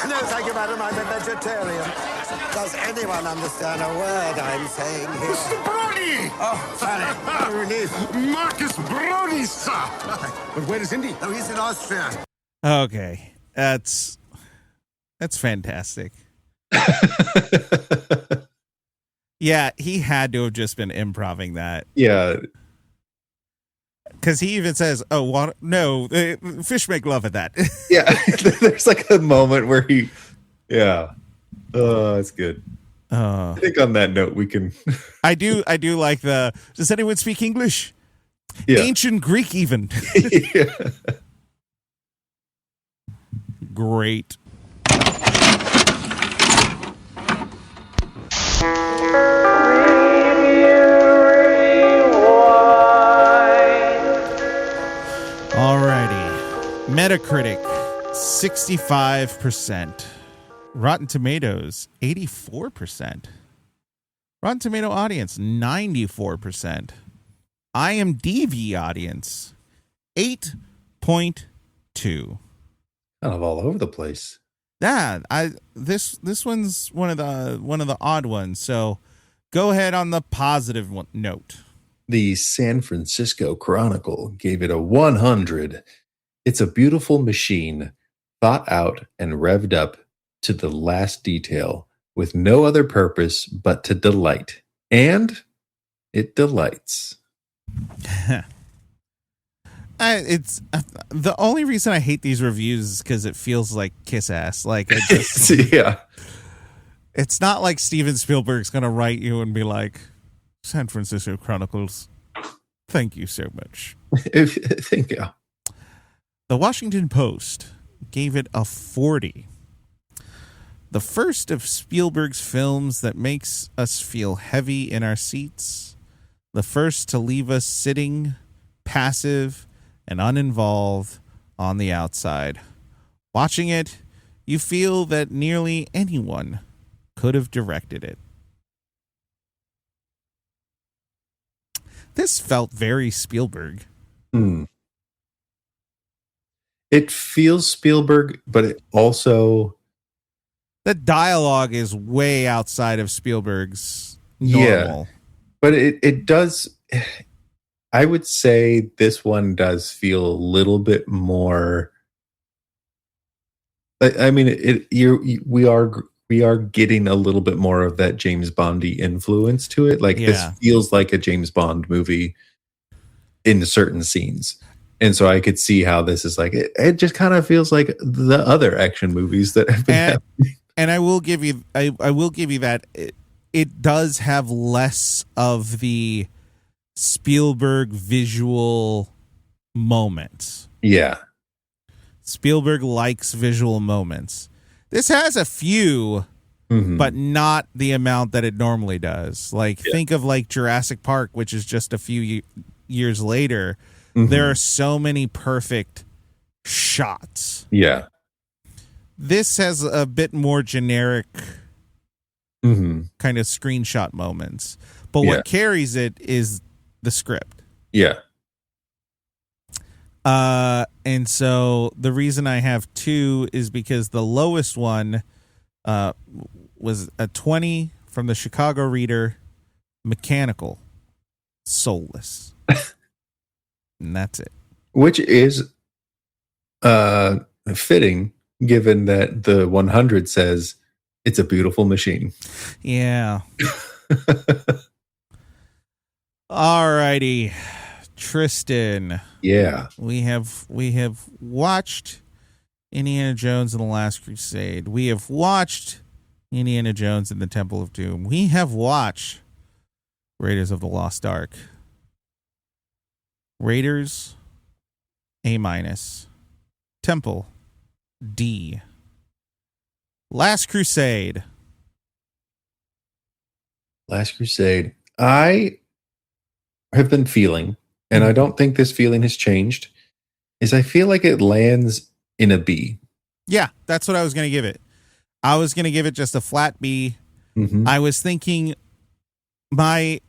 Speaker 9: No, thank you, madam. I'm a vegetarian. Does anyone understand a word I'm saying here?
Speaker 3: Mr. Brody!
Speaker 9: Oh, sorry. Relief.
Speaker 3: Marcus Brody, sir! But where is Indy?
Speaker 9: Oh, he's in Austria.
Speaker 1: Okay, that's fantastic. Yeah, he had to have just been improvising that.
Speaker 2: Yeah.
Speaker 1: Because he even says, "Oh, water, no, fish make love at that."
Speaker 2: Yeah, there's like a moment where he, yeah, that's good. I think on that note we can.
Speaker 1: I do like the. Does anyone speak English?
Speaker 2: Yeah.
Speaker 1: Ancient Greek, even.
Speaker 2: Yeah.
Speaker 1: Great. Alrighty. Metacritic, 65%. Rotten Tomatoes, 84%. Rotten Tomato audience, 94%. IMDb audience, 8.2.
Speaker 2: Kind of all over the place.
Speaker 1: Yeah, this one's one of the odd ones. So go ahead on the positive note.
Speaker 2: The San Francisco Chronicle gave it a 100. It's a beautiful machine, thought out and revved up to the last detail, with no other purpose but to delight. And it delights.
Speaker 1: It's the only reason I hate these reviews is because it feels like kiss ass. Like it just,
Speaker 2: Yeah.
Speaker 1: It's not like Steven Spielberg's gonna write you and be like, San Francisco Chronicles, thank you so much.
Speaker 2: Thank you.
Speaker 1: The Washington Post gave it a 40. The first of Spielberg's films that makes us feel heavy in our seats. The first to leave us sitting, passive, and uninvolved on the outside. Watching it, you feel that nearly anyone could have directed it. This felt very Spielberg.
Speaker 2: It feels Spielberg, but it also...
Speaker 1: The dialogue is way outside of Spielberg's normal.
Speaker 2: Yeah, but it does... I would say this one does feel a little bit more... I mean, we are we are getting a little bit more of that James Bondy influence to it. Like this feels like a James Bond movie in certain scenes. And so I could see how this is like, it just kind of feels like the other action movies that have been happening.
Speaker 1: And I will give you, I will give you that it does have less of the Spielberg visual moments.
Speaker 2: Yeah.
Speaker 1: Spielberg likes visual moments. This has a few, but not the amount that it normally does. Like, think of like Jurassic Park, which is just a few years later. There are so many perfect shots.
Speaker 2: Yeah.
Speaker 1: This has a bit more generic kind of screenshot moments. But what carries it is the script.
Speaker 2: Yeah.
Speaker 1: And so the reason I have 2 is because the lowest one was a 20 from the Chicago Reader, mechanical, soulless. And that's it.
Speaker 2: Which is fitting, given that the 100 says it's a beautiful machine.
Speaker 1: Yeah. All righty. Tristan.
Speaker 2: Yeah.
Speaker 1: We have watched Indiana Jones and the Last Crusade. We have watched Indiana Jones and the Temple of Doom. We have watched Raiders of the Lost Ark. Raiders, A-. Temple, D. Last Crusade.
Speaker 2: Last Crusade. I have been feeling, and I don't think this feeling has changed, is I feel like it lands in a B.
Speaker 1: Yeah, that's what I was going to give it. I was going to give it just a flat B. I was thinking my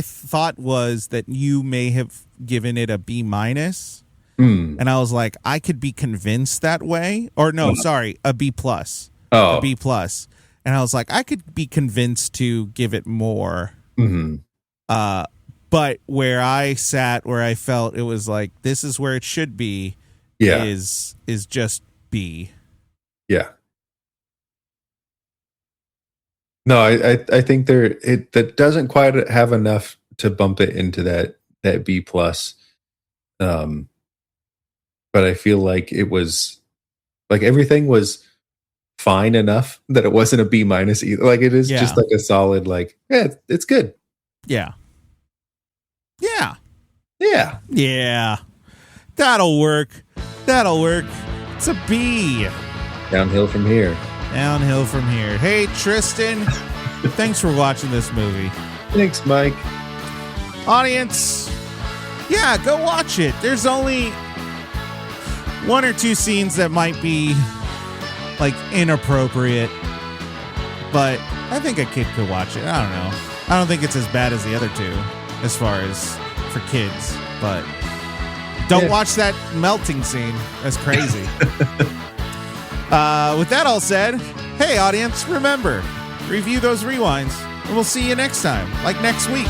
Speaker 1: thought was that you may have given it a B-. And I was like, I could be convinced that way. Or no, sorry, a B+. A B+. And I was like, I could be convinced to give it more. But where I sat, where I felt it was like, this is where it should be, is just B.
Speaker 2: Yeah. No, I think that doesn't quite have enough to bump it into that B+. But I feel like it was like everything was fine enough that it wasn't a B- either. Like it is just like a solid, like, yeah, it's good.
Speaker 1: Yeah. Yeah.
Speaker 2: Yeah.
Speaker 1: Yeah. That'll work. That'll work. It's a B.
Speaker 2: Downhill from here.
Speaker 1: Downhill from here. Hey, Tristan. Thanks for watching this movie.
Speaker 2: Thanks, Mike.
Speaker 1: Audience, yeah, go watch it. There's only 1 or 2 scenes that might be like inappropriate, but I think a kid could watch it. I don't know. I don't think it's as bad as the other 2 as far as for kids, but don't watch that melting scene. That's crazy. With that all said, hey, audience, remember, review those rewinds, and we'll see you next time, like next week.